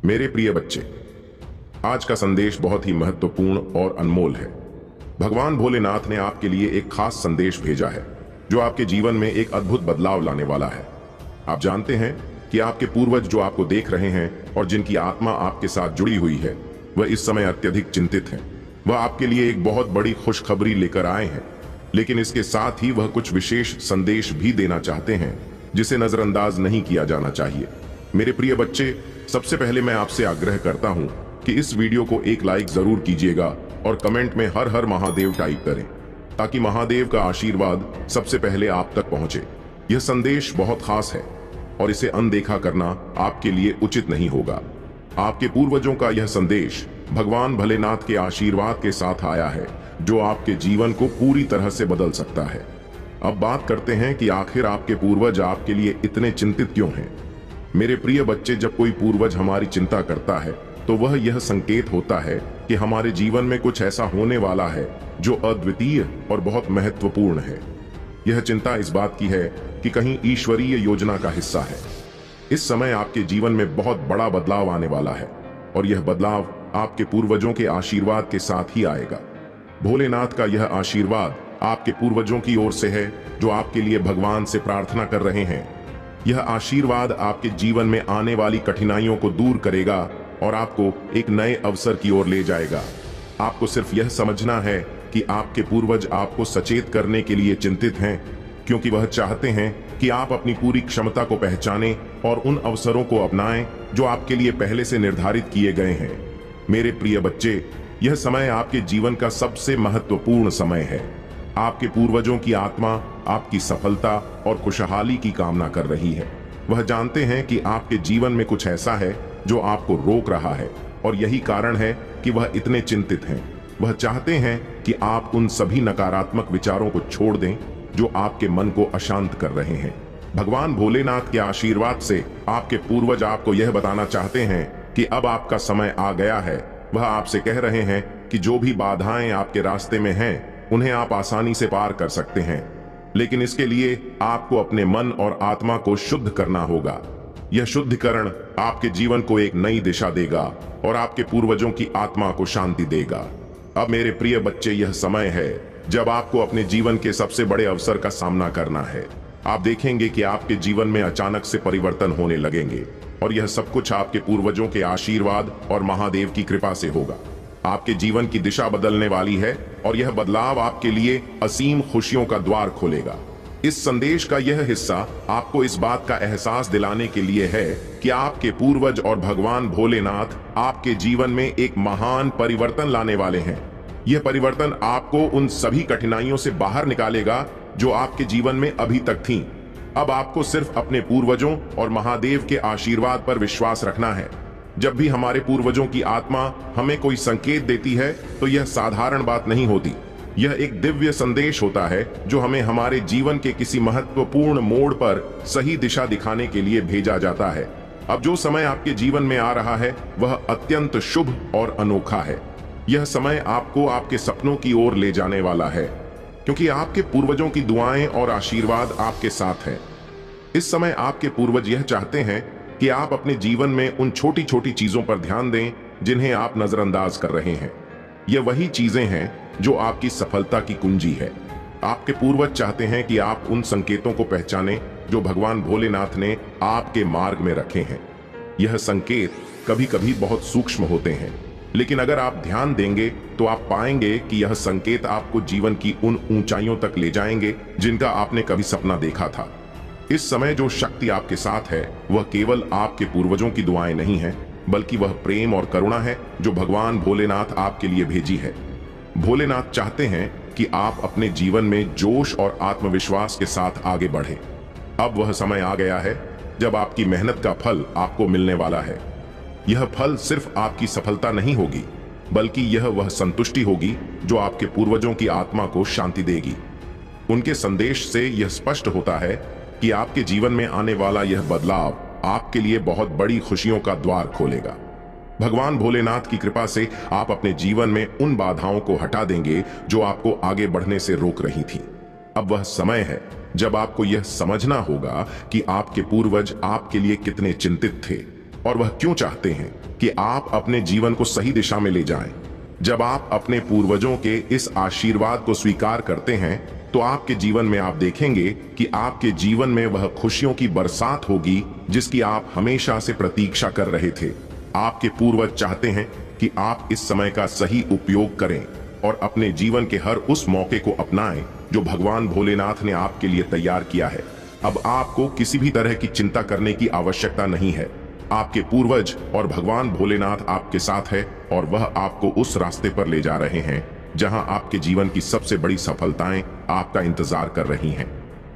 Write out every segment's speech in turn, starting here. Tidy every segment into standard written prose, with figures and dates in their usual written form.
मेरे प्रिय बच्चे, आज का संदेश बहुत ही महत्वपूर्ण और अनमोल है। भगवान भोलेनाथ ने आपके लिए एक खास संदेश भेजा है जो आपके जीवन में एक अद्भुत बदलाव लाने वाला है। आप जानते हैं कि आपके पूर्वज जो आपको देख रहे हैं और जिनकी आत्मा आपके साथ जुड़ी हुई है, वह इस समय अत्यधिक चिंतित हैं। वह आपके लिए एक बहुत बड़ी खुशखबरी लेकर आए हैं, लेकिन इसके साथ ही वह कुछ विशेष संदेश भी देना चाहते हैं जिसे नजरअंदाज नहीं किया जाना चाहिए। मेरे प्रिय बच्चे, सबसे पहले मैं आपसे आग्रह करता हूं कि इस वीडियो को एक लाइक जरूर कीजिएगा और कमेंट में हर हर महादेव टाइप करें ताकि महादेव का आशीर्वाद सबसे पहले आप तक पहुंचे। यह संदेश बहुत खास है और इसे अनदेखा करना आपके लिए उचित नहीं होगा। आपके पूर्वजों का यह संदेश भगवान भोलेनाथ के आशीर्वाद के साथ आया है जो आपके जीवन को पूरी तरह से बदल सकता है। अब बात करते हैं कि आखिर आपके पूर्वज आपके लिए इतने चिंतित क्यों हैं। मेरे प्रिय बच्चे, जब कोई पूर्वज हमारी चिंता करता है तो वह यह संकेत होता है कि हमारे जीवन में कुछ ऐसा होने वाला है जो अद्वितीय और बहुत महत्वपूर्ण है। यह चिंता इस बात की है कि कहीं ईश्वरीय योजना का हिस्सा है। इस समय आपके जीवन में बहुत बड़ा बदलाव आने वाला है और यह बदलाव आपके पूर्वजों के आशीर्वाद के साथ ही आएगा। भोलेनाथ का यह आशीर्वाद आपके पूर्वजों की ओर से है जो आपके लिए भगवान से प्रार्थना कर रहे हैं। यह आशीर्वाद आपके जीवन में आने वाली कठिनाइयों को दूर करेगा और आपको एक नए अवसर की ओर ले जाएगा। आपको सिर्फ यह समझना है कि आपके पूर्वज आपको सचेत करने के लिए चिंतित हैं, क्योंकि वह चाहते हैं कि आप अपनी पूरी क्षमता को पहचानें और उन अवसरों को अपनाएं जो आपके लिए पहले से निर्धारित किए गए हैं। मेरे प्रिय बच्चे, यह समय आपके जीवन का सबसे महत्वपूर्ण समय है। आपके पूर्वजों की आत्मा आपकी सफलता और खुशहाली की कामना कर रही है। वह जानते हैं कि आपके जीवन में कुछ ऐसा है जो आपको रोक रहा है और यही कारण है कि वह इतने चिंतित हैं। वह चाहते हैं कि आप उन सभी नकारात्मक विचारों को छोड़ दें जो आपके मन को अशांत कर रहे हैं। भगवान भोलेनाथ के आशीर्वाद से आपके पूर्वज आपको यह बताना चाहते हैं कि अब आपका समय आ गया है। वह आपसे कह रहे हैं कि जो भी बाधाएं आपके रास्ते में हैं उन्हें आप आसानी से पार कर सकते हैं, लेकिन इसके लिए आपको अपने मन और आत्मा को शुद्ध करना होगा। यह शुद्धिकरण आपके जीवन को एक नई दिशा देगा और आपके पूर्वजों की आत्मा को शांति देगा। अब मेरे प्रिय बच्चे, यह समय है जब आपको अपने जीवन के सबसे बड़े अवसर का सामना करना है। आप देखेंगे कि आपके जीवन में अचानक से परिवर्तन होने लगेंगे और यह सब कुछ आपके पूर्वजों के आशीर्वाद और महादेव की कृपा से होगा। आपके जीवन की दिशा बदलने वाली है और यह बदलाव आपके लिए असीम खुशियों का द्वार खोलेगा। इस संदेश का यह हिस्सा आपको इस बात का एहसास दिलाने के लिए है कि आपके पूर्वज और भगवान भोलेनाथ आपके जीवन में एक महान परिवर्तन लाने वाले हैं। यह परिवर्तन आपको उन सभी कठिनाइयों से बाहर निकालेगा जो आपके जीवन में अभी तक थीं। अब आपको सिर्फ अपने पूर्वजों और महादेव के आशीर्वाद पर विश्वास रखना है। जब भी हमारे पूर्वजों की आत्मा हमें कोई संकेत देती है तो यह साधारण बात नहीं होती। यह एक दिव्य संदेश होता है जो हमें हमारे जीवन के किसी महत्वपूर्ण मोड़ पर सही दिशा दिखाने के लिए भेजा जाता है। अब जो समय आपके जीवन में आ रहा है वह अत्यंत शुभ और अनोखा है। यह समय आपको आपके सपनों की ओर ले जाने वाला है, क्योंकि आपके पूर्वजों की दुआएं और आशीर्वाद आपके साथ है। इस समय आपके पूर्वज यह चाहते हैं कि आप अपने जीवन में उन छोटी छोटी चीजों पर ध्यान दें जिन्हें आप नजरअंदाज कर रहे हैं। यह वही चीजें हैं जो आपकी सफलता की कुंजी है। आपके पूर्वज चाहते हैं कि आप उन संकेतों को पहचानें जो भगवान भोलेनाथ ने आपके मार्ग में रखे हैं। यह संकेत कभी कभी बहुत सूक्ष्म होते हैं, लेकिन अगर आप ध्यान देंगे तो आप पाएंगे कि यह संकेत आपको जीवन की उन ऊंचाइयों तक ले जाएंगे जिनका आपने कभी सपना देखा था। इस समय जो शक्ति आपके साथ है वह केवल आपके पूर्वजों की दुआएं नहीं है, बल्कि वह प्रेम और करुणा है जो भगवान भोलेनाथ आपके लिए भेजी है। भोलेनाथ चाहते हैं कि आप अपने जीवन में जोश और आत्मविश्वास के साथ आगे बढ़ें। अब वह समय आ गया है जब आपकी मेहनत का फल आपको मिलने वाला है। यह फल सिर्फ आपकी सफलता नहीं होगी, बल्कि यह वह संतुष्टि होगी जो आपके पूर्वजों की आत्मा को शांति देगी। उनके संदेश से यह स्पष्ट होता है कि आपके जीवन में आने वाला यह बदलाव आपके लिए बहुत बड़ी खुशियों का द्वार खोलेगा। भगवान भोलेनाथ की कृपा से आप अपने जीवन में उन बाधाओं को हटा देंगे जो आपको आगे बढ़ने से रोक रही थी। अब वह समय है जब आपको यह समझना होगा कि आपके पूर्वज आपके लिए कितने चिंतित थे और वह क्यों चाहते हैं कि आप अपने जीवन को सही दिशा में ले जाएं। जब आप अपने पूर्वजों के इस आशीर्वाद को स्वीकार करते हैं तो आपके जीवन में आप देखेंगे कि आपके जीवन में वह खुशियों की बरसात होगी जिसकी आप हमेशा से प्रतीक्षा कर रहे थे। आपके पूर्वज चाहते हैं कि आप इस समय का सही उपयोग करें और अपने जीवन के हर उस मौके को अपनाएं जो भगवान भोलेनाथ ने आपके लिए तैयार किया है। अब आपको किसी भी तरह की चिंता करने की आवश्यकता नहीं है। आपके पूर्वज और भगवान भोलेनाथ आपके साथ है और वह आपको उस रास्ते पर ले जा रहे हैं जहां आपके जीवन की सबसे बड़ी सफलताएं आपका इंतजार कर रही हैं।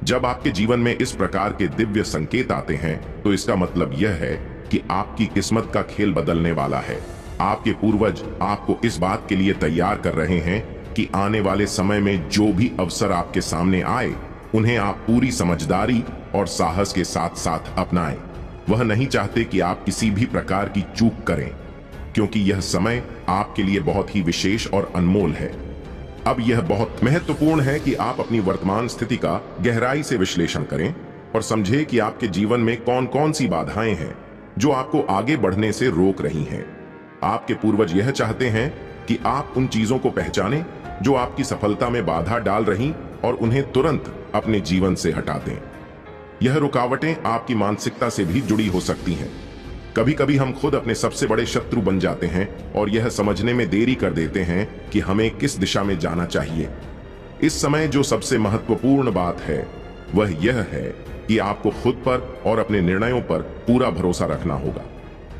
जब आपके जीवन में इस प्रकार के दिव्य संकेत आते हैं तो इसका मतलब यह है कि आपकी किस्मत का खेल बदलने वाला है। आपके पूर्वज आपको इस बात के लिए तैयार कर रहे हैं कि आने वाले समय में जो भी अवसर आपके सामने आए उन्हें आप पूरी समझदारी और साहस के साथ साथ अपनाएं। वह नहीं चाहते कि आप किसी भी प्रकार की चूक करें, क्योंकि यह समय आपके लिए बहुत ही विशेष और अनमोल है। अब यह बहुत महत्वपूर्ण है कि आप अपनी वर्तमान स्थिति का गहराई से विश्लेषण करें और समझें कि आपके जीवन में कौन कौन सी बाधाएं हैं जो आपको आगे बढ़ने से रोक रही हैं। आपके पूर्वज यह चाहते हैं कि आप उन चीजों को पहचानें जो आपकी सफलता में बाधा डाल रही और उन्हें तुरंत अपने जीवन से हटा दें। यह रुकावटें आपकी मानसिकता से भी जुड़ी हो सकती हैं। कभी कभी हम खुद अपने सबसे बड़े शत्रु बन जाते हैं और यह समझने में देरी कर देते हैं कि हमें किस दिशा में जाना चाहिए। इस समय जो सबसे महत्वपूर्ण बात है वह यह है कि आपको खुद पर और अपने निर्णयों पर पूरा भरोसा रखना होगा।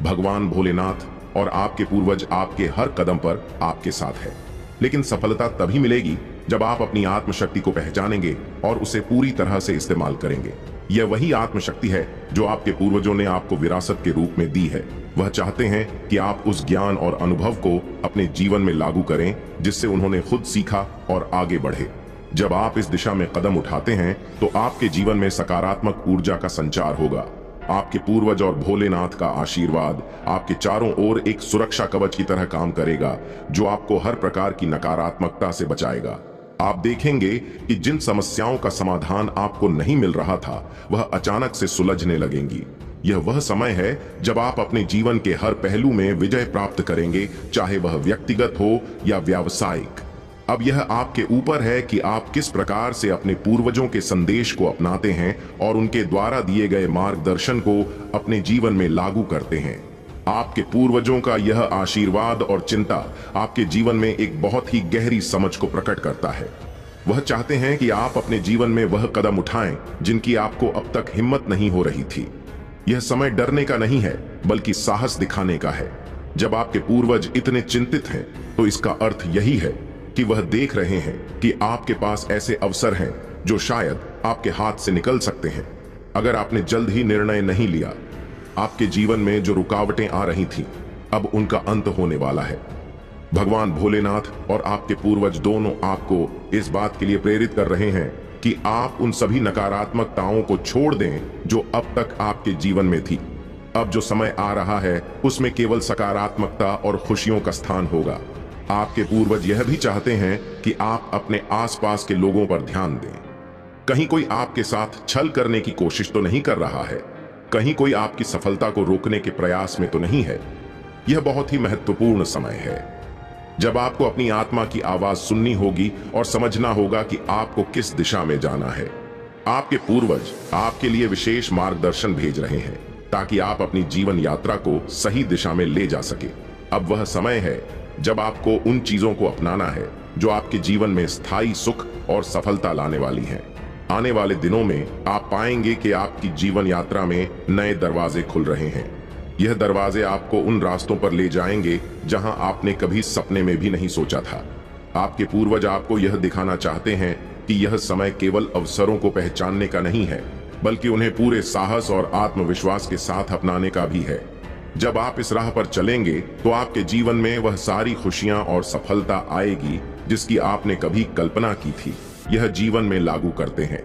भगवान भोलेनाथ और आपके पूर्वज आपके हर कदम पर आपके साथ है, लेकिन सफलता तभी मिलेगी जब आप अपनी आत्मशक्ति को पहचानेंगे और उसे पूरी तरह से इस्तेमाल करेंगे। यह वही आत्मशक्ति है जो आपके पूर्वजों ने आपको विरासत के रूप में दी है। वह चाहते हैं कि आप उस ज्ञान और अनुभव को अपने जीवन में लागू करें जिससे उन्होंने खुद सीखा और आगे बढ़े। जब आप इस दिशा में कदम उठाते हैं तो आपके जीवन में सकारात्मक ऊर्जा का संचार होगा। आपके पूर्वज और भोलेनाथ का आशीर्वाद आपके चारों ओर एक सुरक्षा कवच की तरह काम करेगा जो आपको हर प्रकार की नकारात्मकता से बचाएगा। आप देखेंगे कि जिन समस्याओं का समाधान आपको नहीं मिल रहा था वह अचानक से सुलझने लगेंगी। यह वह समय है जब आप अपने जीवन के हर पहलू में विजय प्राप्त करेंगे, चाहे वह व्यक्तिगत हो या व्यावसायिक। अब यह आपके ऊपर है कि आप किस प्रकार से अपने पूर्वजों के संदेश को अपनाते हैं और उनके द्वारा दिए गए मार्गदर्शन को अपने जीवन में लागू करते हैं। आपके पूर्वजों का यह आशीर्वाद और चिंता आपके जीवन में एक बहुत ही गहरी समझ को प्रकट करता है। वह चाहते हैं कि आप अपने जीवन में वह कदम उठाएं जिनकी आपको अब तक हिम्मत नहीं हो रही थी। यह समय डरने का नहीं है बल्कि साहस दिखाने का है। जब आपके पूर्वज इतने चिंतित हैं तो इसका अर्थ यही है कि वह देख रहे हैं कि आपके पास ऐसे अवसर हैं जो शायद आपके हाथ से निकल सकते हैं अगर आपने जल्द ही निर्णय नहीं लिया। आपके जीवन में जो रुकावटें आ रही थीं, अब उनका अंत होने वाला है। भगवान भोलेनाथ और आपके पूर्वज दोनों आपको इस बात के लिए प्रेरित कर रहे हैं कि आप उन सभी नकारात्मकताओं को छोड़ दें जो अब तक आपके जीवन में थी। अब जो समय आ रहा है उसमें केवल सकारात्मकता और खुशियों का स्थान होगा। आपके पूर्वज यह भी चाहते हैं कि आप अपने आसपास के लोगों पर ध्यान दें। कहीं कोई आपके साथ छल करने की कोशिश तो नहीं कर रहा है, कहीं कोई आपकी सफलता को रोकने के प्रयास में तो नहीं है। यह बहुत ही महत्वपूर्ण समय है जब आपको अपनी आत्मा की आवाज सुननी होगी और समझना होगा कि आपको किस दिशा में जाना है। आपके पूर्वज आपके लिए विशेष मार्गदर्शन भेज रहे हैं ताकि आप अपनी जीवन यात्रा को सही दिशा में ले जा सके। अब वह समय है जब आपको उन चीजों को अपनाना है जो आपके जीवन में स्थायी सुख और सफलता लाने वाली हैं। आने वाले दिनों में आप पाएंगे कि आपकी जीवन यात्रा में नए दरवाजे खुल रहे हैं। यह दरवाजे आपको उन रास्तों पर ले जाएंगे जहां आपने कभी सपने में भी नहीं सोचा था। आपके पूर्वज आपको यह दिखाना चाहते हैं कि यह समय केवल अवसरों को पहचानने का नहीं है, बल्कि उन्हें पूरे साहस और आत्मविश्वास के साथ अपनाने का भी है। जब आप इस राह पर चलेंगे तो आपके जीवन में वह सारी खुशियां और सफलता आएगी जिसकी आपने कभी कल्पना की थी। यह जीवन में लागू करते हैं।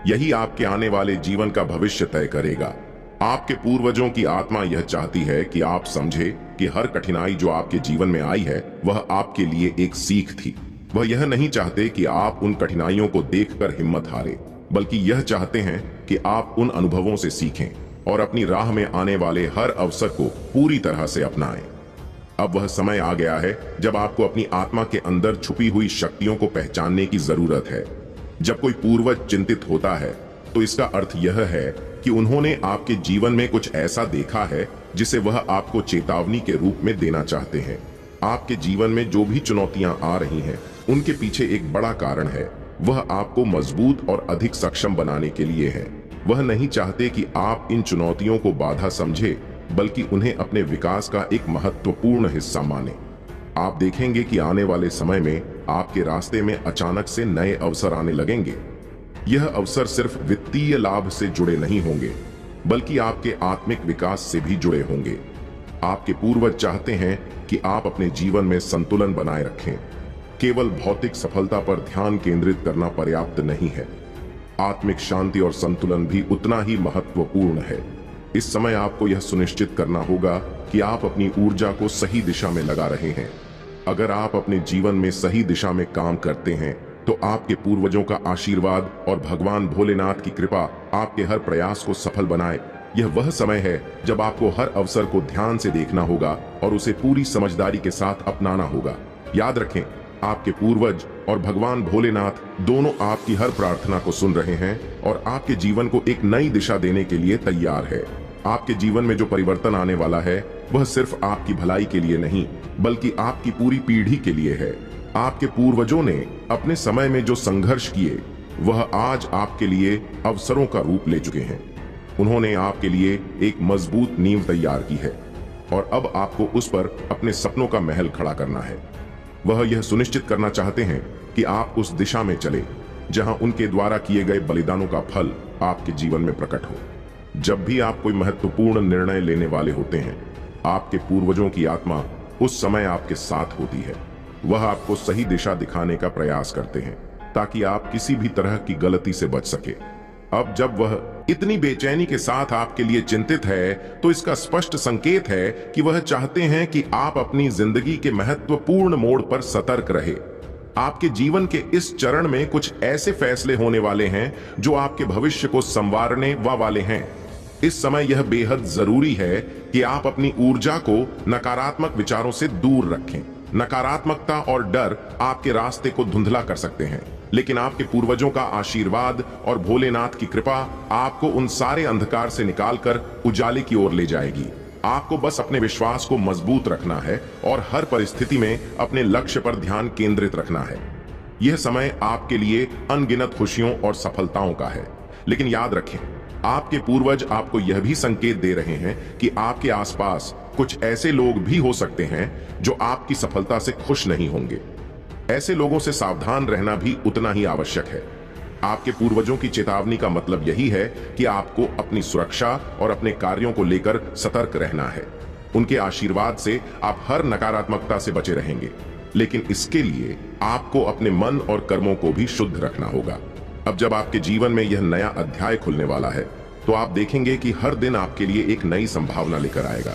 यही आपके आने वाले जीवन का भविष्य तय करेगा। आपके पूर्वजों की आत्मा यह चाहती है कि आप समझे कि हर कठिनाई जो आपके जीवन में आई है वह आपके लिए एक सीख थी। वह यह नहीं चाहते कि आप उन कठिनाइयों को देखकर हिम्मत हारे, बल्कि यह चाहते हैं कि आप उन अनुभवों से सीखें। और अपनी राह में आने वाले हर अवसर को पूरी तरह से अपनाएं। अब वह समय आ गया है जब आपको अपनी आत्मा के अंदर छुपी हुई शक्तियों को पहचानने की जरूरत है। जब कोई पूर्वज चिंतित होता है तो इसका अर्थ यह है कि उन्होंने आपके जीवन में कुछ ऐसा देखा है जिसे वह आपको चेतावनी के रूप में देना चाहते हैं। आपके जीवन में जो भी चुनौतियां आ रही हैं, उनके पीछे एक बड़ा कारण है। वह आपको मजबूत और अधिक सक्षम बनाने के लिए है। वह नहीं चाहते कि आप इन चुनौतियों को बाधा समझे, बल्कि उन्हें अपने विकास का एक महत्वपूर्ण हिस्सा माने। आप देखेंगे कि आने वाले समय में आपके रास्ते में अचानक से नए अवसर आने लगेंगे। यह अवसर सिर्फ वित्तीय लाभ से जुड़े नहीं होंगे, बल्कि आपके आत्मिक विकास से भी जुड़े होंगे। आपके पूर्वज चाहते हैं कि आप अपने जीवन में संतुलन बनाए रखें। केवल भौतिक सफलता पर ध्यान केंद्रित करना पर्याप्त नहीं है। आत्मिक शांति और संतुलन भी उतना ही महत्वपूर्ण है। इस समय आपको यह सुनिश्चित करना होगा कि आप अपनी ऊर्जा को सही दिशा में लगा रहे हैं। अगर आप अपने जीवन में सही दिशा में काम करते हैं तो आपके पूर्वजों का आशीर्वाद और भगवान भोलेनाथ की कृपा आपके हर प्रयास को सफल बनाए। यह वह समय है जब आपको हर अवसर को ध्यान से देखना होगा और उसे पूरी समझदारी के साथ अपनाना होगा। याद रखें, आपके पूर्वज और भगवान भोलेनाथ दोनों आपकी हर प्रार्थना को सुन रहे हैं और आपके जीवन को एक नई दिशा देने के लिए तैयार है। आपके जीवन में जो परिवर्तन आने वाला है वह सिर्फ आपकी भलाई के लिए नहीं, बल्कि आपकी पूरी पीढ़ी के लिए है। आपके पूर्वजों ने अपने समय में जो संघर्ष किए वह आज आपके लिए अवसरों का रूप ले चुके हैं। उन्होंने आपके लिए एक मजबूत नींव तैयार की है और अब आपको उस पर अपने सपनों का महल खड़ा करना है। वह यह सुनिश्चित करना चाहते हैं कि आप उस दिशा में चले जहां उनके द्वारा किए गए बलिदानों का फल आपके जीवन में प्रकट हो। जब भी आप कोई महत्वपूर्ण निर्णय लेने वाले होते हैं, आपके पूर्वजों की आत्मा उस समय आपके साथ होती है। वह आपको सही दिशा दिखाने का प्रयास करते हैं ताकि आप किसी भी तरह की गलती से बच सके। अब जब वह इतनी बेचैनी के साथ आपके लिए चिंतित है तो इसका स्पष्ट संकेत है कि वह चाहते हैं कि आप अपनी जिंदगी के महत्वपूर्ण मोड़ पर सतर्क रहे। आपके जीवन के इस चरण में कुछ ऐसे फैसले होने वाले हैं जो आपके भविष्य को संवारने वाले हैं। इस समय यह बेहद जरूरी है कि आप अपनी ऊर्जा को नकारात्मक विचारों से दूर रखें। नकारात्मकता और डर आपके रास्ते को धुंधला कर सकते हैं, लेकिन आपके पूर्वजों का आशीर्वाद और भोलेनाथ की कृपा आपको उन सारे अंधकार से निकालकर उजाले की ओर ले जाएगी। आपको बस अपने विश्वास को मजबूत रखना है और हर परिस्थिति में अपने लक्ष्य पर ध्यान केंद्रित रखना है। यह समय आपके लिए अनगिनत खुशियों और सफलताओं का है, लेकिन याद रखें, आपके पूर्वज आपको यह भी संकेत दे रहे हैं कि आपके आसपास कुछ ऐसे लोग भी हो सकते हैं जो आपकी सफलता से खुश नहीं होंगे। ऐसे लोगों से सावधान रहना भी उतना ही आवश्यक है। आपके पूर्वजों की चेतावनी का मतलब यही है कि आपको अपनी सुरक्षा और अपने कार्यों को लेकर सतर्क रहना है। उनके आशीर्वाद से आप हर नकारात्मकता से बचे रहेंगे, लेकिन इसके लिए आपको अपने मन और कर्मों को भी शुद्ध रखना होगा। अब जब आपके जीवन में यह नया अध्याय खुलने वाला है तो आप देखेंगे कि हर दिन आपके लिए एक नई संभावना लेकर आएगा।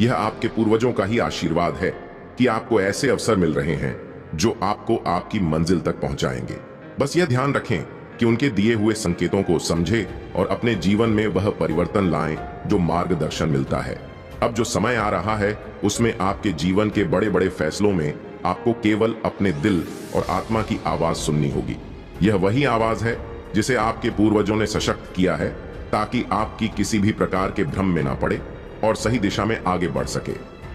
यह आपके पूर्वजों का ही आशीर्वाद है कि आपको ऐसे अवसर मिल रहे हैं जो आपको आपकी मंजिल तक पहुंचाएंगे। बस यह ध्यान रखें कि उनके दिए हुए संकेतों को समझें और अपने जीवन में वह परिवर्तन लाएं जो मार्गदर्शन मिलता है। अब जो समय आ रहा है उसमें आपके जीवन के बड़े बड़े फैसलों में आपको केवल अपने दिल और आत्मा की आवाज सुननी होगी। यह वही आवाज है जिसे आपके पूर्वजों ने सशक्त किया है ताकि आपकी किसी भी प्रकार के भ्रम में ना पड़े और सही दिशा में आगे बढ़ सके।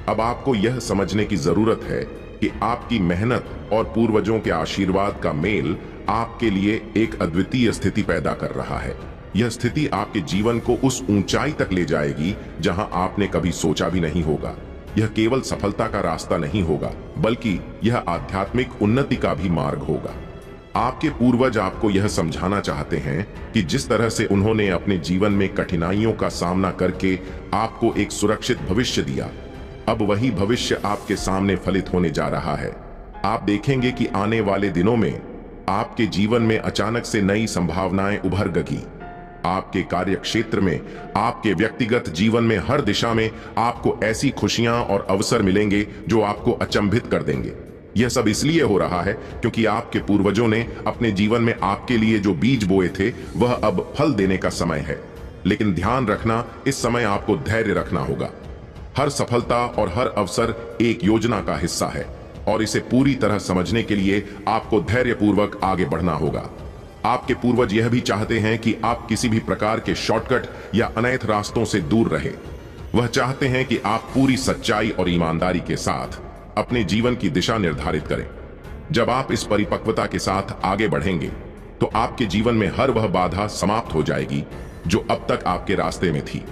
अब आपको यह समझने की जरूरत है कि आपकी मेहनत और पूर्वजों के आशीर्वाद का मेल आपके लिए एक अद्वितीय स्थिति पैदा कर रहा है। यह स्थिति आपके जीवन को उस ऊंचाई तक ले जाएगी जहां आपने कभी सोचा भी नहीं होगा। यह केवल सफलता का रास्ता नहीं होगा, बल्कि यह आध्यात्मिक उन्नति का भी मार्ग होगा। आपके पूर्वज आपको यह समझाना चाहते हैं कि जिस तरह से उन्होंने अपने जीवन में कठिनाइयों का सामना करके आपको एक सुरक्षित भविष्य दिया, अब वही भविष्य आपके सामने फलित होने जा रहा है। आप देखेंगे कि आने वाले दिनों में आपके जीवन में अचानक से नई संभावनाएं उभरेगी। आपके कार्य क्षेत्र में, आपके व्यक्तिगत जीवन में, हर दिशा में आपको ऐसी खुशियां और अवसर मिलेंगे जो आपको अचंभित कर देंगे। यह सब इसलिए हो रहा है क्योंकि आपके पूर्वजों ने अपने जीवन में आपके लिए जो बीज बोए थे वह अब फल देने का समय है। लेकिन ध्यान रखना, इस समय आपको धैर्य रखना होगा। हर सफलता और हर अवसर एक योजना का हिस्सा है और इसे पूरी तरह समझने के लिए आपको धैर्यपूर्वक आगे बढ़ना होगा। आपके पूर्वज यह भी चाहते हैं कि आप किसी भी प्रकार के शॉर्टकट या अनैतिक रास्तों से दूर रहे। वह चाहते हैं कि आप पूरी सच्चाई और ईमानदारी के साथ अपने जीवन की दिशा निर्धारित करें। जब आप इस परिपक्वता के साथ आगे बढ़ेंगे तो आपके जीवन में हर वह बाधा समाप्त हो जाएगी जो अब तक आपके रास्ते में थी।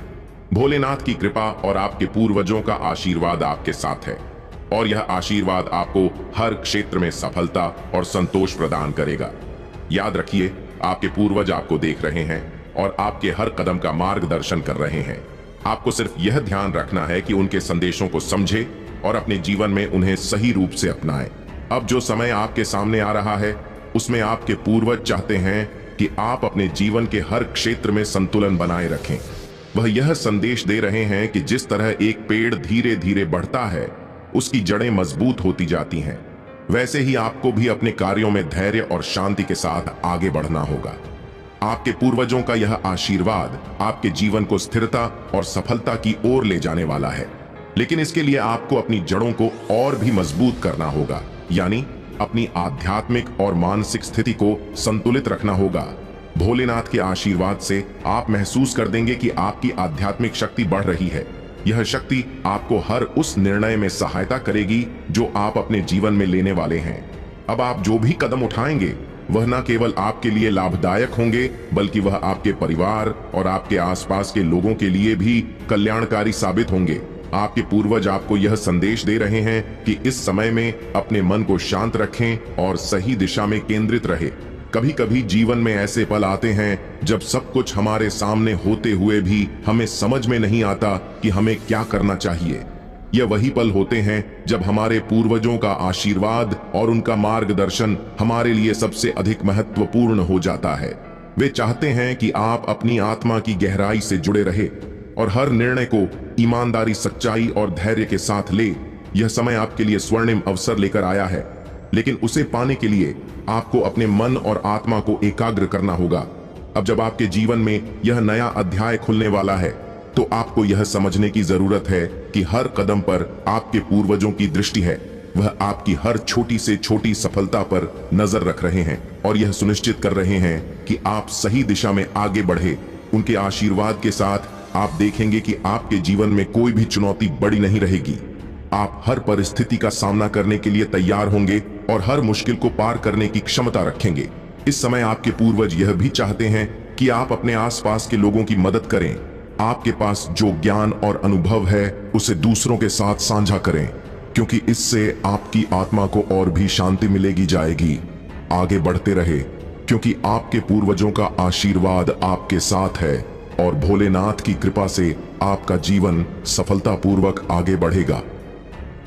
भोलेनाथ की कृपा और आपके पूर्वजों का आशीर्वाद आपके साथ है और यह आशीर्वाद आपको हर क्षेत्र में सफलता और संतोष प्रदान करेगा। याद रखिए, आपके पूर्वज आपको देख रहे हैं और आपके हर कदम का मार्गदर्शन कर रहे हैं। आपको सिर्फ यह ध्यान रखना है कि उनके संदेशों को समझे और अपने जीवन में उन्हें सही रूप से अपनाएं। अब जो समय आपके सामने आ रहा है उसमें आपके पूर्वज चाहते हैं कि आप अपने जीवन के हर क्षेत्र में संतुलन बनाए रखें। वह यह संदेश दे रहे हैं कि जिस तरह एक पेड़ धीरे धीरे बढ़ता है, उसकी जड़ें मजबूत होती जाती हैं, वैसे ही आपको भी अपने कार्यों में धैर्य और शांति के साथ आगे बढ़ना होगा। आपके पूर्वजों का यह आशीर्वाद आपके जीवन को स्थिरता और सफलता की ओर ले जाने वाला है, लेकिन इसके लिए आपको अपनी जड़ों को और भी मजबूत करना होगा, यानी अपनी आध्यात्मिक और मानसिक स्थिति को संतुलित रखना होगा। भोलेनाथ के आशीर्वाद से आप महसूस कर देंगे कि आपकी आध्यात्मिक शक्ति बढ़ रही है। यह शक्ति आपको हर उस निर्णय में सहायता करेगी जो आप अपने जीवन में लेने वाले हैं। अब आप जो भी कदम उठाएंगे वह न केवल आपके लिए लाभदायक होंगे, बल्कि वह आपके परिवार और आपके आसपास के लोगों के लिए भी कल्याणकारी साबित होंगे। आपके पूर्वज आपको यह संदेश दे रहे हैं कि इस समय में अपने मन को शांत रखें और सही दिशा में केंद्रित रहे। कभी कभी जीवन में ऐसे पल आते हैं जब सब कुछ हमारे सामने होते हुए भी हमें समझ में नहीं आता कि हमें क्या करना चाहिए। यह वही पल होते हैं जब हमारे पूर्वजों का आशीर्वाद और उनका मार्गदर्शन हमारे लिए सबसे अधिक महत्वपूर्ण हो जाता है। वे चाहते हैं कि आप अपनी आत्मा की गहराई से जुड़े रहे और हर निर्णय को ईमानदारी, सच्चाई और धैर्य के साथ ले। यह समय आपके लिए स्वर्णिम अवसर लेकर आया है, लेकिन उसे पाने के लिए आपको अपने मन और आत्मा को एकाग्र करना होगा। अब जब आपके जीवन में यह नया अध्याय खुलने वाला है तो आपको यह समझने की जरूरत है कि हर कदम पर आपके पूर्वजों की दृष्टि है। वह आपकी हर छोटी से छोटी सफलता पर नजर रख रहे हैं और यह सुनिश्चित कर रहे हैं कि आप सही दिशा में आगे बढ़े। उनके आशीर्वाद के साथ आप देखेंगे कि आपके जीवन में कोई भी चुनौती बड़ी नहीं रहेगी। आप हर परिस्थिति का सामना करने के लिए तैयार होंगे और हर मुश्किल को पार करने की क्षमता रखेंगे। इस समय आपके पूर्वज यह भी चाहते हैं कि आप अपने आसपास के लोगों की मदद करें। आपके पास जो ज्ञान और अनुभव है उसे दूसरों के साथ साझा करें, क्योंकि इससे आपकी आत्मा को और भी शांति मिलेगी जाएगी। आगे बढ़ते रहे, क्योंकि आपके पूर्वजों का आशीर्वाद आपके साथ है और भोलेनाथ की कृपा से आपका जीवन सफलतापूर्वक आगे बढ़ेगा।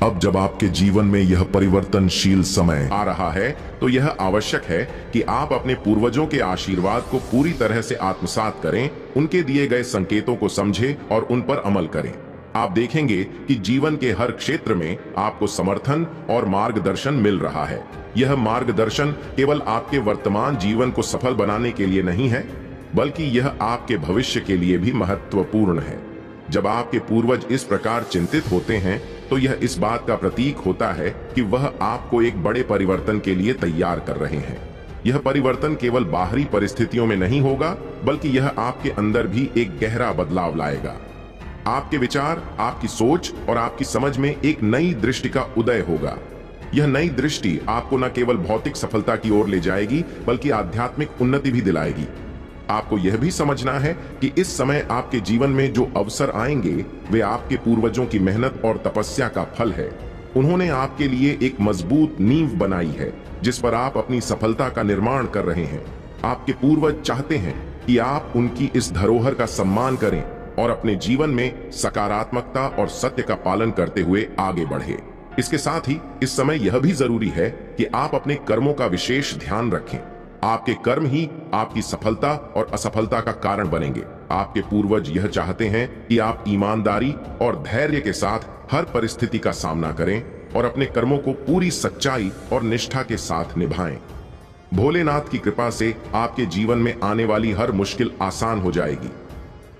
अब जब आपके जीवन में यह परिवर्तनशील समय आ रहा है तो यह आवश्यक है कि आप अपने पूर्वजों के आशीर्वाद को पूरी तरह से आत्मसात करें, उनके दिए गए संकेतों को समझें और उन पर अमल करें। आप देखेंगे कि जीवन के हर क्षेत्र में आपको समर्थन और मार्गदर्शन मिल रहा है। यह मार्गदर्शन केवल आपके वर्तमान जीवन को सफल बनाने के लिए नहीं है, बल्कि यह आपके भविष्य के लिए भी महत्वपूर्ण है। जब आपके पूर्वज इस प्रकार चिंतित होते हैं तो यह इस बात का प्रतीक होता है कि वह आपको एक बड़े परिवर्तन के लिए तैयार कर रहे हैं। यह परिवर्तन केवल बाहरी परिस्थितियों में नहीं होगा, बल्कि यह आपके अंदर भी एक गहरा बदलाव लाएगा। आपके विचार, आपकी सोच और आपकी समझ में एक नई दृष्टि का उदय होगा। यह नई दृष्टि आपको न केवल भौतिक सफलता की ओर ले जाएगी, बल्कि आध्यात्मिक उन्नति भी दिलाएगी। आपको यह भी समझना है कि इस समय आपके जीवन में जो अवसर आएंगे वे आपके पूर्वजों की मेहनत और तपस्या का फल है। उन्होंने आपके लिए एक मजबूत नींव बनाई है जिस पर आप अपनी सफलता का निर्माण कर रहे हैं। आपके पूर्वज चाहते हैं कि आप उनकी इस धरोहर का सम्मान करें और अपने जीवन में सकारात्मकता और सत्य का पालन करते हुए आगे बढ़े। इसके साथ ही इस समय यह भी जरूरी है कि आप अपने कर्मों का विशेष ध्यान रखें। आपके कर्म ही आपकी सफलता और असफलता का कारण बनेंगे। आपके पूर्वज यह चाहते हैं कि आप ईमानदारी और धैर्य के साथ हर परिस्थिति का सामना करें और अपने कर्मों को पूरी सच्चाई और निष्ठा के साथ निभाएं। भोलेनाथ की कृपा से आपके जीवन में आने वाली हर मुश्किल आसान हो जाएगी।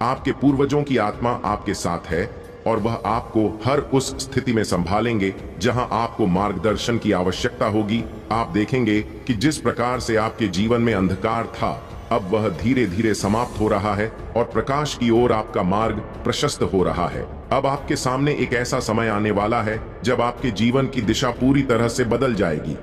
आपके पूर्वजों की आत्मा आपके साथ है और वह आपको हर उस स्थिति में संभालेंगे जहां आपको मार्गदर्शन की आवश्यकता होगी। आप देखेंगे कि जिस प्रकार से आपके जीवन में अंधकार था, अब वह धीरे धीरे समाप्त हो रहा है और प्रकाश की ओर आपका मार्ग प्रशस्त हो रहा है। अब आपके सामने एक ऐसा समय आने वाला है जब आपके जीवन की दिशा पूरी तरह से बदल जाएगी।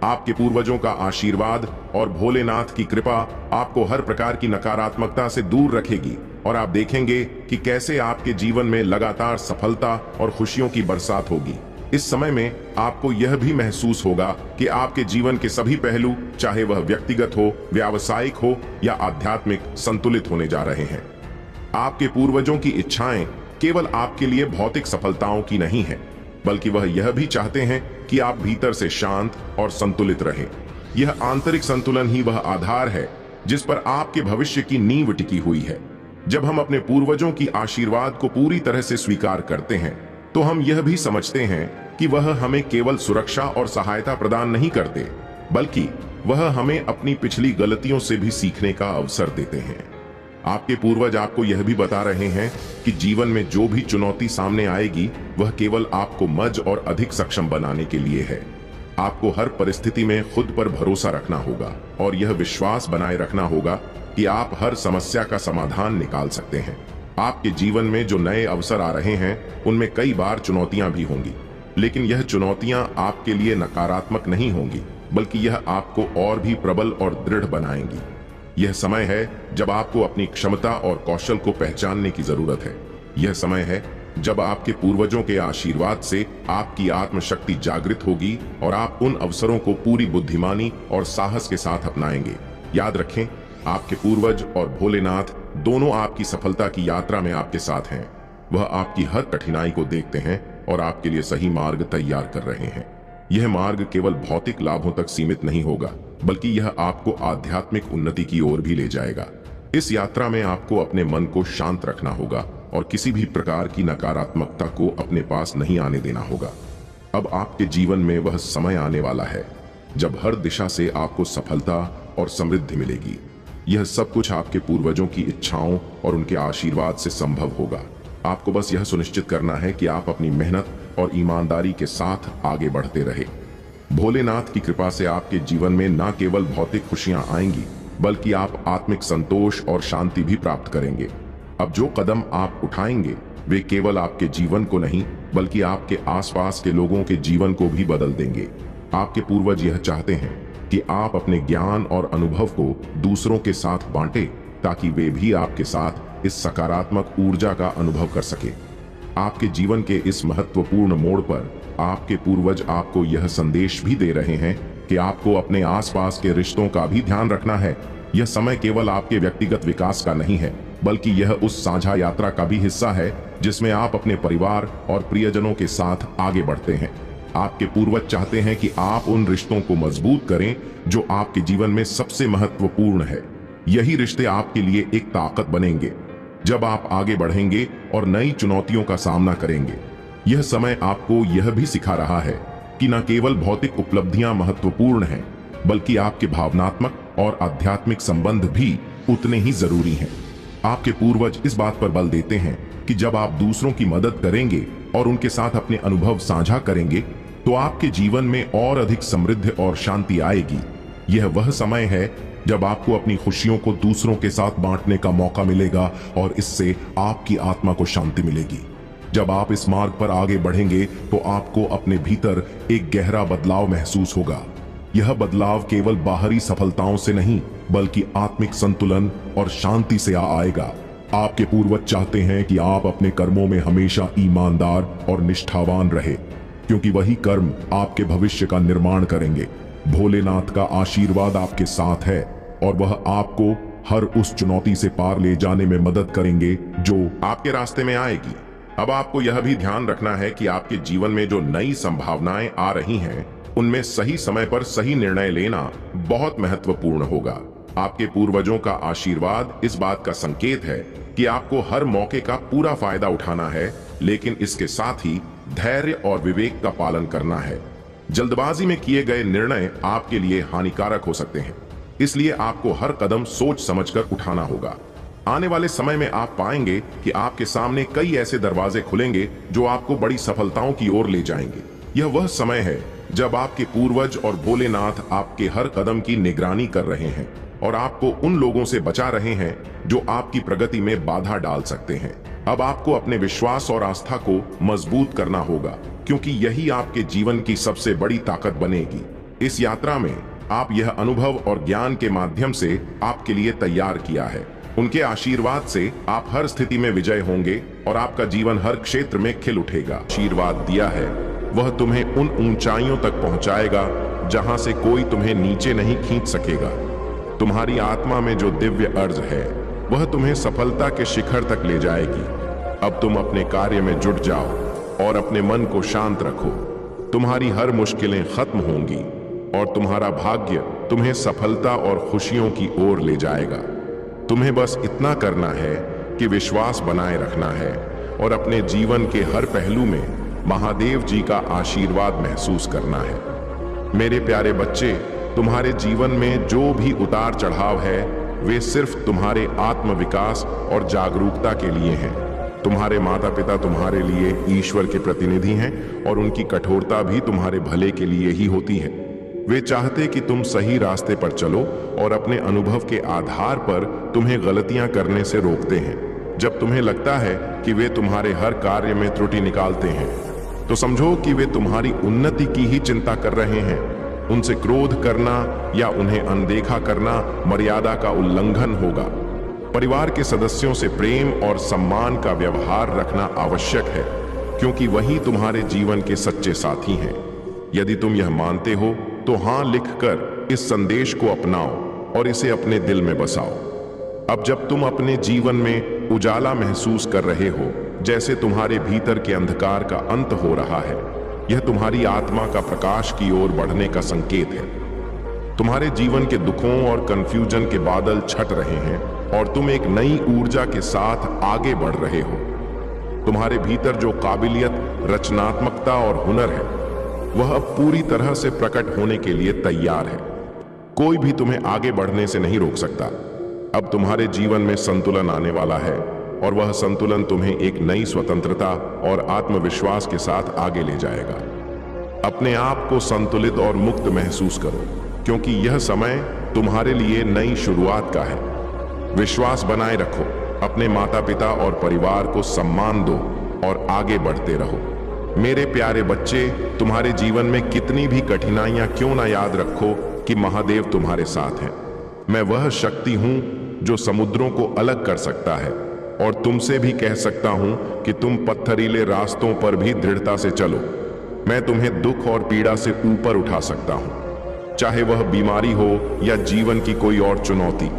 आपके पूर्वजों का आशीर्वाद और भोलेनाथ की कृपा आपको हर प्रकार की नकारात्मकता से दूर रखेगी और आप देखेंगे कि कैसे आपके जीवन में लगातार सफलता और खुशियों की बरसात होगी। इस समय में आपको यह भी महसूस होगा कि आपके जीवन के सभी पहलू, चाहे वह व्यक्तिगत हो, व्यावसायिक हो या आध्यात्मिक, संतुलित होने जा रहे हैं। आपके पूर्वजों की इच्छाएं केवल आपके लिए भौतिक सफलताओं की नहीं है, बल्कि वह यह भी चाहते हैं कि आप भीतर से शांत और संतुलित रहें। यह आंतरिक संतुलन ही वह आधार है जिस पर आपके भविष्य की नींव टिकी हुई है। जब हम अपने पूर्वजों की आशीर्वाद को पूरी तरह से स्वीकार करते हैं, तो हम यह भी समझते हैं कि वह हमें केवल सुरक्षा और सहायता प्रदान नहीं करते, बल्कि वह हमें अपनी पिछली गलतियों से भी सीखने का अवसर देते हैं। आपके पूर्वज आपको यह भी बता रहे हैं कि जीवन में जो भी चुनौती सामने आएगी, वह केवल आपको मज और अधिक सक्षम बनाने के लिए है। आपको हर परिस्थिति में खुद पर भरोसा रखना होगा और यह विश्वास बनाए रखना होगा कि आप हर समस्या का समाधान निकाल सकते हैं। आपके जीवन में जो नए अवसर आ रहे हैं, उनमें कई बार चुनौतियां भी होंगी, लेकिन यह चुनौतियां आपके लिए नकारात्मक नहीं होंगी, बल्कि यह आपको और भी प्रबल और दृढ़ बनाएंगी। यह समय है जब आपको अपनी क्षमता और कौशल को पहचानने की जरूरत है। यह समय है जब आपके पूर्वजों के आशीर्वाद से आपकी आत्मशक्ति जागृत होगी और आप उन अवसरों को पूरी बुद्धिमानी और साहस के साथ अपनाएंगे। याद रखें, आपके पूर्वज और भोलेनाथ दोनों आपकी सफलता की यात्रा में आपके साथ हैं। वह आपकी हर कठिनाई को देखते हैं और आपके लिए सही मार्ग तैयार कर रहे हैं। यह मार्ग केवल भौतिक लाभों तक सीमित नहीं होगा, बल्कि यह आपको आध्यात्मिक उन्नति की ओर भी ले जाएगा। इस यात्रा में आपको अपने मन को शांत रखना होगा और किसी भी प्रकार की नकारात्मकता को अपने पास नहीं आने देना होगा। अब आपके जीवन में वह समय आने वाला है जब हर दिशा से आपको सफलता और समृद्धि मिलेगी। यह सब कुछ आपके पूर्वजों की इच्छाओं और उनके आशीर्वाद से संभव होगा। आपको बस यह सुनिश्चित करना है कि आप अपनी मेहनत और ईमानदारी के साथ आगे बढ़ते रहे। भोलेनाथ की कृपा से आपके जीवन में न केवल भौतिक खुशियां आएंगी, बल्कि आप आत्मिक संतोष और शांति भी प्राप्त करेंगे। अब जो कदम आप उठाएंगे, वे केवल आपके जीवन को नहीं, बल्कि आपके आसपास के लोगों के जीवन को भी बदल देंगे। आपके पूर्वज यह चाहते हैं कि आप अपने ज्ञान और अनुभव को दूसरों के साथ बांटें, ताकि वे भी आपके साथ इस सकारात्मक ऊर्जा का अनुभव कर सके। आपके जीवन के इस महत्वपूर्ण मोड़ पर आपके पूर्वज आपको यह संदेश भी दे रहे हैं कि आपको अपने आसपास के रिश्तों का भी ध्यान रखना है। यह समय केवल आपके व्यक्तिगत विकास का नहीं है, बल्कि यह उस साझा यात्रा का भी हिस्सा है जिसमें आप अपने परिवार और प्रियजनों के साथ आगे बढ़ते हैं। आपके पूर्वज चाहते हैं कि आप उन रिश्तों को मजबूत करें जो आपके जीवन में सबसे महत्वपूर्ण है। यही रिश्ते आपके लिए एक ताकत बनेंगे जब आप आगे बढ़ेंगे और नई चुनौतियों का सामना करेंगे। यह समय आपको यह भी सिखा रहा है कि न केवल भौतिक उपलब्धियां महत्वपूर्ण हैं, बल्कि आपके भावनात्मक और आध्यात्मिक संबंध भी उतने ही जरूरी हैं। आपके पूर्वज इस बात पर बल देते हैं कि जब आप दूसरों की मदद करेंगे और उनके साथ अपने अनुभव साझा करेंगे, तो आपके जीवन में और अधिक समृद्धि और शांति आएगी। यह वह समय है जब आपको अपनी खुशियों को दूसरों के साथ बांटने का मौका मिलेगा और इससे आपकी आत्मा को शांति मिलेगी। जब आप इस मार्ग पर आगे बढ़ेंगे, तो आपको अपने भीतर एक गहरा बदलाव महसूस होगा। यह बदलाव केवल बाहरी सफलताओं से नहीं, बल्कि आत्मिक संतुलन और शांति से आएगा। आपके पूर्वज चाहते हैं कि आप अपने कर्मों में हमेशा ईमानदार और निष्ठावान रहे, क्योंकि वही कर्म आपके भविष्य का निर्माण करेंगे। भोलेनाथ का आशीर्वाद आपके साथ है और वह आपको हर उस चुनौती से पार ले जाने में मदद करेंगे जो आपके रास्ते में आएगी। अब आपको यह भी ध्यान रखना है कि आपके जीवन में जो नई संभावनाएं आ रही हैं, उनमें सही समय पर सही निर्णय लेना बहुत महत्वपूर्ण होगा। आपके पूर्वजों का आशीर्वाद इस बात का संकेत है कि आपको हर मौके का पूरा फायदा उठाना है, लेकिन इसके साथ ही धैर्य और विवेक का पालन करना है। जल्दबाजी में किए गए निर्णय आपके लिए हानिकारक हो सकते हैं, इसलिए आपको हर कदम सोच समझकर उठाना होगा। आने वाले समय में आप पाएंगे कि आपके सामने कई ऐसे दरवाजे खुलेंगे जो आपको बड़ी सफलताओं की ओर ले जाएंगे। यह वह समय है जब आपके पूर्वज और भोलेनाथ आपके हर कदम की निगरानी कर रहे हैं और आपको उन लोगों से बचा रहे हैं जो आपकी प्रगति में बाधा डाल सकते हैं। अब आपको अपने विश्वास और आस्था को मजबूत करना होगा, क्योंकि यही आपके जीवन की सबसे बड़ी ताकत बनेगी। इस यात्रा में आप यह अनुभव और ज्ञान के माध्यम से आपके लिए तैयार किया है। उनके आशीर्वाद से आप हर स्थिति में विजय होंगे और आपका जीवन हर क्षेत्र में खिल उठेगा। आशीर्वाद दिया है वह तुम्हें उन ऊंचाइयों तक पहुंचाएगा जहां से कोई तुम्हें नीचे नहीं खींच सकेगा। तुम्हारी आत्मा में जो दिव्य अर्ज है वह तुम्हें सफलता के शिखर तक ले जाएगी। अब तुम अपने कार्य में जुट जाओ और अपने मन को शांत रखो। तुम्हारी हर मुश्किलें खत्म होंगी और तुम्हारा भाग्य तुम्हें सफलता और खुशियों की ओर ले जाएगा। तुम्हें बस इतना करना है कि विश्वास बनाए रखना है और अपने जीवन के हर पहलू में महादेव जी का आशीर्वाद महसूस करना है। मेरे प्यारे बच्चे, तुम्हारे जीवन में जो भी उतार चढ़ाव है वे सिर्फ तुम्हारे आत्मविकास और जागरूकता के लिए हैं। तुम्हारे माता पिता तुम्हारे लिए ईश्वर के प्रतिनिधि हैं और उनकी कठोरता भी तुम्हारे भले के लिए ही होती है। वे चाहते कि तुम सही रास्ते पर चलो और अपने अनुभव के आधार पर तुम्हें गलतियां करने से रोकते हैं। जब तुम्हें लगता है कि वे तुम्हारे हर कार्य में त्रुटि निकालते हैं तो समझो कि वे तुम्हारी उन्नति की ही चिंता कर रहे हैं। उनसे क्रोध करना या उन्हें अनदेखा करना मर्यादा का उल्लंघन होगा। परिवार के सदस्यों से प्रेम और सम्मान का व्यवहार रखना आवश्यक है, क्योंकि वही तुम्हारे जीवन के सच्चे साथी हैं। यदि तुम यह मानते हो तो हाँ लिखकर इस संदेश को अपनाओ और इसे अपने दिल में बसाओ। अब जब तुम अपने जीवन में उजाला महसूस कर रहे हो, जैसे तुम्हारे भीतर के अंधकार का अंत हो रहा है, यह तुम्हारी आत्मा का प्रकाश की ओर बढ़ने का संकेत है। तुम्हारे जीवन के दुखों और कंफ्यूजन के बादल छट रहे हैं और तुम एक नई ऊर्जा के साथ आगे बढ़ रहे हो। तुम्हारे भीतर जो काबिलियत, रचनात्मकता और हुनर है वह अब पूरी तरह से प्रकट होने के लिए तैयार है। कोई भी तुम्हें आगे बढ़ने से नहीं रोक सकता। अब तुम्हारे जीवन में संतुलन आने वाला है और वह संतुलन तुम्हें एक नई स्वतंत्रता और आत्मविश्वास के साथ आगे ले जाएगा। अपने आप को संतुलित और मुक्त महसूस करो, क्योंकि यह समय तुम्हारे लिए नई शुरुआत का है। विश्वास बनाए रखो, अपने माता पिता और परिवार को सम्मान दो और आगे बढ़ते रहो। मेरे प्यारे बच्चे, तुम्हारे जीवन में कितनी भी कठिनाइयां क्यों ना याद रखो कि महादेव तुम्हारे साथ हैं। मैं वह शक्ति हूं जो समुद्रों को अलग कर सकता है और तुमसे भी कह सकता हूं कि तुम पत्थरीले रास्तों पर भी दृढ़ता से चलो। मैं तुम्हें दुख और पीड़ा से ऊपर उठा सकता हूं, चाहे वह बीमारी हो या जीवन की कोई और चुनौती।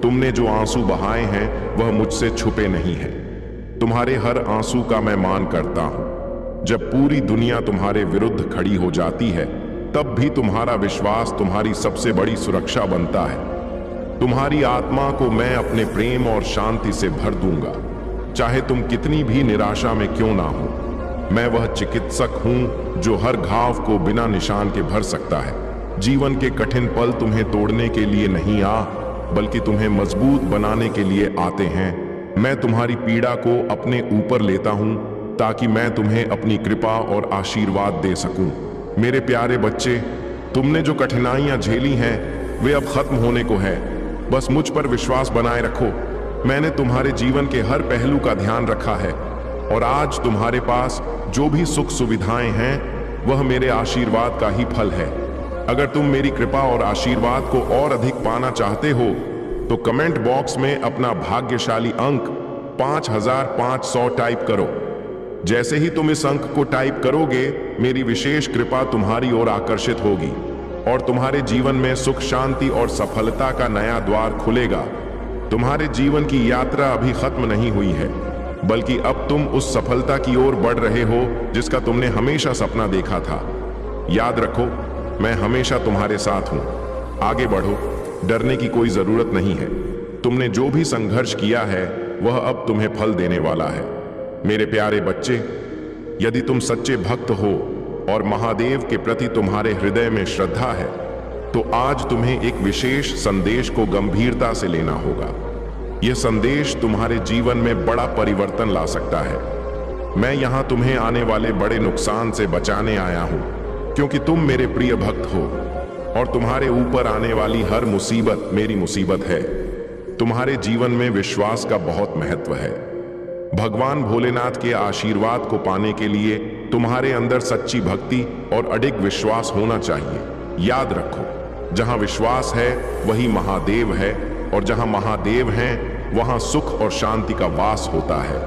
तुमने जो आंसू बहाए हैं वह मुझसे छुपे नहीं हैं। तुम्हारे हर आंसू का मैं मान करता हूं। जब पूरी दुनिया तुम्हारे विरुद्ध खड़ी हो जाती है, तब भी तुम्हारा विश्वास तुम्हारी सबसे बड़ी सुरक्षा बनता है। तुम्हारी आत्मा को मैं अपने प्रेम और शांति से भर दूंगा, चाहे तुम कितनी भी निराशा में क्यों ना हो। मैं वह चिकित्सक हूं जो हर घाव को बिना निशान के भर सकता है। जीवन के कठिन पल तुम्हें तोड़ने के लिए नहीं बल्कि तुम्हें मजबूत बनाने के लिए आते हैं। मैं तुम्हारी पीड़ा को अपने ऊपर लेता हूं ताकि मैं तुम्हें अपनी कृपा और आशीर्वाद दे सकूं। मेरे प्यारे बच्चे, तुमने जो कठिनाइयां झेली हैं वे अब खत्म होने को है। बस मुझ पर विश्वास बनाए रखो। मैंने तुम्हारे जीवन के हर पहलू का ध्यान रखा है और आज तुम्हारे पास जो भी सुख सुविधाएं हैं वह मेरे आशीर्वाद का ही फल है। अगर तुम मेरी कृपा और आशीर्वाद को और अधिक पाना चाहते हो तो कमेंट बॉक्स में अपना भाग्यशाली अंक 5500 टाइप करो। जैसे ही तुम इस अंक को टाइप करोगे, मेरी विशेष कृपा तुम्हारी ओर आकर्षित होगी और तुम्हारे जीवन में सुख, शांति और सफलता का नया द्वार खुलेगा। तुम्हारे जीवन की यात्रा अभी खत्म नहीं हुई है, बल्कि अब तुम उस सफलता की ओर बढ़ रहे हो जिसका तुमने हमेशा सपना देखा था। याद रखो, मैं हमेशा तुम्हारे साथ हूं। आगे बढ़ो, डरने की कोई जरूरत नहीं है। तुमने जो भी संघर्ष किया है वह अब तुम्हें फल देने वाला है। मेरे प्यारे बच्चे, यदि तुम सच्चे भक्त हो और महादेव के प्रति तुम्हारे हृदय में श्रद्धा है तो आज तुम्हें एक विशेष संदेश को गंभीरता से लेना होगा। यह संदेश तुम्हारे जीवन में बड़ा परिवर्तन ला सकता है। मैं यहां तुम्हें आने वाले बड़े नुकसान से बचाने आया हूं, क्योंकि तुम मेरे प्रिय भक्त हो और तुम्हारे ऊपर आने वाली हर मुसीबत मेरी मुसीबत है। तुम्हारे जीवन में विश्वास का बहुत महत्व है। भगवान भोलेनाथ के आशीर्वाद को पाने के लिए तुम्हारे अंदर सच्ची भक्ति और अडिग विश्वास होना चाहिए। याद रखो, जहां विश्वास है वही महादेव है, और जहां महादेव हैं वहां सुख और शांति का वास होता है।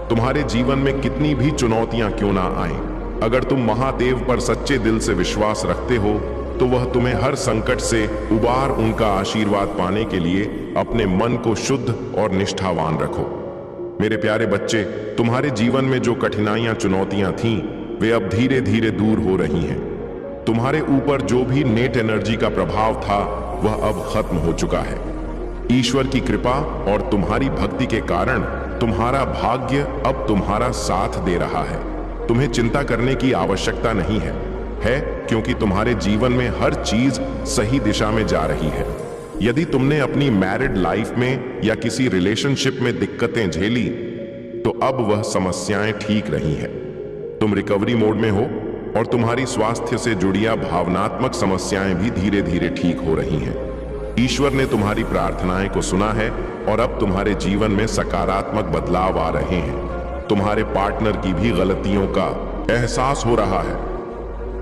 तुम्हारे जीवन में कितनी भी चुनौतियां क्यों ना आएं, अगर तुम महादेव पर सच्चे दिल से विश्वास रखते हो तो वह तुम्हें हर संकट से उबार उनका आशीर्वाद पाने के लिए अपने मन को शुद्ध और निष्ठावान रखो। मेरे प्यारे बच्चे, तुम्हारे जीवन में जो कठिनाइयां चुनौतियां थीं वे अब धीरे धीरे दूर हो रही हैं। तुम्हारे ऊपर जो भी नेट एनर्जी का प्रभाव था वह अब खत्म हो चुका है। ईश्वर की कृपा और तुम्हारी भक्ति के कारण तुम्हारा भाग्य अब तुम्हारा साथ दे रहा है। तुम्हें चिंता करने की आवश्यकता नहीं है क्योंकि तुम्हारे जीवन में हर चीज सही दिशा में जा रही है। यदि तुमने अपनी मैरिड लाइफ में या किसी रिलेशनशिप में दिक्कतें झेली तो अब वह समस्याएं ठीक रही हैं। तुम रिकवरी मोड में हो और तुम्हारी स्वास्थ्य से जुड़ी भावनात्मक समस्याएं भी धीरे धीरे ठीक हो रही हैं। ईश्वर ने तुम्हारी प्रार्थनाएं को सुना है और अब तुम्हारे जीवन में सकारात्मक बदलाव आ रहे हैं। तुम्हारे पार्टनर की भी गलतियों का एहसास हो रहा है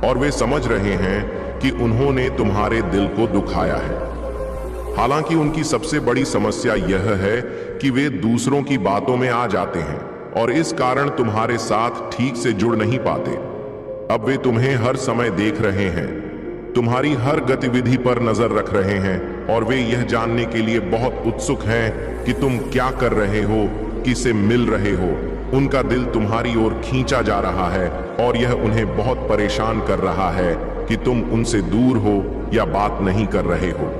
और वे समझ रहे हैं कि उन्होंने तुम्हारे दिल को दुखाया है। हालांकि उनकी सबसे बड़ी समस्या यह है कि वे दूसरों की बातों में आ जाते हैं और इस कारण तुम्हारे साथ ठीक से जुड़ नहीं पाते। अब वे तुम्हें हर समय देख रहे हैं, तुम्हारी हर गतिविधि पर नजर रख रहे हैं और वे यह जानने के लिए बहुत उत्सुक हैं कि तुम क्या कर रहे हो, किसे मिल रहे हो। उनका दिल तुम्हारी ओर खींचा जा रहा है और यह उन्हें बहुत परेशान कर रहा है कि तुम उनसे दूर हो या बात नहीं कर रहे हो।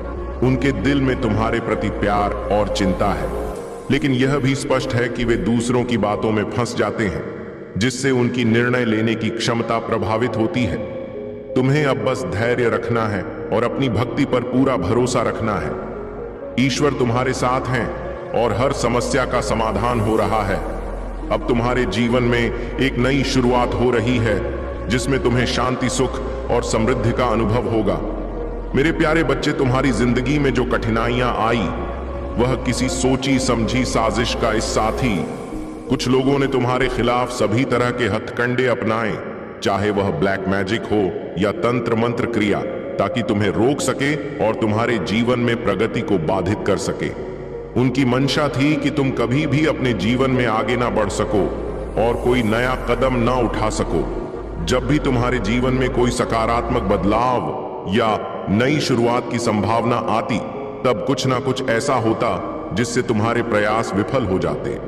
उनके दिल में तुम्हारे प्रति प्यार और चिंता है, लेकिन यह भी स्पष्ट है कि वे दूसरों की बातों में फंस जाते हैं, जिससे उनकी निर्णय लेने की क्षमता प्रभावित होती है। तुम्हें अब बस धैर्य रखना है और अपनी भक्ति पर पूरा भरोसा रखना है। ईश्वर तुम्हारे साथ हैं और हर समस्या का समाधान हो रहा है। अब तुम्हारे जीवन में एक नई शुरुआत हो रही है, जिसमें तुम्हें शांति, सुख और समृद्धि का अनुभव होगा। मेरे प्यारे बच्चे, तुम्हारी जिंदगी में जो कठिनाइयां आई वह किसी सोची समझी साजिश का हिस्सा थी। कुछ लोगों ने तुम्हारे खिलाफ सभी तरह के हथकंडे अपनाए, चाहे वह ब्लैक मैजिक हो या तंत्र मंत्र क्रिया, ताकि तुम्हें रोक सके और तुम्हारे जीवन में प्रगति को बाधित कर सके। उनकी मंशा थी कि तुम कभी भी अपने जीवन में आगे ना बढ़ सको और कोई नया कदम ना उठा सको। जब भी तुम्हारे जीवन में कोई सकारात्मक बदलाव या नई शुरुआत की संभावना आती, तब कुछ ना कुछ ऐसा होता जिससे तुम्हारे प्रयास विफल हो जाते।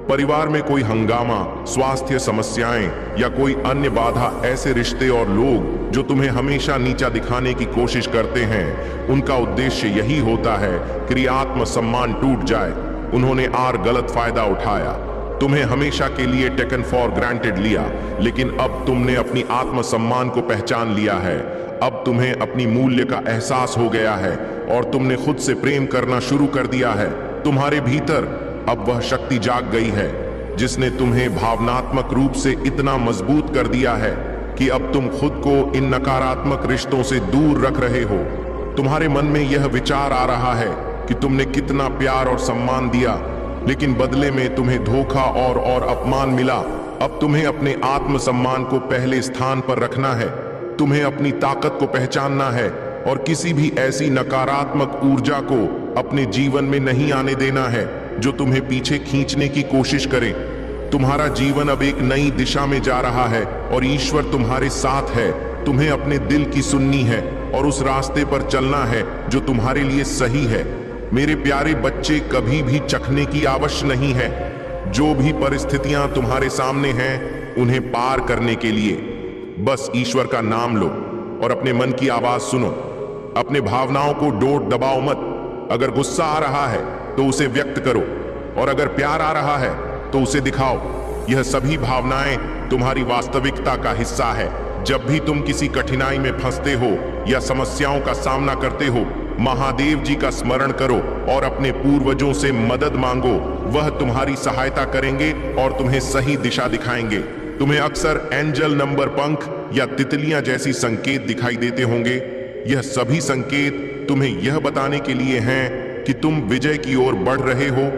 परिवार में कोई हंगामा, स्वास्थ्य समस्याएं या कोई अन्य बाधा, ऐसे रिश्ते और लोग जो तुम्हें हमेशा नीचा दिखाने की कोशिश करते हैं, उनका उद्देश्य यही होता है कि आत्मसम्मान टूट जाए। उन्होंने गलत फायदा उठाया, तुम्हें हमेशा के लिए टेकन फॉर ग्रांटेड लिया, लेकिन अब तुमने अपनी आत्मसम्मान को पहचान लिया है। अब तुम्हें अपनी मूल्य का एहसास हो गया है और तुमने खुद से प्रेम करना शुरू कर दिया है। तुम्हारे भीतर अब वह शक्ति जाग गई है जिसने तुम्हें भावनात्मक रूप से इतना मजबूत कर दिया है कि अब तुम खुद को इन नकारात्मक रिश्तों से दूर रख रहे हो। तुम्हारे मन में यह विचार आ रहा है कि तुमने कितना प्यार और सम्मान दिया, लेकिन बदले में तुम्हें धोखा और अपमान मिला। अब तुम्हें अपने आत्मसम्मान को पहले स्थान पर रखना है। तुम्हें अपनी ताकत को पहचानना है और किसी भी ऐसी नकारात्मक ऊर्जा को अपने जीवन में नहीं आने देना है जो तुम्हें पीछे खींचने की कोशिश करे। तुम्हारा जीवन अब एक नई दिशा में जा रहा है और ईश्वर तुम्हारे साथ है। तुम्हें अपने दिल की सुननी है और उस रास्ते पर चलना है जो तुम्हारे लिए सही है। मेरे प्यारे बच्चे, कभी भी चखने की आवश्यकता नहीं है। जो भी परिस्थितियां तुम्हारे सामने हैं, उन्हें पार करने के लिए बस ईश्वर का नाम लो और अपने मन की आवाज सुनो। अपने भावनाओं को डोट दबाओ मत। अगर गुस्सा आ रहा है तो उसे व्यक्त करो और अगर प्यार आ रहा है तो उसे दिखाओ। यह सभी भावनाएं तुम्हारी वास्तविकता का हिस्सा है। जब भी तुम किसी कठिनाई में फंसते हो या समस्याओं का सामना करते हो, महादेव जी का स्मरण करो और अपने पूर्वजों से मदद मांगो। वह तुम्हारी सहायता करेंगे और तुम्हें सही दिशा दिखाएंगे। तुम्हें अक्सर एंजल नंबर, पंख या तितलियां जैसी संकेत दिखाई देते होंगे। यह सभी संकेत तुम्हें यह बताने के लिए हैं कि तुम विजय की ओर बढ़ रहे हो।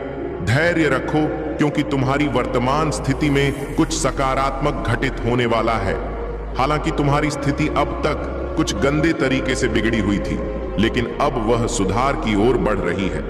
धैर्य रखो, क्योंकि तुम्हारी वर्तमान स्थिति में कुछ सकारात्मक घटित होने वाला है। हालांकि तुम्हारी स्थिति अब तक कुछ गंदे तरीके से बिगड़ी हुई थी, लेकिन अब वह सुधार की ओर बढ़ रही है।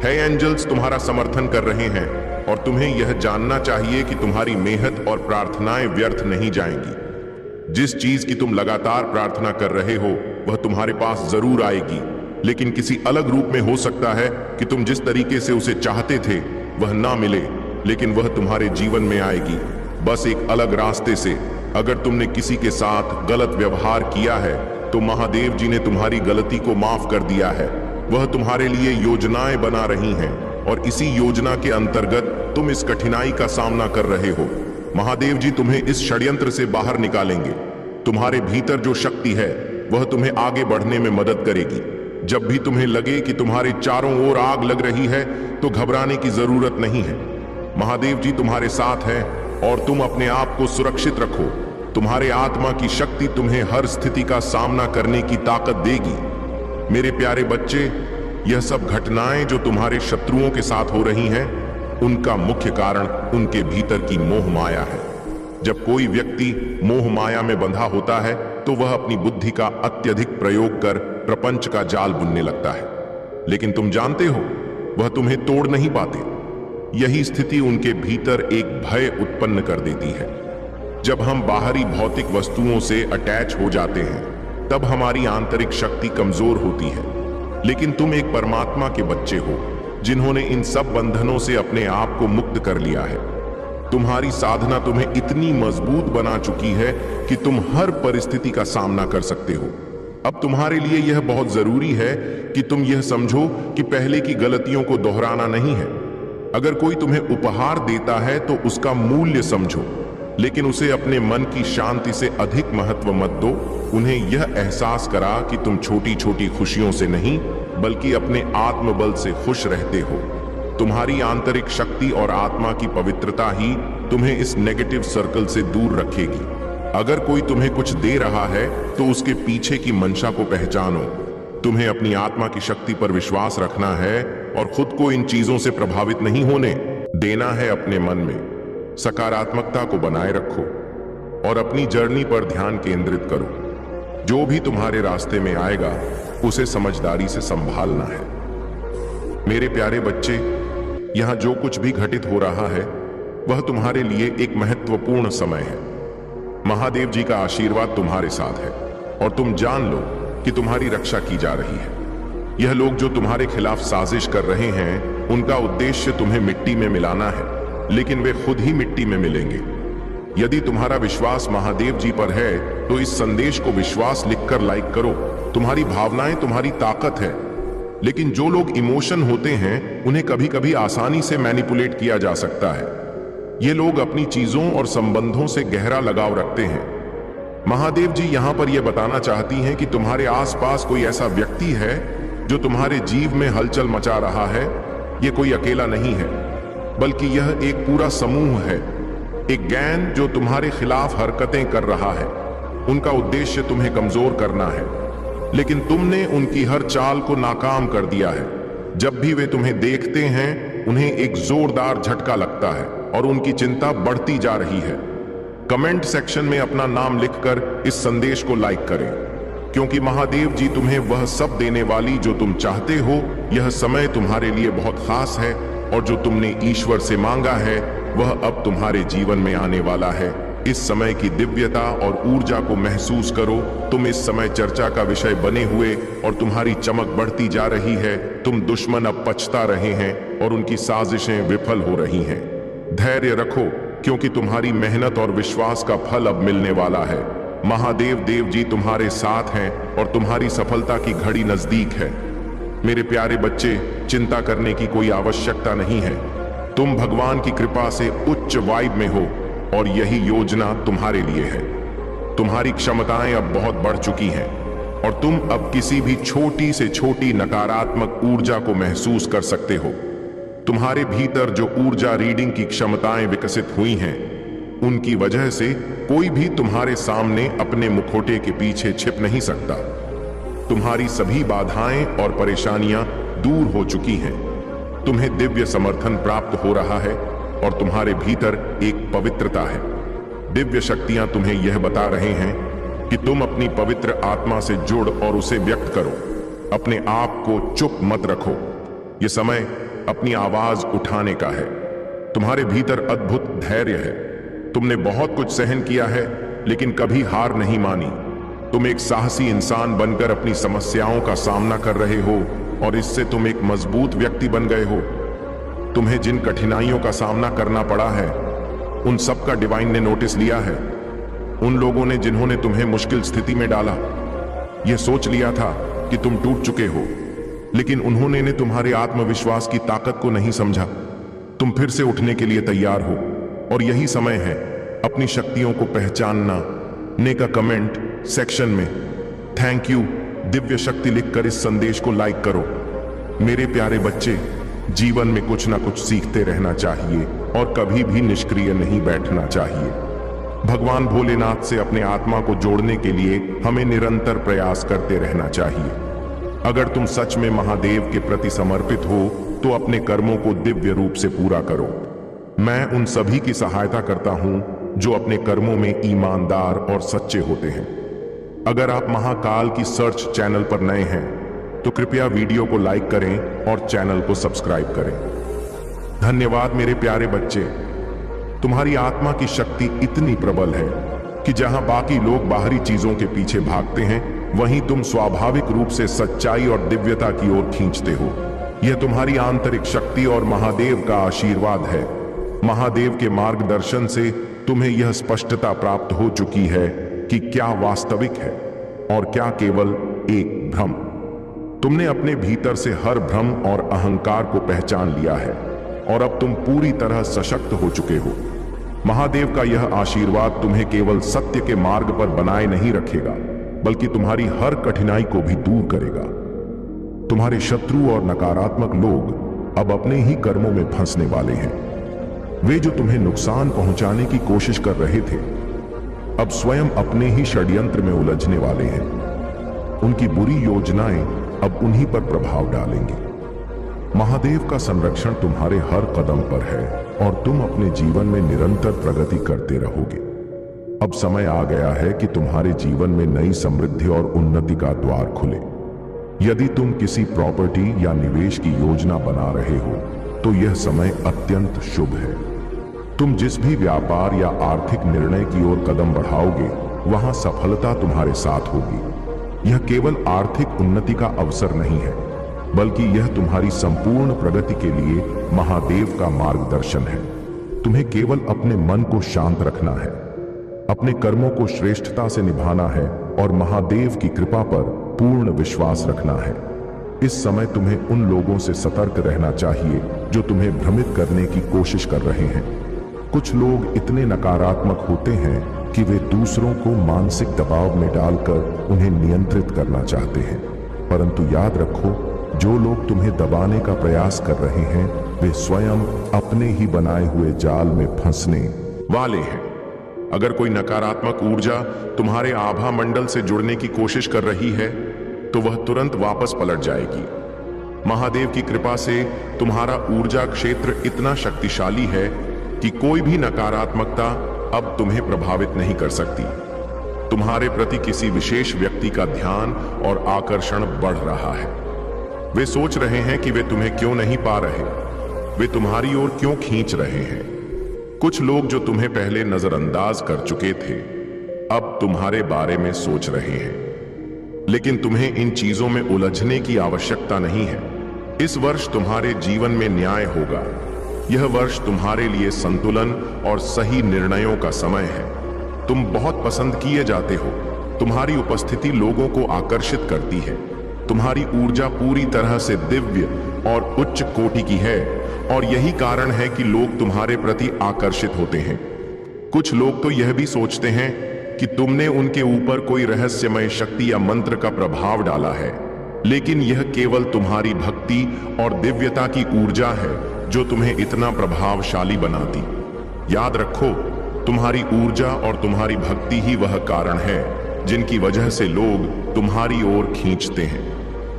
एंजल्स तुम्हारा समर्थन कर रहे हैं और तुम्हें यह जानना चाहिए कि तुम्हारी मेहनत और प्रार्थनाएं व्यर्थ नहीं जाएंगी। जिस चीज की तुम लगातार प्रार्थना कर रहे हो वह तुम्हारे पास जरूर आएगी, लेकिन किसी अलग रूप में हो सकता है कि तुम जिस तरीके से उसे चाहते थे वह ना मिले, लेकिन वह तुम्हारे जीवन में आएगी, बस एक अलग रास्ते से। अगर तुमने किसी के साथ गलत व्यवहार किया है तो महादेव जी ने तुम्हारी गलती को माफ कर दिया है। वह तुम्हारे लिए योजनाएं बना रही हैं और इसी योजना के अंतर्गत तुम इस कठिनाई का सामना कर रहे हो। महादेव जी तुम्हें इस षड्यंत्र से बाहर निकालेंगे। तुम्हारे भीतर जो शक्ति है वह तुम्हें आगे बढ़ने में मदद करेगी। जब भी तुम्हें लगे कि तुम्हारे चारों ओर आग लग रही है तो घबराने की जरूरत नहीं है। महादेव जी तुम्हारे साथ हैं और तुम अपने आप को सुरक्षित रखो। तुम्हारे आत्मा की शक्ति तुम्हें हर स्थिति का सामना करने की ताकत देगी। मेरे प्यारे बच्चे, यह सब घटनाएं जो तुम्हारे शत्रुओं के साथ हो रही हैं, उनका मुख्य कारण उनके भीतर की मोह माया है। जब कोई व्यक्ति मोह माया में बंधा होता है तो वह अपनी बुद्धि का अत्यधिक प्रयोग कर प्रपंच का जाल बुनने लगता है, लेकिन तुम जानते हो वह तुम्हें तोड़ नहीं पाते। यही स्थिति उनके भीतर एक भय उत्पन्न कर देती है। जब हम बाहरी भौतिक वस्तुओं से अटैच हो जाते हैं तब हमारी आंतरिक शक्ति कमजोर होती है, लेकिन तुम एक परमात्मा के बच्चे हो जिन्होंने इन सब बंधनों से अपने आप को मुक्त कर लिया है। तुम्हारी साधना तुम्हें इतनी मजबूत बना चुकी है कि तुम हर परिस्थिति का सामना कर सकते हो। अब तुम्हारे लिए यह बहुत जरूरी है कि तुम यह समझो कि पहले की गलतियों को दोहराना नहीं है। अगर कोई तुम्हें उपहार देता है तो उसका मूल्य समझो, लेकिन उसे अपने मन की शांति से अधिक महत्व मत दो। उन्हें यह एहसास करा कि तुम छोटी छोटी खुशियों से नहीं बल्कि अपने आत्मबल से खुश रहते हो। तुम्हारी आंतरिक शक्ति और आत्मा की पवित्रता ही तुम्हें इस नेगेटिव सर्कल से दूर रखेगी। अगर कोई तुम्हें कुछ दे रहा है तो उसके पीछे की मंशा को पहचानो। तुम्हें अपनी आत्मा की शक्ति पर विश्वास रखना है और खुद को इन चीजों से प्रभावित नहीं होने देना है। अपने मन में सकारात्मकता को बनाए रखो और अपनी जर्नी पर ध्यान केंद्रित करो। जो भी तुम्हारे रास्ते में आएगा उसे समझदारी से संभालना है। मेरे प्यारे बच्चे, यहां जो कुछ भी घटित हो रहा है वह तुम्हारे लिए एक महत्वपूर्ण समय है। महादेव जी का आशीर्वाद तुम्हारे साथ है और तुम जान लो कि तुम्हारी रक्षा की जा रही है। यह लोग जो तुम्हारे खिलाफ साजिश कर रहे हैं उनका उद्देश्य तुम्हें मिट्टी में मिलाना है, लेकिन वे खुद ही मिट्टी में मिलेंगे। यदि तुम्हारा विश्वास महादेव जी पर है तो इस संदेश को विश्वास लिखकर लाइक करो। तुम्हारी भावनाएं तुम्हारी ताकत है, लेकिन जो लोग इमोशन होते हैं उन्हें कभी कभी आसानी से मैनिपुलेट किया जा सकता है। ये लोग अपनी चीजों और संबंधों से गहरा लगाव रखते हैं। महादेव जी यहां पर यह बताना चाहती हैं कि तुम्हारे आसपास कोई ऐसा व्यक्ति है जो तुम्हारे जीव में हलचल मचा रहा है। यह कोई अकेला नहीं है, बल्कि यह एक पूरा समूह है, एक गैंग जो तुम्हारे खिलाफ हरकतें कर रहा है। उनका उद्देश्य तुम्हें कमजोर करना है, लेकिन तुमने उनकी हर चाल को नाकाम कर दिया है। जब भी वे तुम्हें देखते हैं उन्हें एक जोरदार झटका लगता है और उनकी चिंता बढ़ती जा रही है। कमेंट सेक्शन में अपना नाम लिखकर इस संदेश को लाइक करें, क्योंकि महादेव जी तुम्हें वह सब देने वाली जो तुम चाहते हो। यह समय तुम्हारे लिए बहुत खास है और जो तुमने ईश्वर से मांगा है वह अब तुम्हारे जीवन में आने वाला है। इस समय की दिव्यता और ऊर्जा को महसूस करो। तुम इस समय चर्चा का विषय बने हुए और तुम्हारी चमक बढ़ती जा रही है। तुम दुश्मन अब पछता रहे हैं और उनकी साजिशें विफल हो रही हैं। धैर्य रखो, क्योंकि तुम्हारी मेहनत और विश्वास का फल अब मिलने वाला है। महादेव देव जी तुम्हारे साथ हैं और तुम्हारी सफलता की घड़ी नजदीक है। मेरे प्यारे बच्चे, चिंता करने की कोई आवश्यकता नहीं है। तुम भगवान की कृपा से उच्च वाइब में हो और यही योजना तुम्हारे लिए है। तुम्हारी क्षमताएं अब बहुत बढ़ चुकी हैं। और तुम अब किसी भी छोटी से छोटी नकारात्मक ऊर्जा को महसूस कर सकते हो। तुम्हारे भीतर जो ऊर्जा रीडिंग की क्षमताएं विकसित हुई हैं, उनकी वजह से कोई भी तुम्हारे सामने अपने मुखौटे के पीछे छिप नहीं सकता। तुम्हारी सभी बाधाएं और परेशानियां दूर हो चुकी हैं। तुम्हें दिव्य समर्थन प्राप्त हो रहा है और तुम्हारे भीतर एक पवित्रता है। दिव्य शक्तियां तुम्हें यह बता रहे हैं कि तुम अपनी पवित्र आत्मा से जुड़ और उसे व्यक्त करो। अपने आप को चुप मत रखो। यह समय अपनी आवाज उठाने का है। तुम्हारे भीतर अद्भुत धैर्य है। तुमने बहुत कुछ सहन किया है, लेकिन कभी हार नहीं मानी। तुम एक साहसी इंसान बनकर अपनी समस्याओं का सामना कर रहे हो और इससे तुम एक मजबूत व्यक्ति बन गए हो। तुम्हें जिन कठिनाइयों का सामना करना पड़ा है, उन सब का डिवाइन ने नोटिस लिया है। उन लोगों ने जिन्होंने तुम्हें मुश्किल स्थिति में डाला, यह सोच लिया था कि तुम टूट चुके हो, लेकिन उन्होंने तुम्हारे आत्मविश्वास की ताकत को नहीं समझा। तुम फिर से उठने के लिए तैयार हो और यही समय है अपनी शक्तियों को पहचानना। ने का कमेंट सेक्शन में थैंक यू दिव्य शक्ति लिखकर इस संदेश को लाइक करो। मेरे प्यारे बच्चे, जीवन में कुछ ना कुछ सीखते रहना चाहिए और कभी भी निष्क्रिय नहीं बैठना चाहिए। भगवान भोलेनाथ से अपने आत्मा को जोड़ने के लिए हमें निरंतर प्रयास करते रहना चाहिए। अगर तुम सच में महादेव के प्रति समर्पित हो तो अपने कर्मों को दिव्य रूप से पूरा करो। मैं उन सभी की सहायता करता हूं जो अपने कर्मों में ईमानदार और सच्चे होते हैं। अगर आप महाकाल की सर्च चैनल पर नए हैं तो कृपया वीडियो को लाइक करें और चैनल को सब्सक्राइब करें। धन्यवाद मेरे प्यारे बच्चे। तुम्हारी आत्मा की शक्ति इतनी प्रबल है कि जहां बाकी लोग बाहरी चीजों के पीछे भागते हैं, वहीं तुम स्वाभाविक रूप से सच्चाई और दिव्यता की ओर खींचते हो। यह तुम्हारी आंतरिक शक्ति और महादेव का आशीर्वाद है। महादेव के मार्गदर्शन से तुम्हें यह स्पष्टता प्राप्त हो चुकी है कि क्या वास्तविक है और क्या केवल एक भ्रम। तुमने अपने भीतर से हर भ्रम और अहंकार को पहचान लिया है और अब तुम पूरी तरह सशक्त हो चुके हो। महादेव का यह आशीर्वाद तुम्हें केवल सत्य के मार्ग पर बनाए नहीं रखेगा, बल्कि तुम्हारी हर कठिनाई को भी दूर करेगा। तुम्हारे शत्रु और नकारात्मक लोग अब अपने ही कर्मों में फंसने वाले हैं। वे जो तुम्हें नुकसान पहुंचाने की कोशिश कर रहे थे, अब स्वयं अपने ही षड्यंत्र में उलझने वाले हैं। उनकी बुरी योजनाएं अब उन्हीं पर प्रभाव डालेंगी। महादेव का संरक्षण तुम्हारे हर कदम पर है और तुम अपने जीवन में निरंतर प्रगति करते रहोगे। अब समय आ गया है कि तुम्हारे जीवन में नई समृद्धि और उन्नति का द्वार खुले। यदि तुम किसी प्रॉपर्टी या निवेश की योजना बना रहे हो तो यह समय अत्यंत शुभ है। तुम जिस भी व्यापार या आर्थिक निर्णय की ओर कदम बढ़ाओगे, वहां सफलता तुम्हारे साथ होगी। यह केवल आर्थिक उन्नति का अवसर नहीं है, बल्कि यह तुम्हारी संपूर्ण प्रगति के लिए महादेव का मार्गदर्शन है। तुम्हें केवल अपने मन को शांत रखना है, अपने कर्मों को श्रेष्ठता से निभाना है और महादेव की कृपा पर पूर्ण विश्वास रखना है। इस समय तुम्हें उन लोगों से सतर्क रहना चाहिए जो तुम्हें भ्रमित करने की कोशिश कर रहे हैं। कुछ लोग इतने नकारात्मक होते हैं कि वे दूसरों को मानसिक दबाव में डालकर उन्हें नियंत्रित करना चाहते हैं, परंतु याद रखो, जो लोग तुम्हें दबाने का प्रयास कर रहे हैं, वे स्वयं अपने ही बनाए हुए जाल में फंसने वाले हैं। अगर कोई नकारात्मक ऊर्जा तुम्हारे आभा मंडल से जुड़ने की कोशिश कर रही है, तो वह तुरंत वापस पलट जाएगी। महादेव की कृपा से तुम्हारा ऊर्जा क्षेत्र इतना शक्तिशाली है कि कोई भी नकारात्मकता अब तुम्हें प्रभावित नहीं कर सकती। तुम्हारे प्रति किसी विशेष व्यक्ति का ध्यान और आकर्षण बढ़ रहा है। वे सोच रहे हैं कि वे तुम्हें क्यों नहीं पा रहे, वे तुम्हारी ओर क्यों खींच रहे हैं। कुछ लोग जो तुम्हें पहले नजरअंदाज कर चुके थे, अब तुम्हारे बारे में सोच रहे हैं, लेकिन तुम्हें इन चीजों में उलझने की आवश्यकता नहीं है। इस वर्ष तुम्हारे जीवन में न्याय होगा। यह वर्ष तुम्हारे लिए संतुलन और सही निर्णयों का समय है। तुम बहुत पसंद किए जाते हो। तुम्हारी उपस्थिति लोगों को आकर्षित करती है। तुम्हारी ऊर्जा पूरी तरह से दिव्य और उच्च कोटि की है और यही कारण है कि लोग तुम्हारे प्रति आकर्षित होते हैं। कुछ लोग तो यह भी सोचते हैं कि तुमने उनके ऊपर कोई रहस्यमय शक्ति या मंत्र का प्रभाव डाला है, लेकिन यह केवल तुम्हारी भक्ति और दिव्यता की ऊर्जा है जो तुम्हें इतना प्रभावशाली बनाती। याद रखो, तुम्हारी ऊर्जा और तुम्हारी भक्ति ही वह कारण है जिनकी वजह से लोग तुम्हारी ओर खींचते हैं।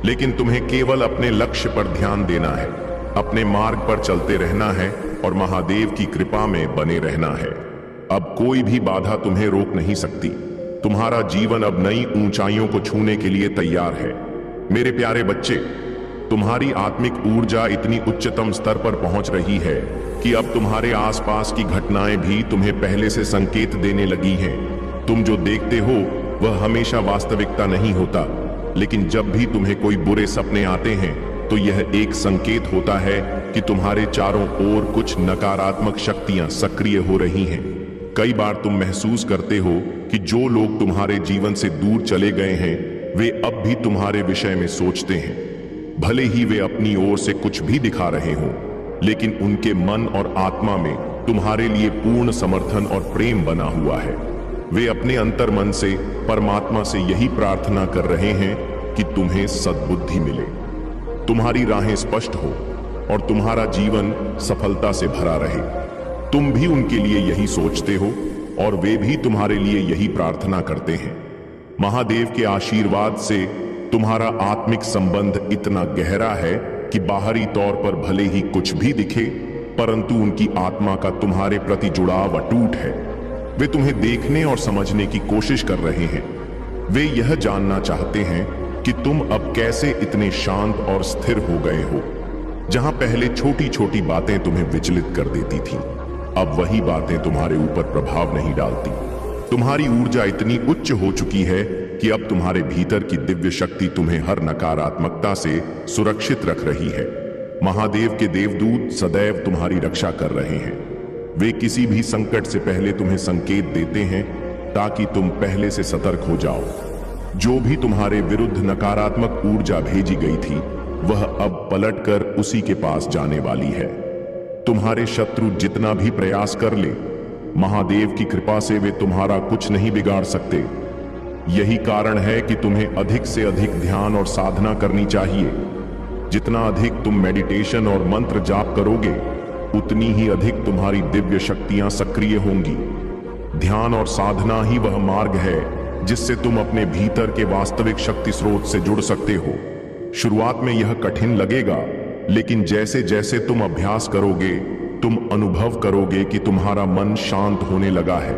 लेकिन तुम्हें केवल अपने लक्ष्य पर ध्यान देना है, अपने मार्ग पर चलते रहना है और महादेव की कृपा में बने रहना है। अब कोई भी बाधा तुम्हें रोक नहीं सकती। तुम्हारा जीवन अब नई ऊंचाइयों को छूने के लिए तैयार है। मेरे प्यारे बच्चे, तुम्हारी आत्मिक ऊर्जा इतनी उच्चतम स्तर पर पहुंच रही है कि अब तुम्हारे आसपास की घटनाएं भी तुम्हें पहले से संकेत देने लगी हैं। तुम जो देखते हो वह हमेशा वास्तविकता नहीं होता, लेकिन जब भी तुम्हें कोई बुरे सपने आते हैं तो यह एक संकेत होता है कि तुम्हारे चारों ओर कुछ नकारात्मक शक्तियां सक्रिय हो रही हैं। कई बार तुम महसूस करते हो कि जो लोग तुम्हारे जीवन से दूर चले गए हैं वे अब भी तुम्हारे विषय में सोचते हैं। भले ही वे अपनी ओर से कुछ भी दिखा रहे हों, लेकिन उनके मन और आत्मा में तुम्हारे लिए पूर्ण समर्थन और प्रेम बना हुआ है। वे अपने अंतर्मन से परमात्मा से यही प्रार्थना कर रहे हैं कि तुम्हें सद्बुद्धि मिले, तुम्हारी राहें स्पष्ट हो और तुम्हारा जीवन सफलता से भरा रहे। तुम भी उनके लिए यही सोचते हो और वे भी तुम्हारे लिए यही प्रार्थना करते हैं। महादेव के आशीर्वाद से तुम्हारा आत्मिक संबंध इतना गहरा है कि बाहरी तौर पर भले ही कुछ भी दिखे, परंतु उनकी आत्मा का तुम्हारे प्रति जुड़ाव अटूट है। वे तुम्हें देखने और समझने की कोशिश कर रहे हैं। वे यह जानना चाहते हैं कि तुम अब कैसे इतने शांत और स्थिर हो गए हो। जहां पहले छोटी छोटी बातें तुम्हें विचलित कर देती थीं, अब वही बातें तुम्हारे ऊपर प्रभाव नहीं डालती। तुम्हारी ऊर्जा इतनी उच्च हो चुकी है कि अब तुम्हारे भीतर की दिव्य शक्ति तुम्हें हर नकारात्मकता से सुरक्षित रख रही है। महादेव के देवदूत सदैव तुम्हारी रक्षा कर रहे हैं। वे किसी भी संकट से पहले तुम्हें संकेत देते हैं ताकि तुम पहले से सतर्क हो जाओ। जो भी तुम्हारे विरुद्ध नकारात्मक ऊर्जा भेजी गई थी वह अब पलटकर उसी के पास जाने वाली है। तुम्हारे शत्रु जितना भी प्रयास कर ले, महादेव की कृपा से वे तुम्हारा कुछ नहीं बिगाड़ सकते। यही कारण है कि तुम्हें अधिक से अधिक ध्यान और साधना करनी चाहिए। जितना अधिक तुम मेडिटेशन और मंत्र जाप करोगे, उतनी ही अधिक तुम्हारी दिव्य शक्तियां सक्रिय होंगी। ध्यान और साधना ही वह मार्ग है जिससे तुम अपने भीतर के वास्तविक शक्ति स्रोत से जुड़ सकते हो। शुरुआत में यह कठिन लगेगा, लेकिन जैसे जैसे तुम अभ्यास करोगे, तुम अनुभव करोगे कि तुम्हारा मन शांत होने लगा है,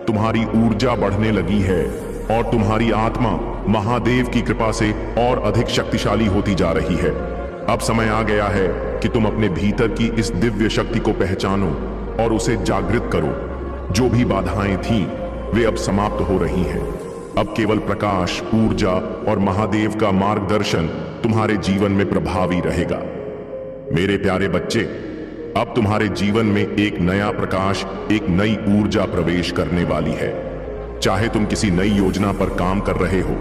तुम्हारी ऊर्जा बढ़ने लगी है और तुम्हारी आत्मा महादेव की कृपा से और अधिक शक्तिशाली होती जा रही है। अब समय आ गया है कि तुम अपने भीतर की इस दिव्य शक्ति को पहचानो और उसे जागृत करो। जो भी बाधाएं थीं, वे अब समाप्त हो रही हैं। अब केवल प्रकाश, ऊर्जा और महादेव का मार्गदर्शन तुम्हारे जीवन में प्रभावी रहेगा। मेरे प्यारे बच्चे, अब तुम्हारे जीवन में एक नया प्रकाश, एक नई ऊर्जा प्रवेश करने वाली है। चाहे तुम किसी नई योजना पर काम कर रहे हो,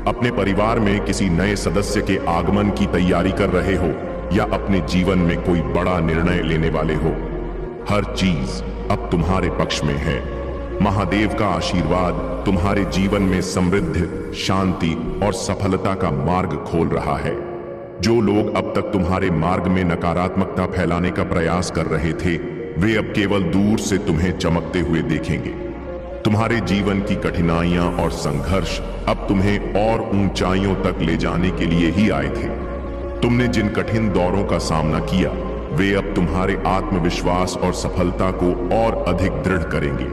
अपने परिवार में किसी नए सदस्य के आगमन की तैयारी कर रहे हो या अपने जीवन में कोई बड़ा निर्णय लेने वाले हो, हर चीज अब तुम्हारे पक्ष में है। महादेव का आशीर्वाद तुम्हारे जीवन में समृद्धि, शांति और सफलता का मार्ग खोल रहा है। जो लोग अब तक तुम्हारे मार्ग में नकारात्मकता फैलाने का प्रयास कर रहे थे, वे अब केवल दूर से तुम्हें चमकते हुए देखेंगे। तुम्हारे जीवन की कठिनाइयां और संघर्ष अब तुम्हें और ऊंचाइयों तक ले जाने के लिए ही आए थे। तुमने जिन कठिन दौरों का सामना किया, वे अब तुम्हारे आत्मविश्वास और सफलता को और अधिक दृढ़ करेंगे।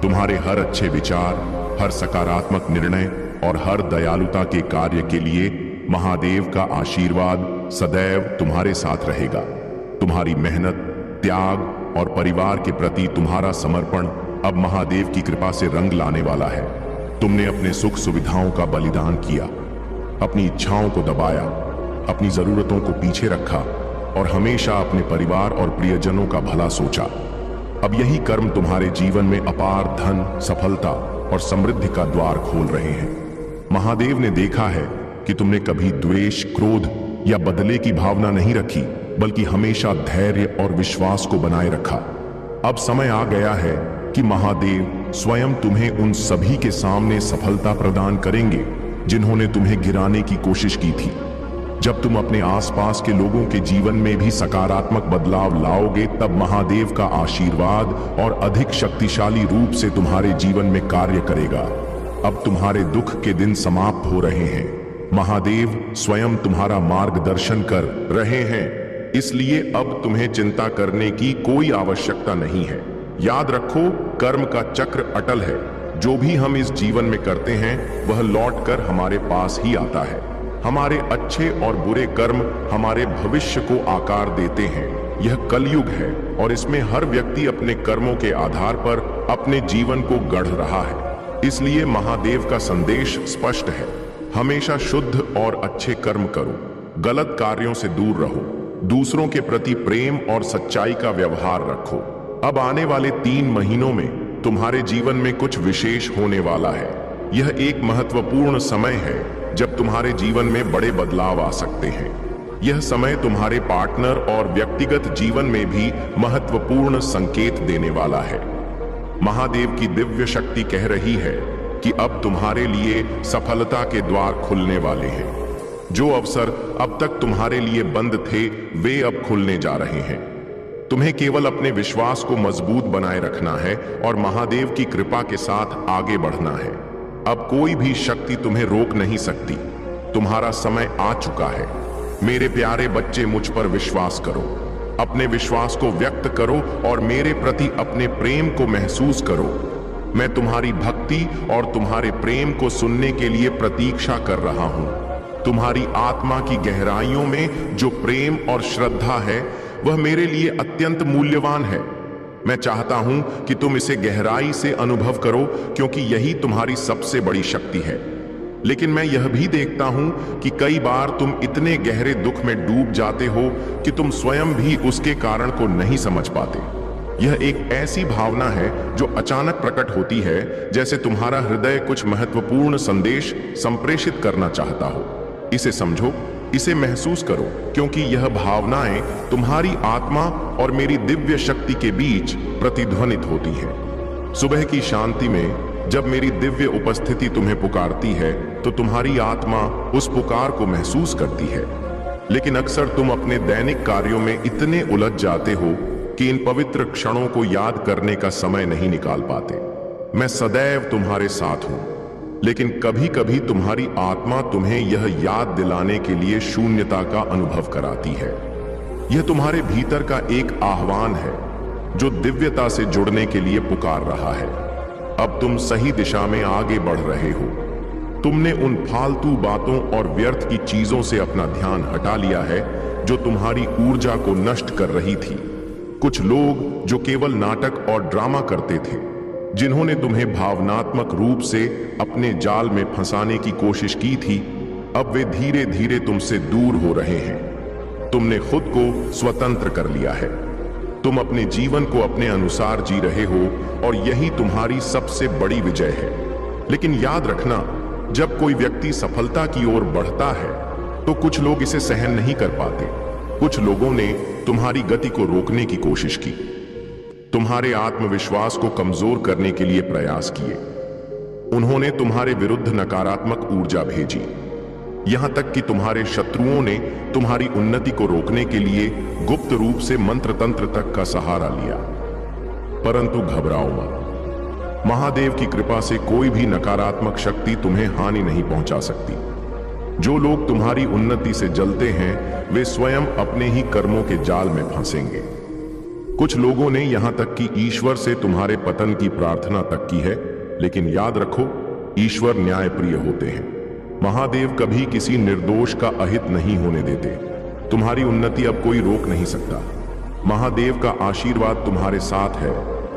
तुम्हारे हर अच्छे विचार, हर सकारात्मक निर्णय और हर दयालुता के कार्य के लिए महादेव का आशीर्वाद सदैव तुम्हारे साथ रहेगा। तुम्हारी मेहनत, त्याग और परिवार के प्रति तुम्हारा समर्पण अब महादेव की कृपा से रंग लाने वाला है। तुमने अपने सुख सुविधाओं का बलिदान किया, अपनी इच्छाओं को दबाया, अपनी जरूरतों को पीछे रखा और हमेशा अपने परिवार और प्रियजनों का भला सोचा। अब यही कर्म तुम्हारे जीवन में अपार धन, सफलता और समृद्धि का द्वार खोल रहे हैं। महादेव ने देखा है कि तुमने कभी द्वेष, क्रोध या बदले की भावना नहीं रखी, बल्कि हमेशा धैर्य और विश्वास को बनाए रखा। अब समय आ गया है कि महादेव स्वयं तुम्हें उन सभी के सामने सफलता प्रदान करेंगे जिन्होंने तुम्हें गिराने की कोशिश की थी। जब तुम अपने आसपास के लोगों के जीवन में भी सकारात्मक बदलाव लाओगे, तब महादेव का आशीर्वाद और अधिक शक्तिशाली रूप से तुम्हारे जीवन में कार्य करेगा। अब तुम्हारे दुख के दिन समाप्त हो रहे हैं। महादेव स्वयं तुम्हारा मार्गदर्शन कर रहे हैं, इसलिए अब तुम्हें चिंता करने की कोई आवश्यकता नहीं है। याद रखो, कर्म का चक्र अटल है। जो भी हम इस जीवन में करते हैं वह लौटकर हमारे पास ही आता है। हमारे अच्छे और बुरे कर्म हमारे भविष्य को आकार देते हैं। यह कलयुग है और इसमें हर व्यक्ति अपने कर्मों के आधार पर अपने जीवन को गढ़ रहा है। इसलिए महादेव का संदेश स्पष्ट है, हमेशा शुद्ध और अच्छे कर्म करो, गलत कार्यों से दूर रहो, दूसरों के प्रति प्रेम और सच्चाई का व्यवहार रखो। अब आने वाले 3 महीनों में तुम्हारे जीवन में कुछ विशेष होने वाला है। यह एक महत्वपूर्ण समय है जब तुम्हारे जीवन में बड़े बदलाव आ सकते हैं। यह समय तुम्हारे पार्टनर और व्यक्तिगत जीवन में भी महत्वपूर्ण संकेत देने वाला है। महादेव की दिव्य शक्ति कह रही है कि अब तुम्हारे लिए सफलता के द्वार खुलने वाले हैं। जो अवसर अब तक तुम्हारे लिए बंद थे, वे अब खुलने जा रहे हैं। तुम्हें केवल अपने विश्वास को मजबूत बनाए रखना है और महादेव की कृपा के साथ आगे बढ़ना है। अब कोई भी शक्ति तुम्हें रोक नहीं सकती। तुम्हारा समय आ चुका है। मेरे प्यारे बच्चे, मुझ पर विश्वास करो, अपने विश्वास को व्यक्त करो और मेरे प्रति अपने प्रेम को महसूस करो। मैं तुम्हारी भक्ति और तुम्हारे प्रेम को सुनने के लिए प्रतीक्षा कर रहा हूं। तुम्हारी आत्मा की गहराइयों में जो प्रेम और श्रद्धा है, वह मेरे लिए अत्यंत मूल्यवान है। मैं चाहता हूं कि तुम इसे गहराई से अनुभव करो, क्योंकि यही तुम्हारी सबसे बड़ी शक्ति है। लेकिन मैं यह भी देखता हूं कि कई बार तुम इतने गहरे दुख में डूब जाते हो कि तुम स्वयं भी उसके कारण को नहीं समझ पाते। यह एक ऐसी भावना है जो अचानक प्रकट होती है, जैसे तुम्हारा हृदय कुछ महत्वपूर्ण संदेश संप्रेषित करना चाहता हो। इसे समझो, इसे महसूस करो, क्योंकि यह भावनाएं तुम्हारी आत्मा और मेरी दिव्य शक्ति के बीच प्रतिध्वनित होती हैं। सुबह की शांति में जब मेरी दिव्य उपस्थिति तुम्हें पुकारती है, तो तुम्हारी आत्मा उस पुकार को महसूस करती है। लेकिन अक्सर तुम अपने दैनिक कार्यों में इतने उलझ जाते हो कि इन पवित्र क्षणों को याद करने का समय नहीं निकाल पाते। मैं सदैव तुम्हारे साथ हूं, लेकिन कभी कभी तुम्हारी आत्मा तुम्हें यह याद दिलाने के लिए शून्यता का अनुभव कराती है। यह तुम्हारे भीतर का एक आह्वान है जो दिव्यता से जुड़ने के लिए पुकार रहा है। अब तुम सही दिशा में आगे बढ़ रहे हो। तुमने उन फालतू बातों और व्यर्थ की चीजों से अपना ध्यान हटा लिया है जो तुम्हारी ऊर्जा को नष्ट कर रही थी। कुछ लोग जो केवल नाटक और ड्रामा करते थे, जिन्होंने तुम्हें भावनात्मक रूप से अपने जाल में फंसाने की कोशिश की थी, अब वे धीरे धीरे तुमसे दूर हो रहे हैं। तुमने खुद को स्वतंत्र कर लिया है। तुम अपने जीवन को अपने अनुसार जी रहे हो और यही तुम्हारी सबसे बड़ी विजय है। लेकिन याद रखना, जब कोई व्यक्ति सफलता की ओर बढ़ता है तो कुछ लोग इसे सहन नहीं कर पाते। कुछ लोगों ने तुम्हारी गति को रोकने की कोशिश की, तुम्हारे आत्मविश्वास को कमजोर करने के लिए प्रयास किए। उन्होंने तुम्हारे विरुद्ध नकारात्मक ऊर्जा भेजी। यहां तक कि तुम्हारे शत्रुओं ने तुम्हारी उन्नति को रोकने के लिए गुप्त रूप से मंत्र तंत्र तक का सहारा लिया। परंतु घबराओ मत। महादेव की कृपा से कोई भी नकारात्मक शक्ति तुम्हें हानि नहीं पहुंचा सकती। जो लोग तुम्हारी उन्नति से जलते हैं, वे स्वयं अपने ही कर्मों के जाल में फंसेंगे। कुछ लोगों ने यहां तक कि ईश्वर से तुम्हारे पतन की प्रार्थना तक की है, लेकिन याद रखो, ईश्वर न्यायप्रिय होते हैं। महादेव कभी किसी निर्दोष का अहित नहीं होने देते। तुम्हारी उन्नति अब कोई रोक नहीं सकता। महादेव का आशीर्वाद तुम्हारे साथ है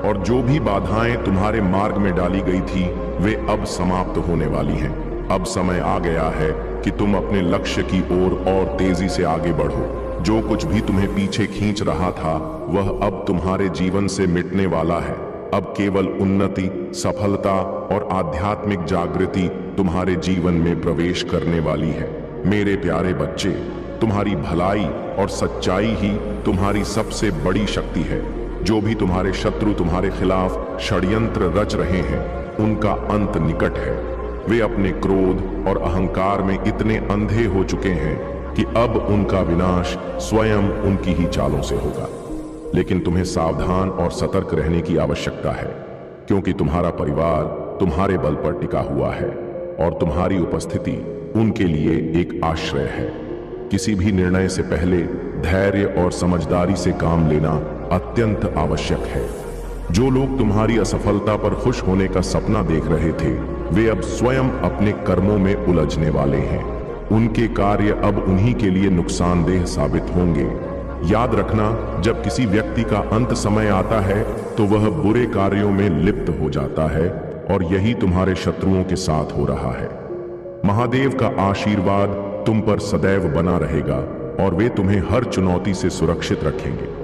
और जो भी बाधाएं तुम्हारे मार्ग में डाली गई थी, वे अब समाप्त होने वाली हैं। अब समय आ गया है कि तुम अपने लक्ष्य की ओर और तेजी से आगे बढ़ो। जो कुछ भी तुम्हें पीछे खींच रहा था, वह अब तुम्हारे जीवन से मिटने वाला है। अब केवल उन्नति, सफलता और आध्यात्मिक जागृति तुम्हारे जीवन में प्रवेश करने वाली है। मेरे प्यारे बच्चे, तुम्हारी भलाई और सच्चाई ही तुम्हारी सबसे बड़ी शक्ति है। जो भी तुम्हारे शत्रु तुम्हारे खिलाफ षड्यंत्र रच रहे हैं, उनका अंत निकट है। वे अपने क्रोध और अहंकार में इतने अंधे हो चुके हैं कि अब उनका विनाश स्वयं उनकी ही चालों से होगा। लेकिन तुम्हें सावधान और सतर्क रहने की आवश्यकता है, क्योंकि तुम्हारा परिवार तुम्हारे बल पर टिका हुआ है और तुम्हारी उपस्थिति उनके लिए एक आश्रय है। किसी भी निर्णय से पहले धैर्य और समझदारी से काम लेना अत्यंत आवश्यक है। जो लोग तुम्हारी असफलता पर खुश होने का सपना देख रहे थे, वे अब स्वयं अपने कर्मों में उलझने वाले हैं। उनके कार्य अब उन्हीं के लिए नुकसानदेह साबित होंगे। याद रखना, जब किसी व्यक्ति का अंत समय आता है तो वह बुरे कार्यों में लिप्त हो जाता है, और यही तुम्हारे शत्रुओं के साथ हो रहा है। महादेव का आशीर्वाद तुम पर सदैव बना रहेगा और वे तुम्हें हर चुनौती से सुरक्षित रखेंगे।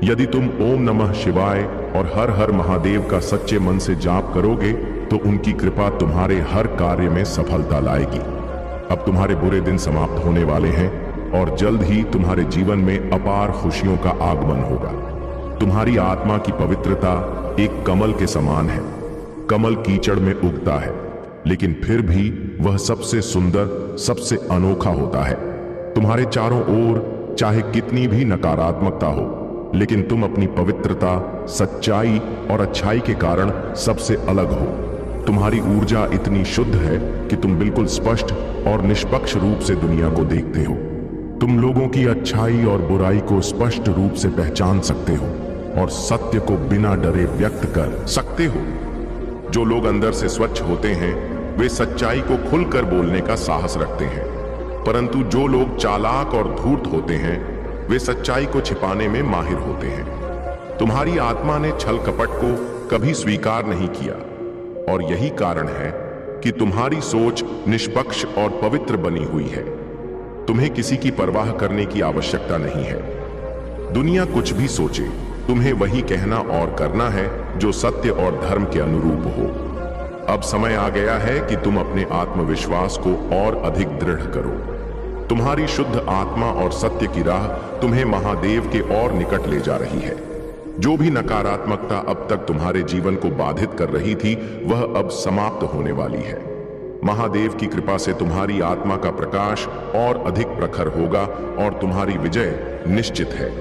यदि तुम ओम नमः शिवाय और हर हर महादेव का सच्चे मन से जाप करोगे तो उनकी कृपा तुम्हारे हर कार्य में सफलता लाएगी। अब तुम्हारे बुरे दिन समाप्त होने वाले हैं और जल्द ही तुम्हारे जीवन में अपार खुशियों का आगमन होगा। तुम्हारी आत्मा की पवित्रता एक कमल के समान है। कमल कीचड़ में उगता है, लेकिन फिर भी वह सबसे सुंदर, सबसे अनोखा होता है। तुम्हारे चारों ओर चाहे कितनी भी नकारात्मकता हो, लेकिन तुम अपनी पवित्रता, सच्चाई और अच्छाई के कारण सबसे अलग हो। तुम्हारी ऊर्जा इतनी शुद्ध है कि तुम बिल्कुल स्पष्ट और निष्पक्ष रूप से दुनिया को देखते हो। तुम लोगों की अच्छाई और बुराई को स्पष्ट रूप से पहचान सकते हो और सत्य को बिना डरे व्यक्त कर सकते हो। जो लोग अंदर से स्वच्छ होते हैं, वे सच्चाई को खुलकर बोलने का साहस रखते हैं, परंतु जो लोग चालाक और धूर्त होते हैं, वे सच्चाई को छिपाने में माहिर होते हैं। तुम्हारी आत्मा ने छल कपट को कभी स्वीकार नहीं किया, और यही कारण है कि तुम्हारी सोच निष्पक्ष और पवित्र बनी हुई है। तुम्हें किसी की परवाह करने की आवश्यकता नहीं है। दुनिया कुछ भी सोचे, तुम्हें वही कहना और करना है जो सत्य और धर्म के अनुरूप हो। अब समय आ गया है कि तुम अपने आत्मविश्वास को और अधिक दृढ़ करो। तुम्हारी शुद्ध आत्मा और सत्य की राह तुम्हें महादेव के और निकट ले जा रही है। जो भी नकारात्मकता अब तक तुम्हारे जीवन को बाधित कर रही थी, वह अब समाप्त होने वाली है। महादेव की कृपा से तुम्हारी आत्मा का प्रकाश और अधिक प्रखर होगा और तुम्हारी विजय निश्चित है।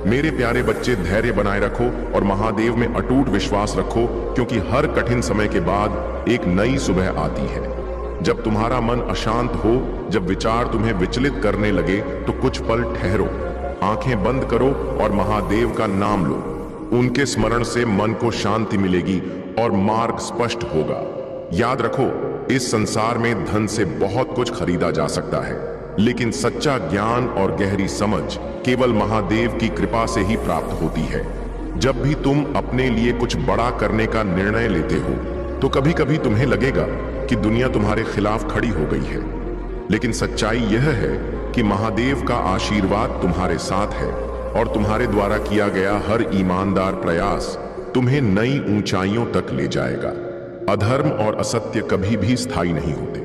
मेरे प्यारे बच्चे, धैर्य बनाए रखो और महादेव में अटूट विश्वास रखो, क्योंकि हर कठिन समय के बाद एक नई सुबह आती है। जब तुम्हारा मन अशांत हो, जब विचार तुम्हें विचलित करने लगे, तो कुछ पल ठहरो, आंखें बंद करो और महादेव का नाम लो। उनके स्मरण से मन को शांति मिलेगी और मार्ग स्पष्ट होगा। याद रखो, इस संसार में धन से बहुत कुछ खरीदा जा सकता है, लेकिन सच्चा ज्ञान और गहरी समझ केवल महादेव की कृपा से ही प्राप्त होती है। जब भी तुम अपने लिए कुछ बड़ा करने का निर्णय लेते हो, तो कभी कभी तुम्हें लगेगा कि दुनिया तुम्हारे खिलाफ खड़ी हो गई है, लेकिन सच्चाई यह है कि महादेव का आशीर्वाद तुम्हारे साथ है और तुम्हारे द्वारा किया गया हर ईमानदार प्रयास तुम्हें नई ऊंचाइयों तक ले जाएगा। अधर्म और असत्य कभी भी स्थायी नहीं होते।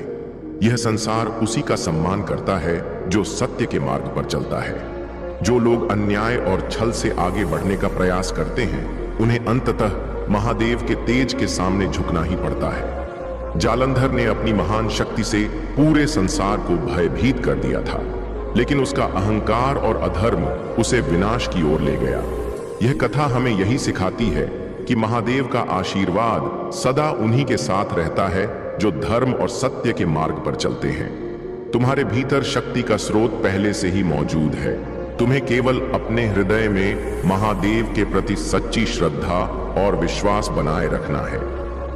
यह संसार उसी का सम्मान करता है जो सत्य के मार्ग पर चलता है। जो लोग अन्याय और छल से आगे बढ़ने का प्रयास करते हैं, उन्हें अंततः महादेव के तेज के सामने झुकना ही पड़ता है। जालंधर ने अपनी महान शक्ति से पूरे संसार को भयभीत कर दिया था, लेकिन उसका अहंकार और अधर्म उसे विनाश की ओर ले गया। यह कथा हमें यही सिखाती है कि महादेव का आशीर्वाद सदा उन्हीं के साथ रहता है जो धर्म और सत्य के मार्ग पर चलते हैं। तुम्हारे भीतर शक्ति का स्रोत पहले से ही मौजूद है। तुम्हें केवल अपने हृदय में महादेव के प्रति सच्ची श्रद्धा और विश्वास बनाए रखना है।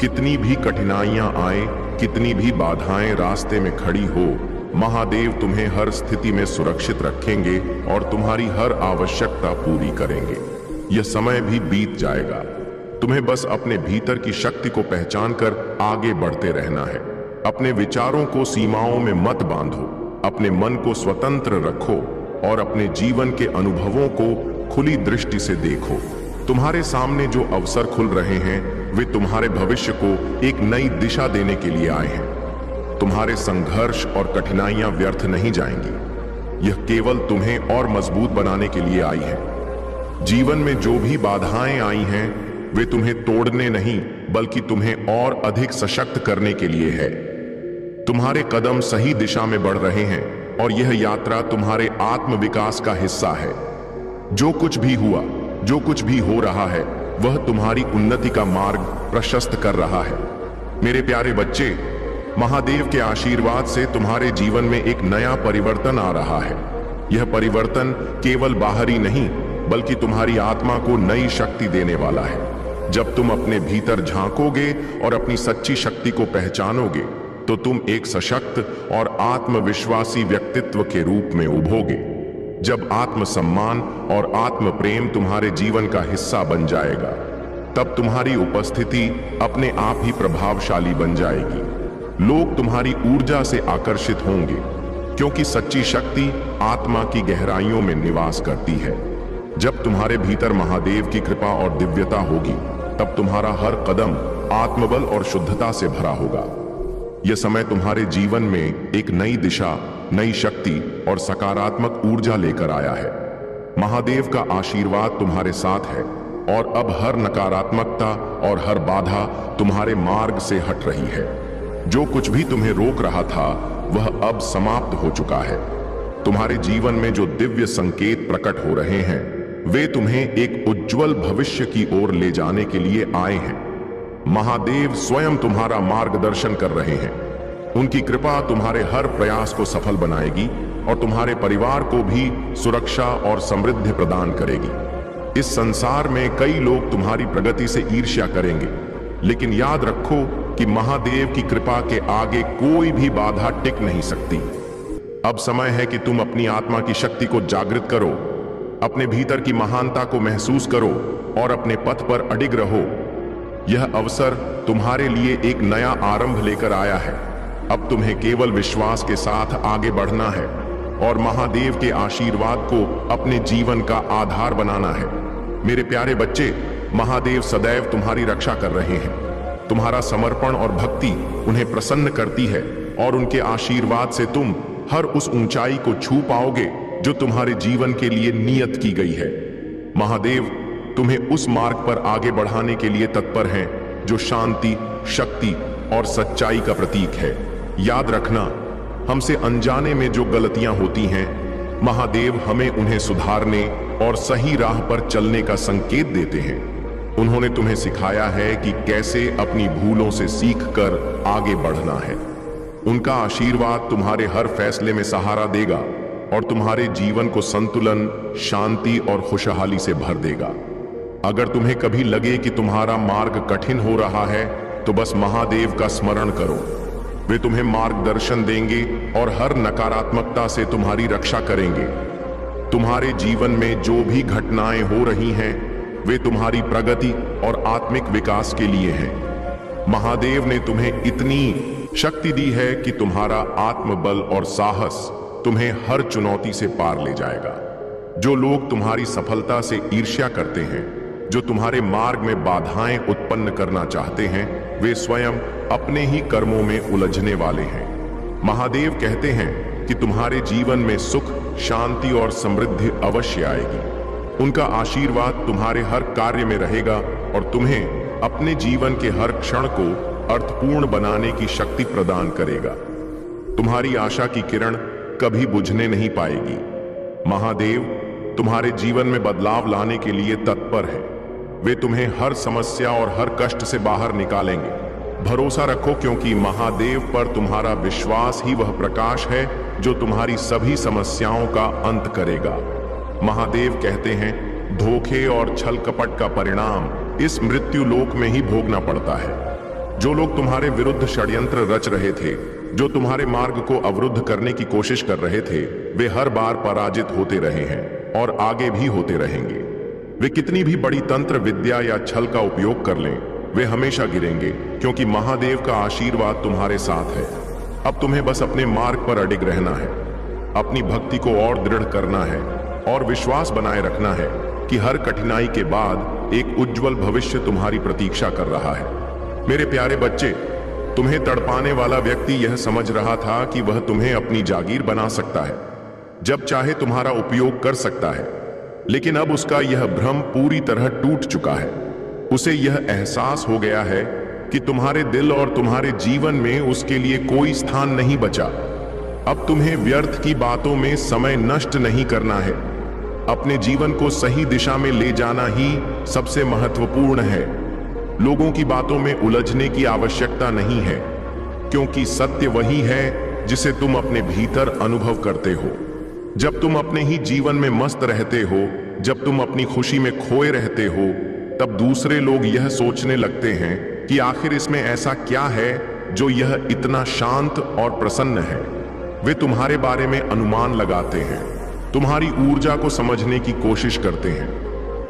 कितनी भी कठिनाइयां आए, कितनी भी बाधाएं रास्ते में खड़ी हो, महादेव तुम्हें हर स्थिति में सुरक्षित रखेंगे और तुम्हारी हर आवश्यकता पूरी करेंगे। यह समय भी बीत जाएगा। तुम्हें बस अपने भीतर की शक्ति को पहचान कर आगे बढ़ते रहना है। अपने विचारों को सीमाओं में मत बांधो, अपने मन को स्वतंत्र रखो और अपने जीवन के अनुभवों को खुली दृष्टि से देखो। तुम्हारे सामने जो अवसर खुल रहे हैं, वे तुम्हारे भविष्य को एक नई दिशा देने के लिए आए हैं। तुम्हारे संघर्ष और कठिनाइयां व्यर्थ नहीं जाएंगी। यह केवल तुम्हें और मजबूत बनाने के लिए आई है। जीवन में जो भी बाधाएं आई हैं वे तुम्हें तोड़ने नहीं बल्कि तुम्हें और अधिक सशक्त करने के लिए है। तुम्हारे कदम सही दिशा में बढ़ रहे हैं और यह यात्रा तुम्हारे आत्म विकास का हिस्सा है। जो कुछ भी हुआ, जो कुछ भी हो रहा है, वह तुम्हारी उन्नति का मार्ग प्रशस्त कर रहा है। मेरे प्यारे बच्चे, महादेव के आशीर्वाद से तुम्हारे जीवन में एक नया परिवर्तन आ रहा है। यह परिवर्तन केवल बाहरी नहीं बल्कि तुम्हारी आत्मा को नई शक्ति देने वाला है। जब तुम अपने भीतर झांकोगे और अपनी सच्ची शक्ति को पहचानोगे तो तुम एक सशक्त और आत्मविश्वासी व्यक्तित्व के रूप में उभरोगे। जब आत्मसम्मान और आत्म प्रेम तुम्हारे जीवन का हिस्सा बन जाएगा, तब तुम्हारी उपस्थिति अपने आप ही प्रभावशाली बन जाएगी। लोग तुम्हारी ऊर्जा से आकर्षित होंगे क्योंकि सच्ची शक्ति आत्मा की गहराइयों में निवास करती है। जब तुम्हारे भीतर महादेव की कृपा और दिव्यता होगी, तब तुम्हारा हर कदम आत्मबल और शुद्धता से भरा होगा। यह समय तुम्हारे जीवन में एक नई दिशा, नई शक्ति और सकारात्मक ऊर्जा लेकर आया है। महादेव का आशीर्वाद तुम्हारे साथ है और अब हर नकारात्मकता और हर बाधा तुम्हारे मार्ग से हट रही है। जो कुछ भी तुम्हें रोक रहा था वह अब समाप्त हो चुका है। तुम्हारे जीवन में जो दिव्य संकेत प्रकट हो रहे हैं वे तुम्हें एक उज्जवल भविष्य की ओर ले जाने के लिए आए हैं। महादेव स्वयं तुम्हारा मार्गदर्शन कर रहे हैं। उनकी कृपा तुम्हारे हर प्रयास को सफल बनाएगी और तुम्हारे परिवार को भी सुरक्षा और समृद्धि प्रदान करेगी। इस संसार में कई लोग तुम्हारी प्रगति से ईर्ष्या करेंगे, लेकिन याद रखो कि महादेव की कृपा के आगे कोई भी बाधा टिक नहीं सकती। अब समय है कि तुम अपनी आत्मा की शक्ति को जागृत करो, अपने भीतर की महानता को महसूस करो और अपने पथ पर अडिग रहो। यह अवसर तुम्हारे लिए एक नया आरंभ लेकर आया है। अब तुम्हें केवल विश्वास के साथ आगे बढ़ना है और महादेव के आशीर्वाद को अपने जीवन का आधार बनाना है। मेरे प्यारे बच्चे, महादेव सदैव तुम्हारी रक्षा कर रहे हैं। तुम्हारा समर्पण और भक्ति उन्हें प्रसन्न करती है और उनके आशीर्वाद से तुम हर उस ऊंचाई को छू पाओगे जो तुम्हारे जीवन के लिए नियत की गई है। महादेव तुम्हें उस मार्ग पर आगे बढ़ाने के लिए तत्पर हैं जो शांति, शक्ति और सच्चाई का प्रतीक है। याद रखना, हमसे अनजाने में जो गलतियां होती हैं, महादेव हमें उन्हें सुधारने और सही राह पर चलने का संकेत देते हैं। उन्होंने तुम्हें सिखाया है कि कैसे अपनी भूलों से सीखकर आगे बढ़ना है। उनका आशीर्वाद तुम्हारे हर फैसले में सहारा देगा और तुम्हारे जीवन को संतुलन, शांति और खुशहाली से भर देगा। अगर तुम्हें कभी लगे कि तुम्हारा मार्ग कठिन हो रहा है, तो बस महादेव का स्मरण करो। वे तुम्हें मार्गदर्शन देंगे और हर नकारात्मकता से तुम्हारी रक्षा करेंगे। तुम्हारे जीवन में जो भी घटनाएं हो रही हैं, वे तुम्हारी प्रगति और आत्मिक विकास के लिए हैं। महादेव ने तुम्हें इतनी शक्ति दी है कि तुम्हारा आत्मबल और साहस तुम्हें हर चुनौती से पार ले जाएगा। जो लोग तुम्हारी सफलता से ईर्ष्या करते हैं, जो तुम्हारे मार्ग में बाधाएं उत्पन्न करना चाहते हैं, वे स्वयं अपने ही कर्मों में उलझने वाले हैं। महादेव कहते हैं कि तुम्हारे जीवन में सुख, शांति और समृद्धि अवश्य आएगी। उनका आशीर्वाद तुम्हारे हर कार्य में रहेगा और तुम्हें अपने जीवन के हर क्षण को अर्थपूर्ण बनाने की शक्ति प्रदान करेगा। तुम्हारी आशा की किरण कभी बुझने नहीं पाएगी। महादेव तुम्हारे जीवन में बदलाव लाने के लिए तत्पर है। वे तुम्हें हर समस्या और हर कष्ट से बाहर निकालेंगे। भरोसा रखो, क्योंकि महादेव पर तुम्हारा विश्वास ही वह प्रकाश है जो तुम्हारी सभी समस्याओं का अंत करेगा। महादेव कहते हैं, धोखे और छल कपट का परिणाम इस मृत्यु लोक में ही भोगना पड़ता है। जो लोग तुम्हारे विरुद्ध षड्यंत्र रच रहे थे, जो तुम्हारे मार्ग को अवरुद्ध करने की कोशिश कर रहे थे, वे हर बार पराजित होते रहे हैं और आगे भी होते रहेंगे। वे कितनी भी बड़ी तंत्र विद्या या छल का उपयोग कर लें, वे हमेशा गिरेंगे, क्योंकि महादेव का आशीर्वाद तुम्हारे साथ है। अब तुम्हें बस अपने मार्ग पर अडिग रहना है, अपनी भक्ति को और दृढ़ करना है और विश्वास बनाए रखना है कि हर कठिनाई के बाद एक उज्जवल भविष्य तुम्हारी प्रतीक्षा कर रहा है। मेरे प्यारे बच्चे, तुम्हें तड़पाने वाला व्यक्ति यह समझ रहा था कि वह तुम्हें अपनी जागीर बना सकता है, जब चाहे तुम्हारा उपयोग कर सकता है। लेकिन अब उसका यह भ्रम पूरी तरह टूट चुका है। उसे यह एहसास हो गया है कि तुम्हारे दिल और तुम्हारे जीवन में उसके लिए कोई स्थान नहीं बचा। अब तुम्हें व्यर्थ की बातों में समय नष्ट नहीं करना है। अपने जीवन को सही दिशा में ले जाना ही सबसे महत्वपूर्ण है। लोगों की बातों में उलझने की आवश्यकता नहीं है, क्योंकि सत्य वही है जिसे तुम अपने भीतर अनुभव करते हो। जब तुम अपने ही जीवन में मस्त रहते हो, जब तुम अपनी खुशी में खोए रहते हो, तब दूसरे लोग यह सोचने लगते हैं कि आखिर इसमें ऐसा क्या है जो यह इतना शांत और प्रसन्न है। वे तुम्हारे बारे में अनुमान लगाते हैं, तुम्हारी ऊर्जा को समझने की कोशिश करते हैं,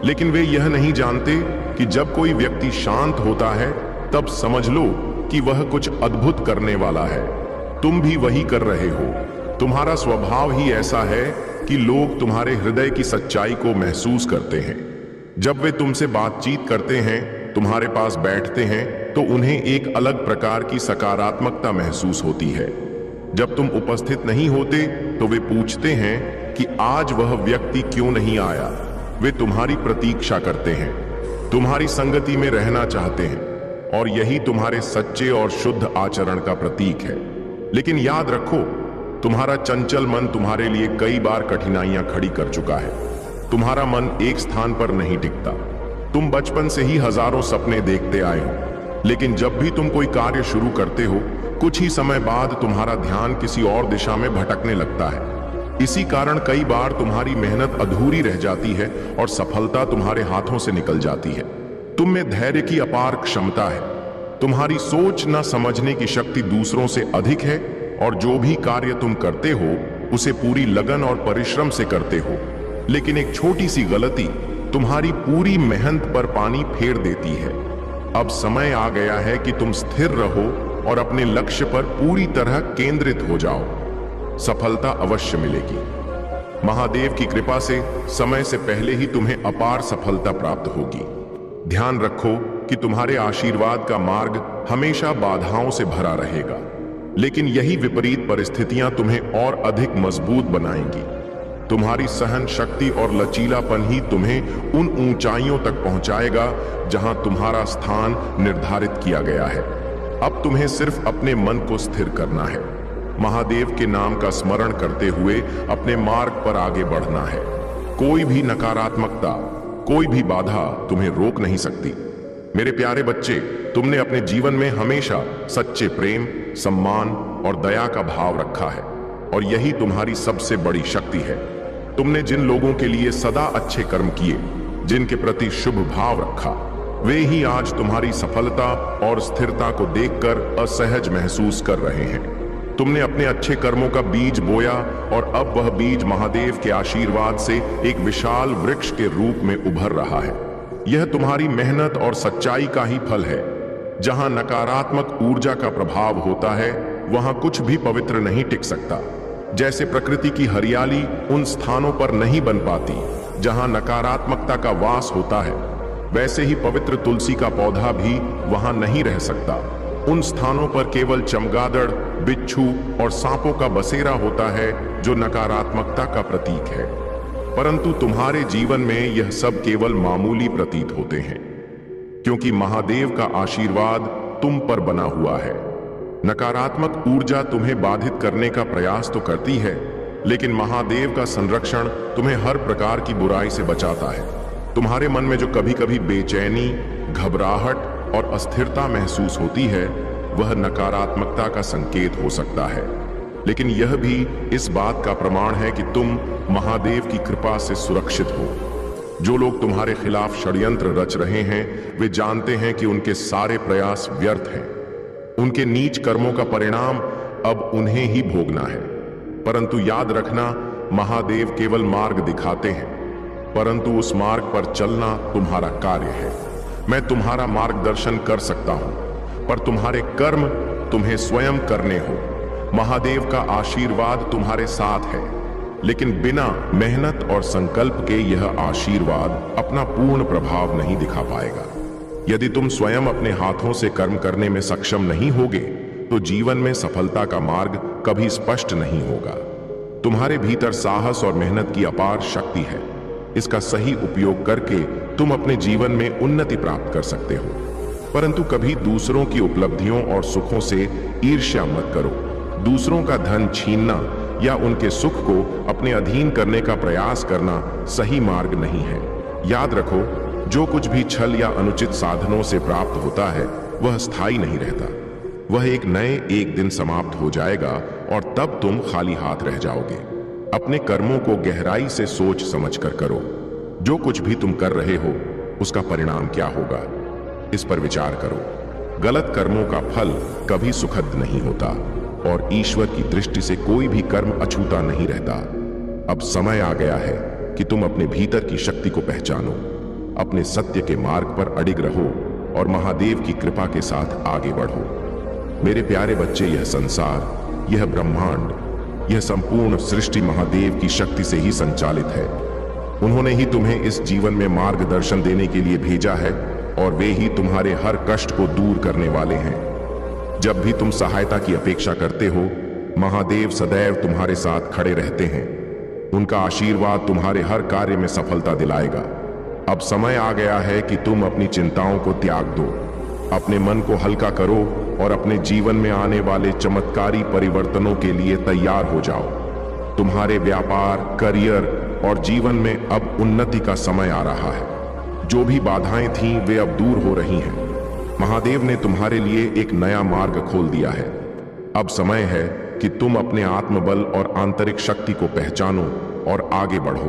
लेकिन वे यह नहीं जानते कि जब कोई व्यक्ति शांत होता है तब समझ लो कि वह कुछ अद्भुत करने वाला है। तुम भी वही कर रहे हो। तुम्हारा स्वभाव ही ऐसा है कि लोग तुम्हारे हृदय की सच्चाई को महसूस करते हैं। जब वे तुमसे बातचीत करते हैं, तुम्हारे पास बैठते हैं, तो उन्हें एक अलग प्रकार की सकारात्मकता महसूस होती है। जब तुम उपस्थित नहीं होते तो वे पूछते हैं कि आज वह व्यक्ति क्यों नहीं आया। वे तुम्हारी प्रतीक्षा करते हैं, तुम्हारी संगति में रहना चाहते हैं, और यही तुम्हारे सच्चे और शुद्ध आचरण का प्रतीक है। लेकिन याद रखो, तुम्हारा चंचल मन तुम्हारे लिए कई बार कठिनाइयां खड़ी कर चुका है। तुम्हारा मन एक स्थान पर नहीं टिकता। तुम बचपन से ही हजारों सपने देखते आए हो, लेकिन जब भी तुम कोई कार्य शुरू करते हो, कुछ ही समय बाद तुम्हारा ध्यान किसी और दिशा में भटकने लगता है। इसी कारण कई बार तुम्हारी मेहनत अधूरी रह जाती है और सफलता तुम्हारे हाथों से निकल जाती है। तुम में धैर्य की अपार क्षमता है। तुम्हारी सोच न समझने की शक्ति दूसरों से अधिक है, और जो भी कार्य तुम करते हो उसे पूरी लगन और परिश्रम से करते हो। लेकिन एक छोटी सी गलती तुम्हारी पूरी मेहनत पर पानी फेर देती है। अब समय आ गया है कि तुम स्थिर रहो और अपने लक्ष्य पर पूरी तरह केंद्रित हो जाओ। सफलता अवश्य मिलेगी। महादेव की कृपा से समय से पहले ही तुम्हें अपार सफलता प्राप्त होगी। ध्यान रखो कि तुम्हारे आशीर्वाद का मार्ग हमेशा बाधाओं से भरा रहेगा, लेकिन यही विपरीत परिस्थितियां तुम्हें और अधिक मजबूत बनाएंगी। तुम्हारी सहन शक्ति और लचीलापन ही तुम्हें उन ऊंचाइयों तक पहुंचाएगा जहां तुम्हारा स्थान निर्धारित किया गया है। अब तुम्हें सिर्फ अपने मन को स्थिर करना है, महादेव के नाम का स्मरण करते हुए अपने मार्ग पर आगे बढ़ना है। कोई भी नकारात्मकता, कोई भी बाधा तुम्हें रोक नहीं सकती। मेरे प्यारे बच्चे, तुमने अपने जीवन में हमेशा सच्चे प्रेम, सम्मान और दया का भाव रखा है, और यही तुम्हारी सबसे बड़ी शक्ति है। तुमने जिन लोगों के लिए सदा अच्छे कर्म किए, जिनके प्रति शुभ भाव रखा, वे ही आज तुम्हारी सफलता और स्थिरता को देखकर असहज महसूस कर रहे हैं। तुमने अपने अच्छे कर्मों का बीज बोया, और अब वह बीज महादेव के आशीर्वाद से एक विशाल वृक्ष के रूप में उभर रहा है। यह तुम्हारी मेहनत और सच्चाई का ही फल है। जहां नकारात्मक ऊर्जा का प्रभाव होता है, वहां कुछ भी पवित्र नहीं टिक सकता। जैसे प्रकृति की हरियाली उन स्थानों पर नहीं बन पाती जहां नकारात्मकता का वास होता है, वैसे ही पवित्र तुलसी का पौधा भी वहां नहीं रह सकता। उन स्थानों पर केवल चमगादड़, बिच्छू और सांपों का बसेरा होता है, जो नकारात्मकता का प्रतीक है। परंतु तुम्हारे जीवन में यह सब केवल मामूली प्रतीत होते हैं, क्योंकि महादेव का आशीर्वाद तुम पर बना हुआ है। नकारात्मक ऊर्जा तुम्हें बाधित करने का प्रयास तो करती है, लेकिन महादेव का संरक्षण तुम्हें हर प्रकार की बुराई से बचाता है। तुम्हारे मन में जो कभी कभी बेचैनी, घबराहट और अस्थिरता महसूस होती है, वह नकारात्मकता का संकेत हो सकता है, लेकिन यह भी इस बात का प्रमाण है कि तुम महादेव की कृपा से सुरक्षित हो। जो लोग तुम्हारे खिलाफ षड्यंत्र रच रहे हैं, वे जानते हैं कि उनके सारे प्रयास व्यर्थ हैं। उनके नीच कर्मों का परिणाम अब उन्हें ही भोगना है। परंतु याद रखना, महादेव केवल मार्ग दिखाते हैं, परंतु उस मार्ग पर चलना तुम्हारा कार्य है। मैं तुम्हारा मार्गदर्शन कर सकता हूं, पर तुम्हारे कर्म तुम्हें स्वयं करने हो। महादेव का आशीर्वाद तुम्हारे साथ है, लेकिन बिना मेहनत और संकल्प के यह आशीर्वाद अपना पूर्ण प्रभाव नहीं दिखा पाएगा। यदि तुम स्वयं अपने हाथों से कर्म करने में सक्षम नहीं होगे, तो जीवन में सफलता का मार्ग कभी स्पष्ट नहीं होगा। तुम्हारे भीतर साहस और मेहनत की अपार शक्ति है, इसका सही उपयोग करके तुम अपने जीवन में उन्नति प्राप्त कर सकते हो। परंतु कभी दूसरों की उपलब्धियों और सुखों से ईर्ष्या मत करो। दूसरों का धन छीनना या उनके सुख को अपने अधीन करने का प्रयास करना सही मार्ग नहीं है। याद रखो, जो कुछ भी छल या अनुचित साधनों से प्राप्त होता है वह स्थायी नहीं रहता। वह एक दिन समाप्त हो जाएगा और तब तुम खाली हाथ रह जाओगे। अपने कर्मों को गहराई से सोच समझ कर करो। जो कुछ भी तुम कर रहे हो उसका परिणाम क्या होगा, इस पर विचार करो। गलत कर्मों का फल कभी सुखद नहीं होता और ईश्वर की दृष्टि से कोई भी कर्म अछूता नहीं रहता। अब समय आ गया है कि तुम अपने भीतर की शक्ति को पहचानो, अपने सत्य के मार्ग पर अडिग रहो और महादेव की कृपा के साथ आगे बढ़ो। मेरे प्यारे बच्चे, यह संसार, यह ब्रह्मांड, यह संपूर्ण सृष्टि महादेव की शक्ति से ही संचालित है। उन्होंने ही तुम्हें इस जीवन में मार्गदर्शन देने के लिए भेजा है और वे ही तुम्हारे हर कष्ट को दूर करने वाले हैं। जब भी तुम सहायता की अपेक्षा करते हो, महादेव सदैव तुम्हारे साथ खड़े रहते हैं। उनका आशीर्वाद तुम्हारे हर कार्य में सफलता दिलाएगा। अब समय आ गया है कि तुम अपनी चिंताओं को त्याग दो, अपने मन को हल्का करो और अपने जीवन में आने वाले चमत्कारी परिवर्तनों के लिए तैयार हो जाओ। तुम्हारे व्यापार, करियर और जीवन में अब उन्नति का समय आ रहा है। जो भी बाधाएं थीं वे अब दूर हो रही हैं। महादेव ने तुम्हारे लिए एक नया मार्ग खोल दिया है। अब समय है कि तुम अपने आत्मबल और आंतरिक शक्ति को पहचानो और आगे बढ़ो।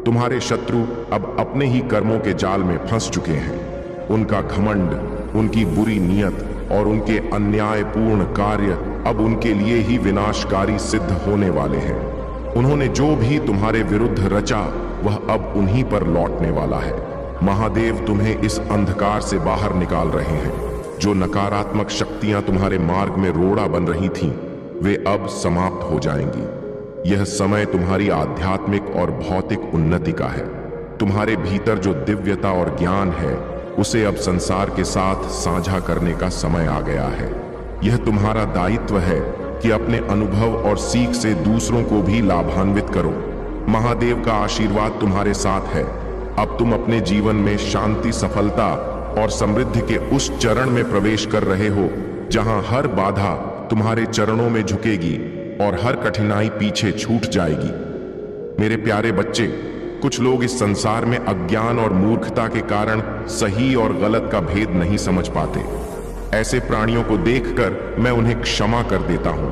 तुम्हारे शत्रु अब अपने ही कर्मों के जाल में फंस चुके हैं। उनका घमंड, उनकी बुरी नीयत और उनके अन्यायपूर्ण कार्य अब उनके लिए ही विनाशकारी सिद्ध होने वाले हैं। उन्होंने जो भी तुम्हारे विरुद्ध रचा वह अब उन्हीं पर लौटने वाला है। महादेव तुम्हें इस अंधकार से बाहर निकाल रहे हैं। जो नकारात्मक शक्तियां तुम्हारे मार्ग में रोड़ा बन रही थीं, वे अब समाप्त हो जाएंगी। यह समय तुम्हारी आध्यात्मिक और भौतिक उन्नति का है। तुम्हारे भीतर जो दिव्यता और ज्ञान है उसे अब संसार के साथ साझा करने का समय आ गया है। यह तुम्हारा दायित्व है कि अपने अनुभव और सीख से दूसरों को भी लाभान्वित करो। महादेव का आशीर्वाद तुम्हारे साथ है। अब तुम अपने जीवन में शांति, सफलता और समृद्धि के उस चरण में प्रवेश कर रहे हो जहां हर बाधा तुम्हारे चरणों में झुकेगी और हर कठिनाई पीछे छूट जाएगी। मेरे प्यारे बच्चे, कुछ लोग इस संसार में अज्ञान और मूर्खता के कारण सही और गलत का भेद नहीं समझ पाते। ऐसे प्राणियों को देखकर मैं उन्हें क्षमा कर देता हूं,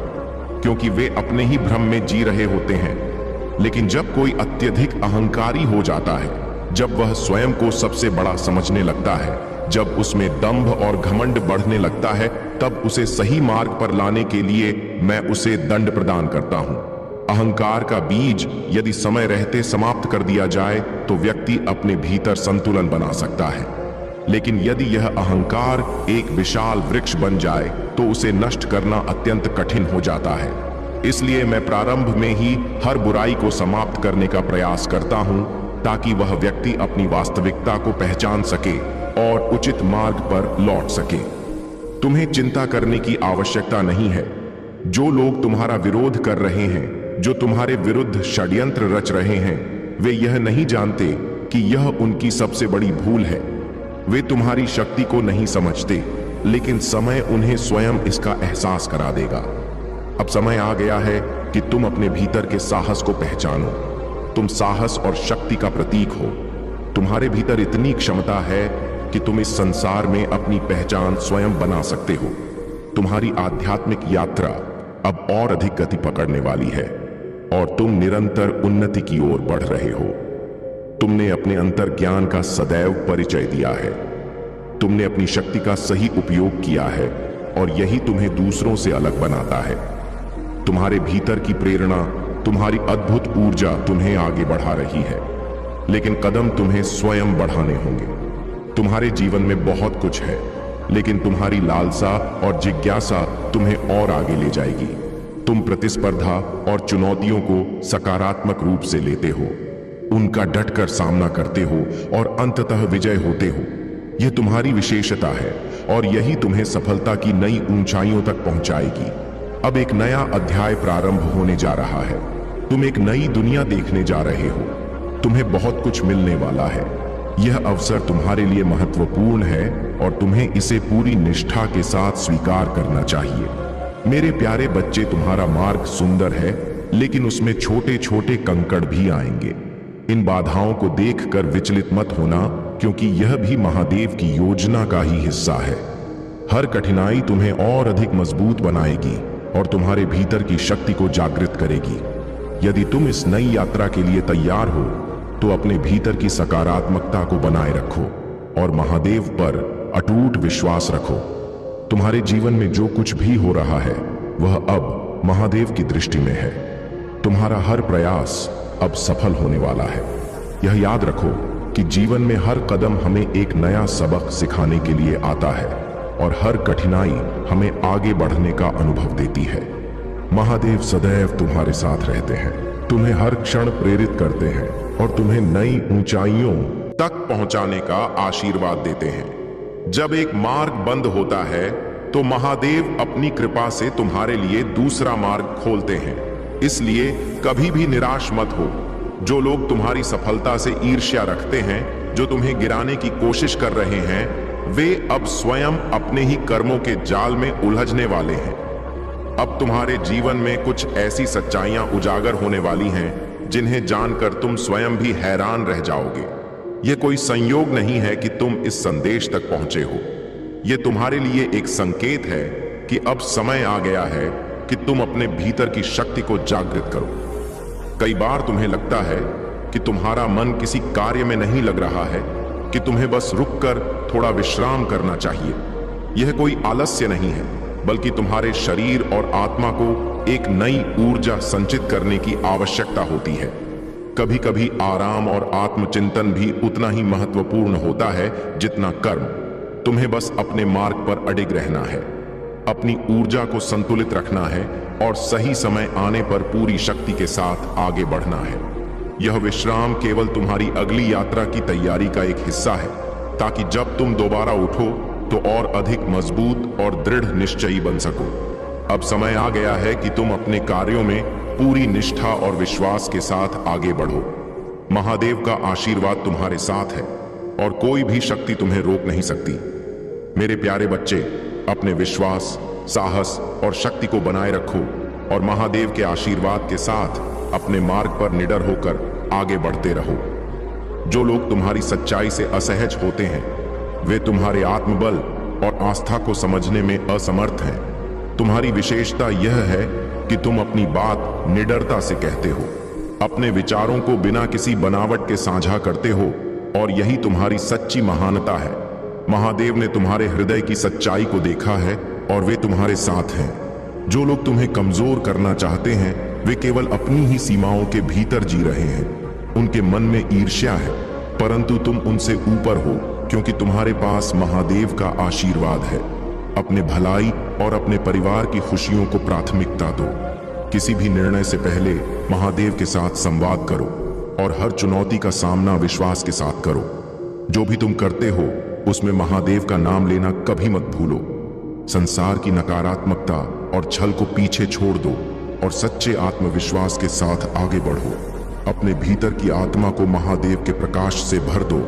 क्योंकि वे अपने ही भ्रम में जी रहे होते हैं। लेकिन जब कोई अत्यधिक अहंकारी हो जाता है, जब वह स्वयं को सबसे बड़ा समझने लगता है, जब उसमें दंभ और घमंड बढ़ने लगता है, तब उसे सही मार्ग पर लाने के लिए मैं उसे दंड प्रदान करता हूं। अहंकार का बीज यदि समय रहते समाप्त कर दिया जाए तो व्यक्ति अपने भीतर संतुलन बना सकता है। लेकिन यदि यह अहंकार एक विशाल वृक्ष बन जाए तो उसे नष्ट करना अत्यंत कठिन हो जाता है। इसलिए मैं प्रारंभ में ही हर बुराई को समाप्त करने का प्रयास करता हूं, ताकि वह व्यक्ति अपनी वास्तविकता को पहचान सके और उचित मार्ग पर लौट सके। तुम्हें चिंता करने की आवश्यकता नहीं है। जो लोग तुम्हारा विरोध कर रहे हैं, जो तुम्हारे विरुद्ध षड्यंत्र रच रहे हैं, वे यह नहीं जानते कि यह उनकी सबसे बड़ी भूल है। वे तुम्हारी शक्ति को नहीं समझते, लेकिन समय उन्हें स्वयं इसका एहसास करा देगा। अब समय आ गया है कि तुम अपने भीतर के साहस को पहचानो। तुम साहस और शक्ति का प्रतीक हो। तुम्हारे भीतर इतनी क्षमता है कि तुम इस संसार में अपनी पहचान स्वयं बना सकते हो। तुम्हारी आध्यात्मिक यात्रा अब और अधिक गति पकड़ने वाली है और तुम निरंतर उन्नति की ओर बढ़ रहे हो। तुमने अपने अंतर ज्ञान का सदैव परिचय दिया है। तुमने अपनी शक्ति का सही उपयोग किया है और यही तुम्हें दूसरों से अलग बनाता है। तुम्हारे भीतर की प्रेरणा, तुम्हारी अद्भुत ऊर्जा तुम्हें आगे बढ़ा रही है, लेकिन कदम तुम्हें स्वयं बढ़ाने होंगे। तुम्हारे जीवन में बहुत कुछ है, लेकिन तुम्हारी लालसा और जिज्ञासा तुम्हें और आगे ले जाएगी। तुम प्रतिस्पर्धा और चुनौतियों को सकारात्मक रूप से लेते हो, उनका डटकर सामना करते हो और अंततः विजय होते हो। यह तुम्हारी विशेषता है और यही तुम्हें सफलता की नई ऊंचाइयों तक पहुंचाएगी। अब एक नया अध्याय प्रारंभ होने जा रहा है। तुम एक नई दुनिया देखने जा रहे हो। तुम्हें बहुत कुछ मिलने वाला है। यह अवसर तुम्हारे लिए महत्वपूर्ण है और तुम्हें इसे पूरी निष्ठा के साथ स्वीकार करना चाहिए। मेरे प्यारे बच्चे, तुम्हारा मार्ग सुंदर है, लेकिन उसमें छोटे छोटे कंकड़ भी आएंगे। इन बाधाओं को देखकर विचलित मत होना, क्योंकि यह भी महादेव की योजना का ही हिस्सा है। हर कठिनाई तुम्हें और अधिक मजबूत बनाएगी और तुम्हारे भीतर की शक्ति को जागृत करेगी। यदि तुम इस नई यात्रा के लिए तैयार हो तो अपने भीतर की सकारात्मकता को बनाए रखो और महादेव पर अटूट विश्वास रखो। तुम्हारे जीवन में जो कुछ भी हो रहा है वह अब महादेव की दृष्टि में है। तुम्हारा हर प्रयास अब सफल होने वाला है। यह याद रखो कि जीवन में हर कदम हमें एक नया सबक सिखाने के लिए आता है और हर कठिनाई हमें आगे बढ़ने का अनुभव देती है। महादेव सदैव तुम्हारे साथ रहते हैं, तुम्हें हर क्षण प्रेरित करते हैं और तुम्हें नई ऊंचाइयों तक पहुंचाने का आशीर्वाद देते हैं। जब एक मार्ग बंद होता है तो महादेव अपनी कृपा से तुम्हारे लिए दूसरा मार्ग खोलते हैं। इसलिए कभी भी निराश मत हो। जो लोग तुम्हारी सफलता से ईर्ष्या रखते हैं, जो तुम्हें गिराने की कोशिश कर रहे हैं, वे अब स्वयं अपने ही कर्मों के जाल में उलझने वाले हैं। अब तुम्हारे जीवन में कुछ ऐसी सच्चाइयां उजागर होने वाली हैं जिन्हें जानकर तुम स्वयं भी हैरान रह जाओगे। यह कोई संयोग नहीं है कि तुम इस संदेश तक पहुंचे हो। यह तुम्हारे लिए एक संकेत है कि अब समय आ गया है कि तुम अपने भीतर की शक्ति को जागृत करो। कई बार तुम्हें लगता है कि तुम्हारा मन किसी कार्य में नहीं लग रहा है, कि तुम्हें बस रुककर थोड़ा विश्राम करना चाहिए। यह कोई आलस्य नहीं है, बल्कि तुम्हारे शरीर और आत्मा को एक नई ऊर्जा संचित करने की आवश्यकता होती है। कभी कभी आराम और आत्मचिंतन भी उतना ही महत्वपूर्ण होता है जितना कर्म। तुम्हें बस अपने मार्ग पर अडिग रहना है, अपनी ऊर्जा को संतुलित रखना है और सही समय आने पर पूरी शक्ति के साथ आगे बढ़ना है। यह विश्राम केवल तुम्हारी अगली यात्रा की तैयारी का एक हिस्सा है, ताकि जब तुम दोबारा उठो तो और अधिक मजबूत और दृढ़ निश्चयी बन सको। अब समय आ गया है कि तुम अपने कार्यों में पूरी निष्ठा और विश्वास के साथ आगे बढ़ो। महादेव का आशीर्वाद तुम्हारे साथ है और कोई भी शक्ति तुम्हें रोक नहीं सकती। मेरे प्यारे बच्चे, अपने विश्वास, साहस और शक्ति को बनाए रखो और महादेव के आशीर्वाद के साथ अपने मार्ग पर निडर होकर आगे बढ़ते रहो। जो लोग तुम्हारी सच्चाई से असहज होते हैं, वे तुम्हारे आत्मबल और आस्था को समझने में असमर्थ हैं। तुम्हारी विशेषता यह है कि तुम अपनी बात निडरता से कहते हो, अपने विचारों को बिना किसी बनावट के साझा करते हो, और यही तुम्हारी सच्ची महानता है। महादेव ने तुम्हारे हृदय की सच्चाई को देखा है और वे तुम्हारे साथ हैं। जो लोग तुम्हें कमजोर करना चाहते हैं, वे केवल अपनी ही सीमाओं के भीतर जी रहे हैं। उनके मन में ईर्ष्या है, परंतु तुम उनसे ऊपर हो, क्योंकि तुम्हारे पास महादेव का आशीर्वाद है। अपने भलाई और अपने परिवार की खुशियों को प्राथमिकता दो। किसी भी निर्णय से पहले महादेव के साथ संवाद करो और हर चुनौती का सामना विश्वास के साथ करो। जो भी तुम करते हो उसमें महादेव का नाम लेना कभी मत भूलो। संसार की नकारात्मकता और छल को पीछे छोड़ दो और सच्चे आत्मविश्वास के साथ आगे बढ़ो। अपने भीतर की आत्मा को महादेव के प्रकाश से भर दो,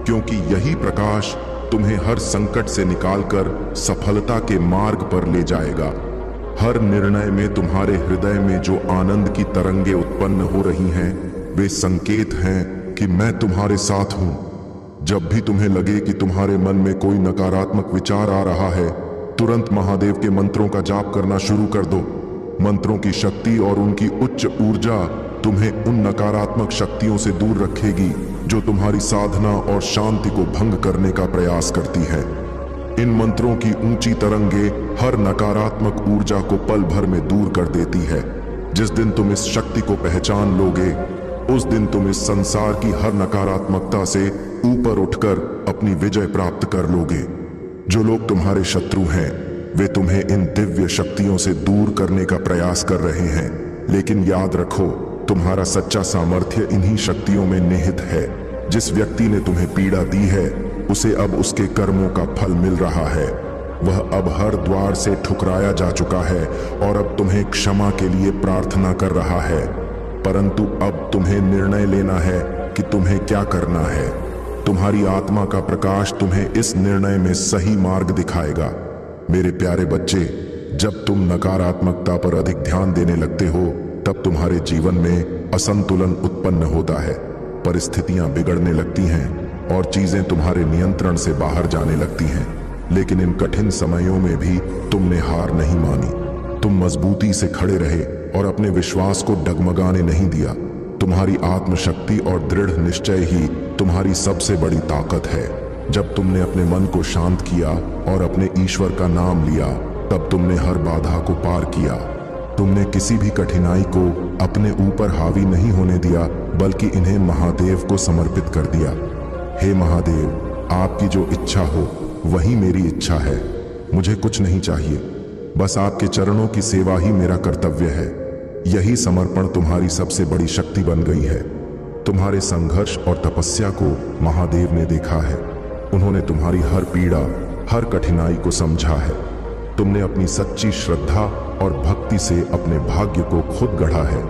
क्योंकि यही प्रकाश तुम्हें हर संकट से निकालकर सफलता के मार्ग पर ले जाएगा। हर निर्णय में तुम्हारे हृदय में जो आनंद की तरंगे उत्पन्न हो रही हैं, वे संकेत हैं कि मैं तुम्हारे साथ हूं। जब भी तुम्हें लगे कि तुम्हारे मन में कोई नकारात्मक विचार आ रहा है, तुरंत महादेव के मंत्रों का जाप करना शुरू कर दो। मंत्रों की शक्ति और उनकी उच्च ऊर्जा तुम्हें उन नकारात्मक शक्तियों से दूर रखेगी जो तुम्हारी साधना और शांति को भंग करने का प्रयास करती है। इन मंत्रों की ऊंची तरंगे हर नकारात्मक ऊर्जा को पल भर में दूर कर देती है। जिस दिन तुम इस शक्ति को पहचान लोगे, उस दिन तुम इस संसार की हर नकारात्मकता से ऊपर उठकर अपनी विजय प्राप्त कर लोगे। जो लोग तुम्हारे शत्रु हैं, वे तुम्हें इन दिव्य शक्तियों से दूर करने का प्रयास कर रहे हैं, लेकिन याद रखो, तुम्हारा सच्चा सामर्थ्य इन्हीं शक्तियों में निहित है। जिस व्यक्ति ने तुम्हें पीड़ा दी है, उसे अब उसके कर्मों का फल मिल रहा है। वह अब हर द्वार से ठुकराया जा चुका है और अब तुम्हें क्षमा के लिए प्रार्थना कर रहा है। परंतु अब तुम्हें निर्णय लेना है कि तुम्हें क्या करना है। तुम्हारी आत्मा का प्रकाश तुम्हें इस निर्णय में सही मार्ग दिखाएगा। मेरे प्यारे बच्चे, जब तुम नकारात्मकता पर अधिक ध्यान देने लगते हो तब तुम्हारे जीवन में असंतुलन उत्पन्न होता है। परिस्थितियां बिगड़ने लगती हैं और चीजें तुम्हारे नियंत्रण से बाहर जाने लगती हैं। लेकिन इन कठिन समयों में भी तुमने हार नहीं मानी। तुम मजबूती से खड़े रहे और अपने विश्वास को डगमगाने नहीं दिया। तुम्हारी आत्मशक्ति और दृढ़ निश्चय ही तुम्हारी सबसे बड़ी ताकत है। जब तुमने अपने मन को शांत किया और अपने ईश्वर का नाम लिया, तब तुमने हर बाधा को पार किया। तुमने किसी भी कठिनाई को अपने ऊपर हावी नहीं होने दिया, बल्कि इन्हें महादेव को समर्पित कर दिया। हे महादेव, आपकी जो इच्छा हो वही मेरी इच्छा है। मुझे कुछ नहीं चाहिए, बस आपके चरणों की सेवा ही मेरा कर्तव्य है। यही समर्पण तुम्हारी सबसे बड़ी शक्ति बन गई है। तुम्हारे संघर्ष और तपस्या को महादेव ने देखा है। उन्होंने तुम्हारी हर पीड़ा, हर कठिनाई को समझा है। तुमने अपनी सच्ची श्रद्धा और भक्ति से अपने भाग्य को खुद गढ़ा है।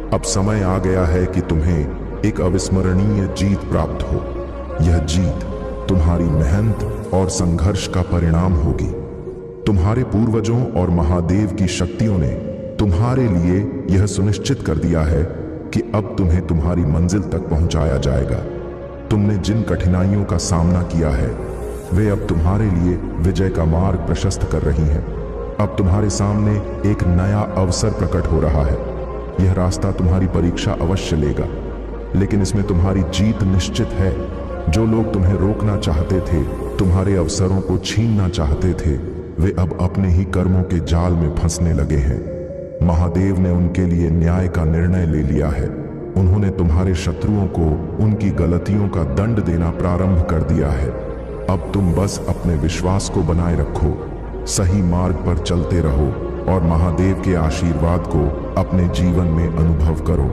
अब समय आ गया है कि तुम्हें एक अविस्मरणीय जीत प्राप्त हो। यह जीत तुम्हारी मेहनत और संघर्ष का परिणाम होगी। तुम्हारे पूर्वजों और महादेव की शक्तियों ने तुम्हारे लिए यह सुनिश्चित कर दिया है कि अब तुम्हें तुम्हारी मंजिल तक पहुंचाया जाएगा। तुमने जिन कठिनाइयों का सामना किया है वे अब तुम्हारे लिए विजय का मार्ग प्रशस्त कर रही हैं। अब तुम्हारे सामने एक नया अवसर प्रकट हो रहा है। यह रास्ता तुम्हारी परीक्षा अवश्य लेगा, लेकिन इसमें तुम्हारी जीत निश्चित है। जो लोग तुम्हें रोकना चाहते थे, तुम्हारे अवसरों को छीनना चाहते थे, वे अब अपने ही कर्मों के जाल में फंसने लगे हैं। महादेव ने उनके लिए न्याय का निर्णय ले लिया है। उन्होंने तुम्हारे शत्रुओं को उनकी गलतियों का दंड देना प्रारंभ कर दिया है। अब तुम बस अपने विश्वास को बनाए रखो, सही मार्ग पर चलते रहो और महादेव के आशीर्वाद को अपने जीवन में अनुभव करो।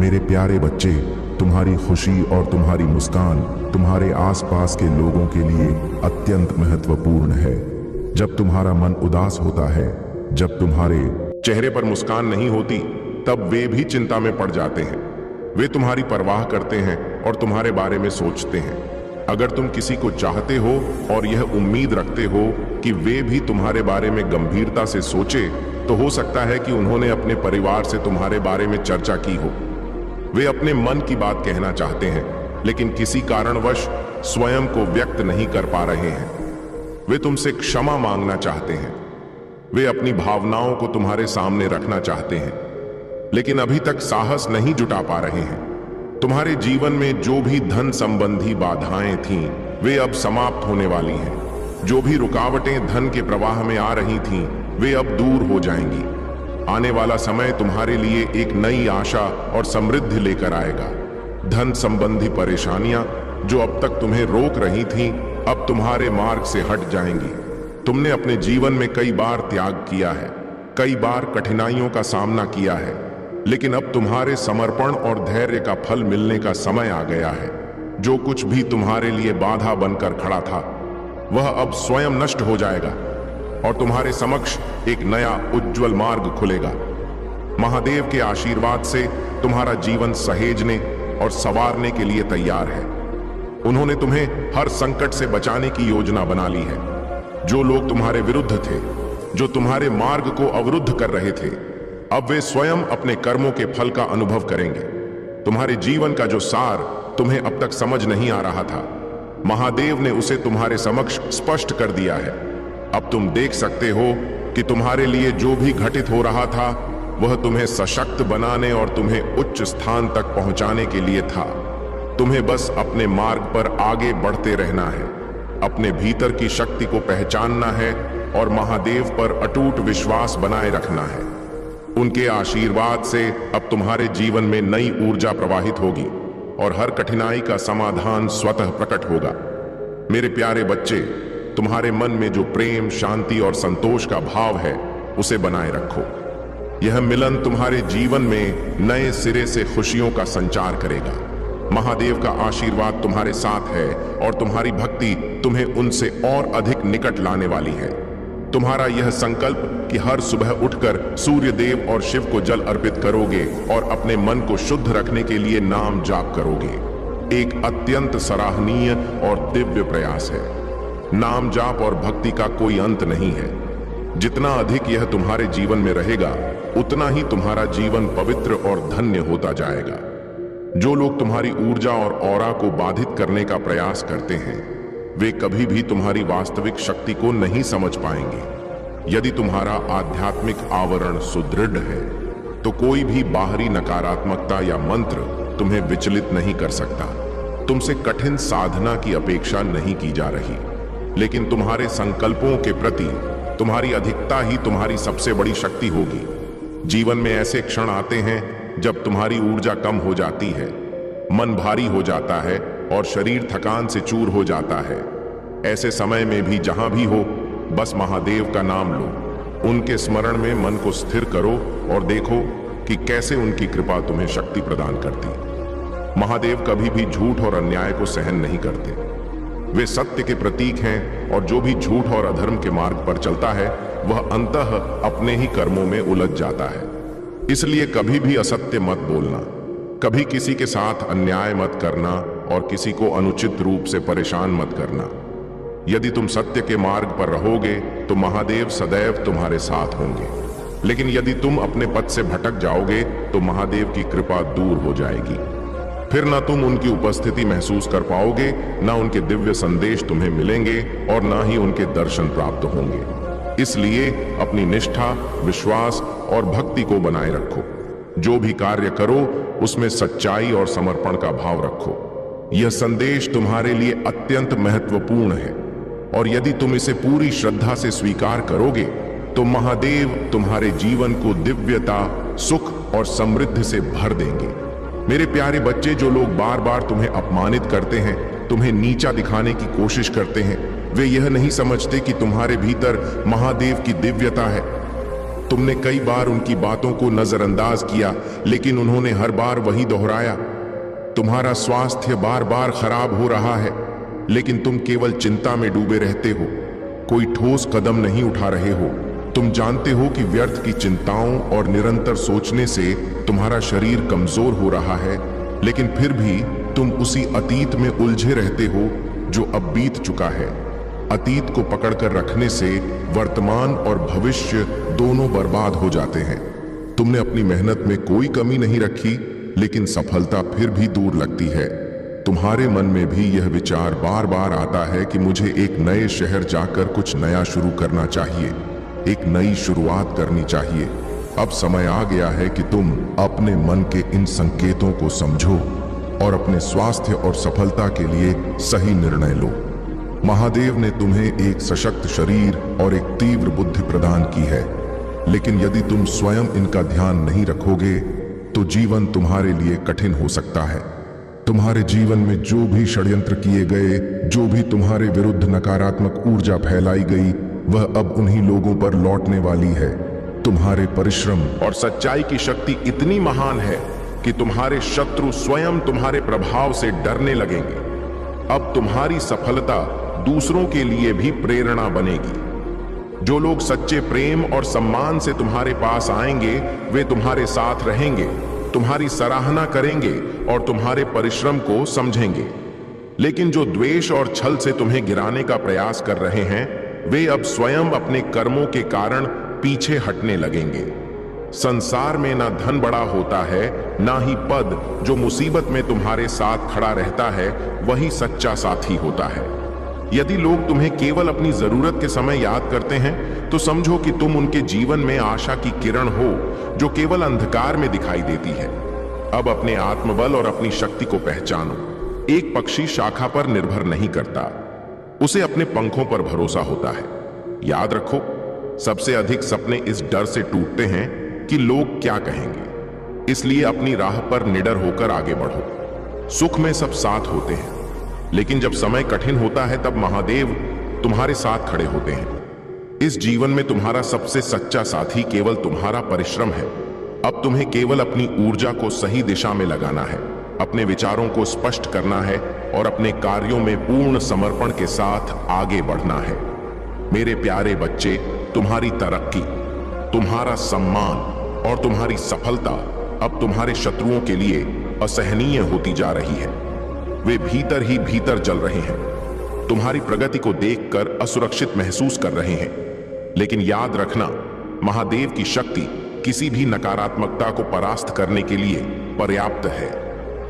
मेरे प्यारे बच्चे, तुम्हारी खुशी और तुम्हारी मुस्कान तुम्हारे आसपास के लोगों के लिए अत्यंत महत्वपूर्ण है। जब तुम्हारा मन उदास होता है, जब तुम्हारे चेहरे पर मुस्कान नहीं होती, तब वे भी चिंता में पड़ जाते हैं। वे तुम्हारी परवाह करते हैं और तुम्हारे बारे में सोचते हैं। अगर तुम किसी को चाहते हो और यह उम्मीद रखते हो कि वे भी तुम्हारे बारे में गंभीरता से सोचे, तो हो सकता है कि उन्होंने अपने परिवार से तुम्हारे बारे में चर्चा की हो। वे अपने मन की बात कहना चाहते हैं, लेकिन किसी कारणवश स्वयं को व्यक्त नहीं कर पा रहे हैं। वे तुमसे क्षमा मांगना चाहते हैं। वे अपनी भावनाओं को तुम्हारे सामने रखना चाहते हैं, लेकिन अभी तक साहस नहीं जुटा पा रहे हैं। तुम्हारे जीवन में जो भी धन संबंधी बाधाएं थीं, वे अब समाप्त होने वाली हैं। जो भी रुकावटें धन के प्रवाह में आ रही थीं, वे अब दूर हो जाएंगी। आने वाला समय तुम्हारे लिए एक नई आशा और समृद्धि लेकर आएगा। धन संबंधी परेशानियां जो अब तक तुम्हें रोक रही थीं, अब तुम्हारे मार्ग से हट जाएंगी। तुमने अपने जीवन में कई बार त्याग किया है, कई बार कठिनाइयों का सामना किया है, लेकिन अब तुम्हारे समर्पण और धैर्य का फल मिलने का समय आ गया है। जो कुछ भी तुम्हारे लिए बाधा बनकर खड़ा था, वह अब स्वयं नष्ट हो जाएगा और तुम्हारे समक्ष एक नया उज्जवल मार्ग खुलेगा। महादेव के आशीर्वाद से तुम्हारा जीवन सहेजने और संवारने के लिए तैयार है। उन्होंने तुम्हें हर संकट से बचाने की योजना बना ली है। जो लोग तुम्हारे विरुद्ध थे, जो तुम्हारे मार्ग को अवरुद्ध कर रहे थे, अब वे स्वयं अपने कर्मों के फल का अनुभव करेंगे। तुम्हारे जीवन का जो सार तुम्हें अब तक समझ नहीं आ रहा था, महादेव ने उसे तुम्हारे समक्ष स्पष्ट कर दिया है। अब तुम देख सकते हो कि तुम्हारे लिए जो भी घटित हो रहा था, वह तुम्हें सशक्त बनाने और तुम्हें उच्च स्थान तक पहुंचाने के लिए था। तुम्हें बस अपने मार्ग पर आगे बढ़ते रहना है, अपने भीतर की शक्ति को पहचानना है और महादेव पर अटूट विश्वास बनाए रखना है। उनके आशीर्वाद से अब तुम्हारे जीवन में नई ऊर्जा प्रवाहित होगी और हर कठिनाई का समाधान स्वतः प्रकट होगा। मेरे प्यारे बच्चे, तुम्हारे मन में जो प्रेम, शांति और संतोष का भाव है, उसे बनाए रखो। यह मिलन तुम्हारे जीवन में नए सिरे से खुशियों का संचार करेगा। महादेव का आशीर्वाद तुम्हारे साथ है और तुम्हारी भक्ति तुम्हें उनसे और अधिक निकट लाने वाली है। तुम्हारा यह संकल्प कि हर सुबह उठकर सूर्य देव और शिव को जल अर्पित करोगे और अपने मन को शुद्ध रखने के लिए नाम जाप करोगे, एक अत्यंत सराहनीय और दिव्य प्रयास है। नाम जाप और भक्ति का कोई अंत नहीं है। जितना अधिक यह तुम्हारे जीवन में रहेगा, उतना ही तुम्हारा जीवन पवित्र और धन्य होता जाएगा। जो लोग तुम्हारी ऊर्जा और ऑरा को बाधित करने का प्रयास करते हैं, वे कभी भी तुम्हारी वास्तविक शक्ति को नहीं समझ पाएंगे। यदि तुम्हारा आध्यात्मिक आवरण सुदृढ़ है, तो कोई भी बाहरी नकारात्मकता या मंत्र तुम्हें विचलित नहीं कर सकता। तुमसे कठिन साधना की अपेक्षा नहीं की जा रही, लेकिन तुम्हारे संकल्पों के प्रति तुम्हारी अधिकता ही तुम्हारी सबसे बड़ी शक्ति होगी। जीवन में ऐसे क्षण आते हैं जब तुम्हारी ऊर्जा कम हो जाती है, मन भारी हो जाता है और शरीर थकान से चूर हो जाता है। ऐसे समय में भी जहां भी हो, बस महादेव का नाम लो। उनके स्मरण में मन को स्थिर करो और देखो कि कैसे उनकी कृपा तुम्हें शक्ति प्रदान करती। महादेव कभी भी झूठ और अन्याय को सहन नहीं करते। वे सत्य के प्रतीक हैं और जो भी झूठ और अधर्म के मार्ग पर चलता है, वह अंततः अपने ही कर्मों में उलझ जाता है। इसलिए कभी भी असत्य मत बोलना, कभी किसी के साथ अन्याय मत करना और किसी को अनुचित रूप से परेशान मत करना। यदि तुम सत्य के मार्ग पर रहोगे तो महादेव सदैव तुम्हारे साथ होंगे। लेकिन यदि तुम अपने पथ से भटक जाओगे तो महादेव की कृपा दूर हो जाएगी। फिर न तुम उनकी उपस्थिति महसूस कर पाओगे, न उनके दिव्य संदेश तुम्हें मिलेंगे और न ही उनके दर्शन प्राप्त होंगे। इसलिए अपनी निष्ठा, विश्वास और भक्ति को बनाए रखो। जो भी कार्य करो उसमें सच्चाई और समर्पण का भाव रखो। यह संदेश तुम्हारे लिए अत्यंत महत्वपूर्ण है और यदि तुम इसे पूरी श्रद्धा से स्वीकार करोगे तो महादेव तुम्हारे जीवन को दिव्यता, सुख और समृद्धि से भर देंगे। मेरे प्यारे बच्चे, जो लोग बार बार तुम्हें अपमानित करते हैं, तुम्हें नीचा दिखाने की कोशिश करते हैं, वे यह नहीं समझते कि तुम्हारे भीतर महादेव की दिव्यता है। तुमने कई बार उनकी बातों को नजरअंदाज किया, लेकिन उन्होंने हर बार वही दोहराया। तुम्हारा स्वास्थ्य बार बार खराब हो रहा है, लेकिन तुम केवल चिंता में डूबे रहते हो, कोई ठोस कदम नहीं उठा रहे हो। तुम जानते हो कि व्यर्थ की चिंताओं और निरंतर सोचने से तुम्हारा शरीर कमजोर हो रहा है, लेकिन फिर भी तुम उसी अतीत में उलझे रहते हो जो अब बीत चुका है। अतीत को पकड़कर रखने से वर्तमान और भविष्य दोनों बर्बाद हो जाते हैं। तुमने अपनी मेहनत में कोई कमी नहीं रखी, लेकिन सफलता फिर भी दूर लगती है। तुम्हारे मन में भी यह विचार बार बार आता है कि मुझे एक नए शहर जाकर कुछ नया शुरू करना चाहिए, एक नई शुरुआत करनी चाहिए। अब समय आ गया है कि तुम अपने मन के इन संकेतों को समझो और अपने स्वास्थ्य और सफलता के लिए सही निर्णय लो। महादेव ने तुम्हें एक सशक्त शरीर और एक तीव्र बुद्धि प्रदान की है, लेकिन यदि तुम स्वयं इनका ध्यान नहीं रखोगे तो जीवन तुम्हारे लिए कठिन हो सकता है। तुम्हारे जीवन में जो भी षड्यंत्र किए गए, जो भी तुम्हारे विरुद्ध नकारात्मक ऊर्जा फैलाई गई, वह अब उन्हीं लोगों पर लौटने वाली है। तुम्हारे परिश्रम और सच्चाई की शक्ति इतनी महान है कि तुम्हारे शत्रु स्वयं तुम्हारे प्रभाव से डरने लगेंगे। अब तुम्हारी सफलता दूसरों के लिए भी प्रेरणा बनेगी। जो लोग सच्चे प्रेम और सम्मान से तुम्हारे पास आएंगे, वे तुम्हारे साथ रहेंगे, तुम्हारी सराहना करेंगे और तुम्हारे परिश्रम को समझेंगे। लेकिन जो द्वेष और छल से तुम्हें गिराने का प्रयास कर रहे हैं, वे अब स्वयं अपने कर्मों के कारण पीछे हटने लगेंगे। संसार में ना धन बड़ा होता है, ना ही पद। जो मुसीबत में तुम्हारे साथ खड़ा रहता है, वही सच्चा साथी होता है। यदि लोग तुम्हें केवल अपनी जरूरत के समय याद करते हैं, तो समझो कि तुम उनके जीवन में आशा की किरण हो, जो केवल अंधकार में दिखाई देती है। अब अपने आत्मबल और अपनी शक्ति को पहचानो। एक पक्षी शाखा पर निर्भर नहीं करता, उसे अपने पंखों पर भरोसा होता है। याद रखो, सबसे अधिक सपने इस डर से टूटते हैं कि लोग क्या कहेंगे। इसलिए अपनी राह पर निडर होकर आगे बढ़ो। सुख में सब साथ होते हैं, लेकिन जब समय कठिन होता है तब महादेव तुम्हारे साथ खड़े होते हैं। इस जीवन में तुम्हारा सबसे सच्चा साथी केवल तुम्हारा परिश्रम है। अब तुम्हें केवल अपनी ऊर्जा को सही दिशा में लगाना है, अपने विचारों को स्पष्ट करना है और अपने कार्यों में पूर्ण समर्पण के साथ आगे बढ़ना है। मेरे प्यारे बच्चे, तुम्हारी तरक्की, तुम्हारा सम्मान और तुम्हारी सफलता अब तुम्हारे शत्रुओं के लिए असहनीय होती जा रही है। वे भीतर ही भीतर जल रहे हैं। तुम्हारी प्रगति को देखकर असुरक्षित महसूस कर रहे हैं। लेकिन याद रखना, महादेव की शक्ति किसी भी नकारात्मकता को परास्त करने के लिए पर्याप्त है।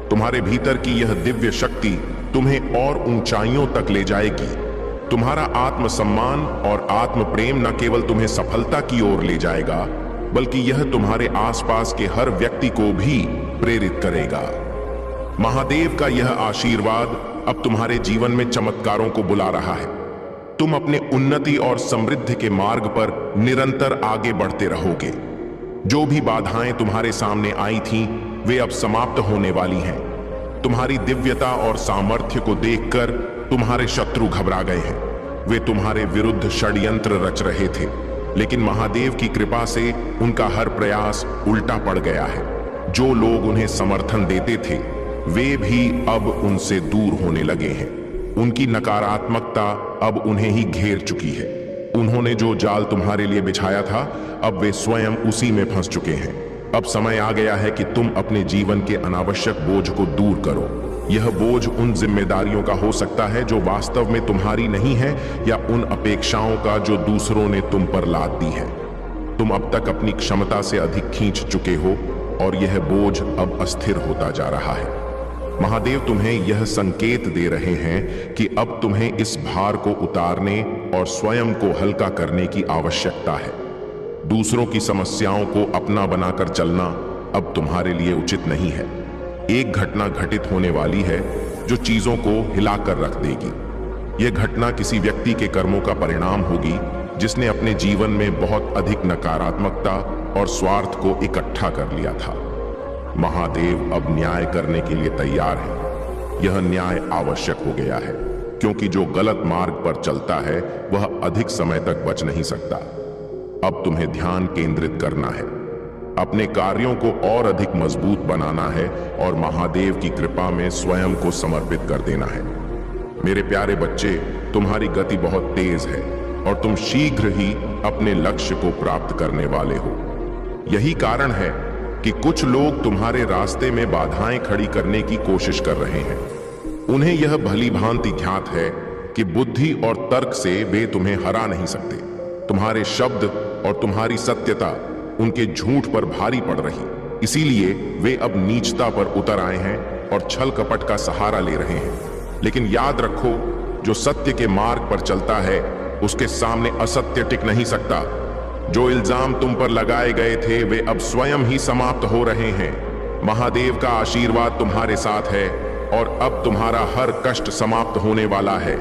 तुम्हारे भीतर की यह दिव्य शक्ति तुम्हें और ऊंचाइयों तक ले जाएगी। तुम्हारा आत्मसम्मान और आत्म प्रेम न केवल तुम्हें सफलता की ओर ले जाएगा, बल्कि यह तुम्हारे आसपास के हर व्यक्ति को भी प्रेरित करेगा। महादेव का यह आशीर्वाद अब तुम्हारे जीवन में चमत्कारों को बुला रहा है। तुम अपने उन्नति और समृद्धि के मार्ग पर निरंतर आगे बढ़ते रहोगे। जो भी बाधाएं तुम्हारे सामने आई थीं, वे अब समाप्त होने वाली हैं। तुम्हारी दिव्यता और सामर्थ्य को देखकर तुम्हारे शत्रु घबरा गए हैं। वे तुम्हारे विरुद्ध षड्यंत्र रच रहे थे, लेकिन महादेव की कृपा से उनका हर प्रयास उल्टा पड़ गया है। जो लोग उन्हें समर्थन देते थे, वे भी अब उनसे दूर होने लगे हैं। उनकी नकारात्मकता अब उन्हें ही घेर चुकी है। उन्होंने जो जाल तुम्हारे लिए बिछाया था, अब वे स्वयं उसी में फंस चुके हैं। अब समय आ गया है कि तुम अपने जीवन के अनावश्यक बोझ को दूर करो। यह बोझ उन जिम्मेदारियों का हो सकता है जो वास्तव में तुम्हारी नहीं है, या उन अपेक्षाओं का जो दूसरों ने तुम पर लाद दी है। तुम अब तक अपनी क्षमता से अधिक खींच चुके हो और यह बोझ अब अस्थिर होता जा रहा है। महादेव तुम्हें यह संकेत दे रहे हैं कि अब तुम्हें इस भार को उतारने और स्वयं को हल्का करने की आवश्यकता है। दूसरों की समस्याओं को अपना बनाकर चलना अब तुम्हारे लिए उचित नहीं है। एक घटना घटित होने वाली है जो चीजों को हिलाकर रख देगी। यह घटना किसी व्यक्ति के कर्मों का परिणाम होगी जिसने अपने जीवन में बहुत अधिक नकारात्मकता और स्वार्थ को इकट्ठा कर लिया था। महादेव अब न्याय करने के लिए तैयार है। यह न्याय आवश्यक हो गया है, क्योंकि जो गलत मार्ग पर चलता है वह अधिक समय तक बच नहीं सकता। अब तुम्हें ध्यान केंद्रित करना है, अपने कार्यों को और अधिक मजबूत बनाना है और महादेव की कृपा में स्वयं को समर्पित कर देना है। मेरे प्यारे बच्चे, तुम्हारी गति बहुत तेज है और तुम शीघ्र ही अपने लक्ष्य को प्राप्त करने वाले हो। यही कारण है कि कुछ लोग तुम्हारे रास्ते में बाधाएं खड़ी करने की कोशिश कर रहे हैं। उन्हें यह भली भांति ज्ञात है कि बुद्धि और तर्क से वे तुम्हें हरा नहीं सकते। तुम्हारे शब्द और तुम्हारी सत्यता उनके झूठ पर भारी पड़ रही, इसीलिए वे अब नीचता पर उतर आए हैं और छल कपट का सहारा ले रहे हैं। लेकिन याद रखो, जो सत्य के मार्ग पर चलता है उसके सामने असत्य टिक नहीं सकता। जो इल्जाम तुम पर लगाए गए थे वे अब स्वयं ही समाप्त हो रहे हैं। महादेव का आशीर्वाद तुम्हारे साथ है और अब तुम्हारा हर कष्ट समाप्त होने वाला है।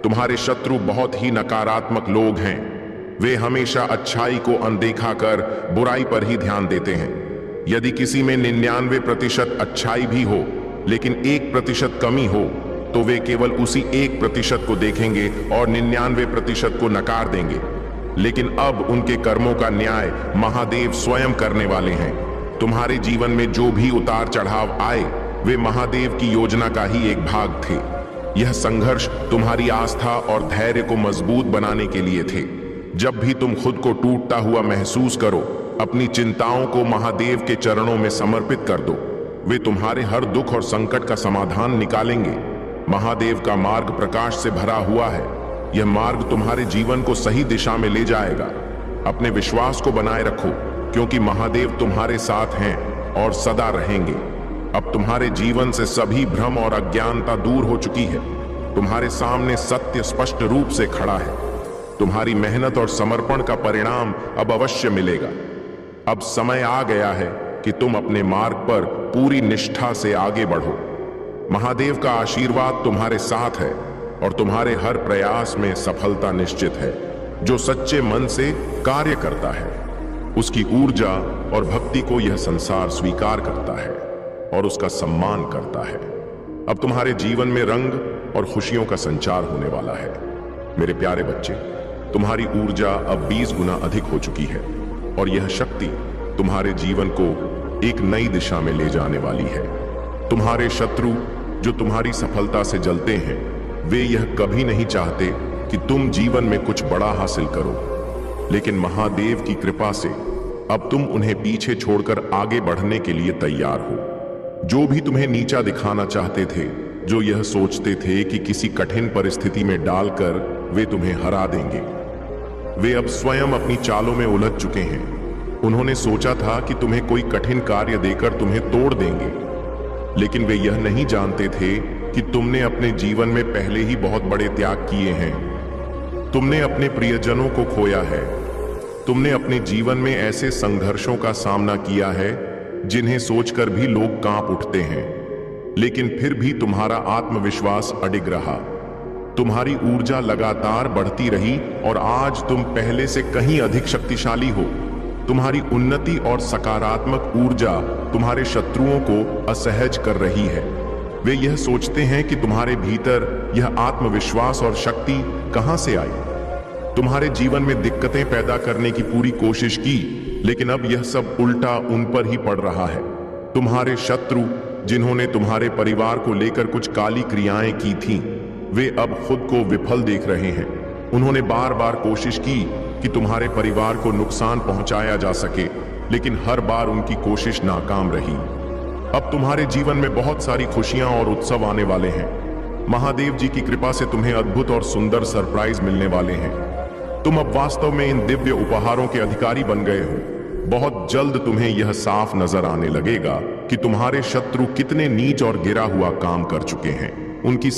तुम्हारे शत्रु बहुत ही नकारात्मक लोग हैं। वे हमेशा अच्छाई को अनदेखा कर बुराई पर ही ध्यान देते हैं। यदि किसी में 99% अच्छाई भी हो लेकिन 1% कमी हो, तो वे केवल उसी 1% को देखेंगे और 99% को नकार देंगे। लेकिन अब उनके कर्मों का न्याय महादेव स्वयं करने वाले हैं। तुम्हारे जीवन में जो भी उतार चढ़ाव आए, वे महादेव की योजना का ही एक भाग थे। यह संघर्ष तुम्हारी आस्था और धैर्य को मजबूत बनाने के लिए थे। जब भी तुम खुद को टूटता हुआ महसूस करो, अपनी चिंताओं को महादेव के चरणों में समर्पित कर दो। वे तुम्हारे हर दुख और संकट का समाधान निकालेंगे। महादेव का मार्ग प्रकाश से भरा हुआ है। यह मार्ग तुम्हारे जीवन को सही दिशा में ले जाएगा। अपने विश्वास को बनाए रखो, क्योंकि महादेव तुम्हारे साथ हैं और सदा रहेंगे। अब तुम्हारे जीवन से सभी भ्रम और अज्ञानता दूर हो चुकी है। तुम्हारे सामने सत्य स्पष्ट रूप से खड़ा है। तुम्हारी मेहनत और समर्पण का परिणाम अब अवश्य मिलेगा। अब समय आ गया है कि तुम अपने मार्ग पर पूरी निष्ठा से आगे बढ़ो। महादेव का आशीर्वाद तुम्हारे साथ है और तुम्हारे हर प्रयास में सफलता निश्चित है। जो सच्चे मन से कार्य करता है, उसकी ऊर्जा और भक्ति को यह संसार स्वीकार करता है और उसका सम्मान करता है। अब तुम्हारे जीवन में रंग और खुशियों का संचार होने वाला है। मेरे प्यारे बच्चे, तुम्हारी ऊर्जा अब 20 गुना अधिक हो चुकी है और यह शक्ति तुम्हारे जीवन को एक नई दिशा में ले जाने वाली है। तुम्हारे शत्रु जो तुम्हारी सफलता से जलते हैं, वे यह कभी नहीं चाहते कि तुम जीवन में कुछ बड़ा हासिल करो, लेकिन महादेव की कृपा से अब तुम उन्हें पीछे छोड़कर आगे बढ़ने के लिए तैयार हो। जो भी तुम्हें नीचा दिखाना चाहते थे, जो यह सोचते थे कि किसी कठिन परिस्थिति में डालकर वे तुम्हें हरा देंगे। वे अब स्वयं अपनी चालों में उलझ चुके हैं। उन्होंने सोचा था कि तुम्हें कोई कठिन कार्य देकर तुम्हें तोड़ देंगे, लेकिन वे यह नहीं जानते थे कि तुमने अपने जीवन में पहले ही बहुत बड़े त्याग किए हैं। तुमने अपने प्रियजनों को खोया है। तुमने अपने जीवन में ऐसे संघर्षों का सामना किया है जिन्हें सोचकर भी लोग कांप उठते हैं, लेकिन फिर भी तुम्हारा आत्मविश्वास अडिग रहा। तुम्हारी ऊर्जा लगातार बढ़ती रही और आज तुम पहले से कहीं अधिक शक्तिशाली हो। तुम्हारी उन्नति और सकारात्मक ऊर्जा तुम्हारे शत्रुओं को असहज कर रही है। वे यह सोचते हैं कि तुम्हारे भीतर यह आत्मविश्वास और शक्ति कहां से आई। तुम्हारे जीवन में दिक्कतें पैदा करने की पूरी कोशिश की, लेकिन अब यह सब उल्टा उन पर ही पड़ रहा है। तुम्हारे शत्रु, जिन्होंने तुम्हारे परिवार को लेकर कुछ काली क्रियाएं की थीं, वे अब खुद को विफल देख रहे हैं। उन्होंने बार बार कोशिश की कि तुम्हारे परिवार को नुकसान पहुंचाया जा सके, लेकिन हर बार उनकी कोशिश नाकाम रही। अब तुम्हारे जीवन में बहुत सारी खुशियां और उत्सव आने वाले हैं। महादेव जी की कृपा से तुम्हें अद्भुत और सुंदर सरप्राइज मिलने वाले हैं। तुम अब वास्तव में इन दिव्य उपहारों के अधिकारी बन गए हो। बहुत जल्द तुम्हें यह साफ नजर आने लगेगा कि तुम्हारे शत्रु कितने नीच और गिरा हुआ काम कर चुके हैं। उनकी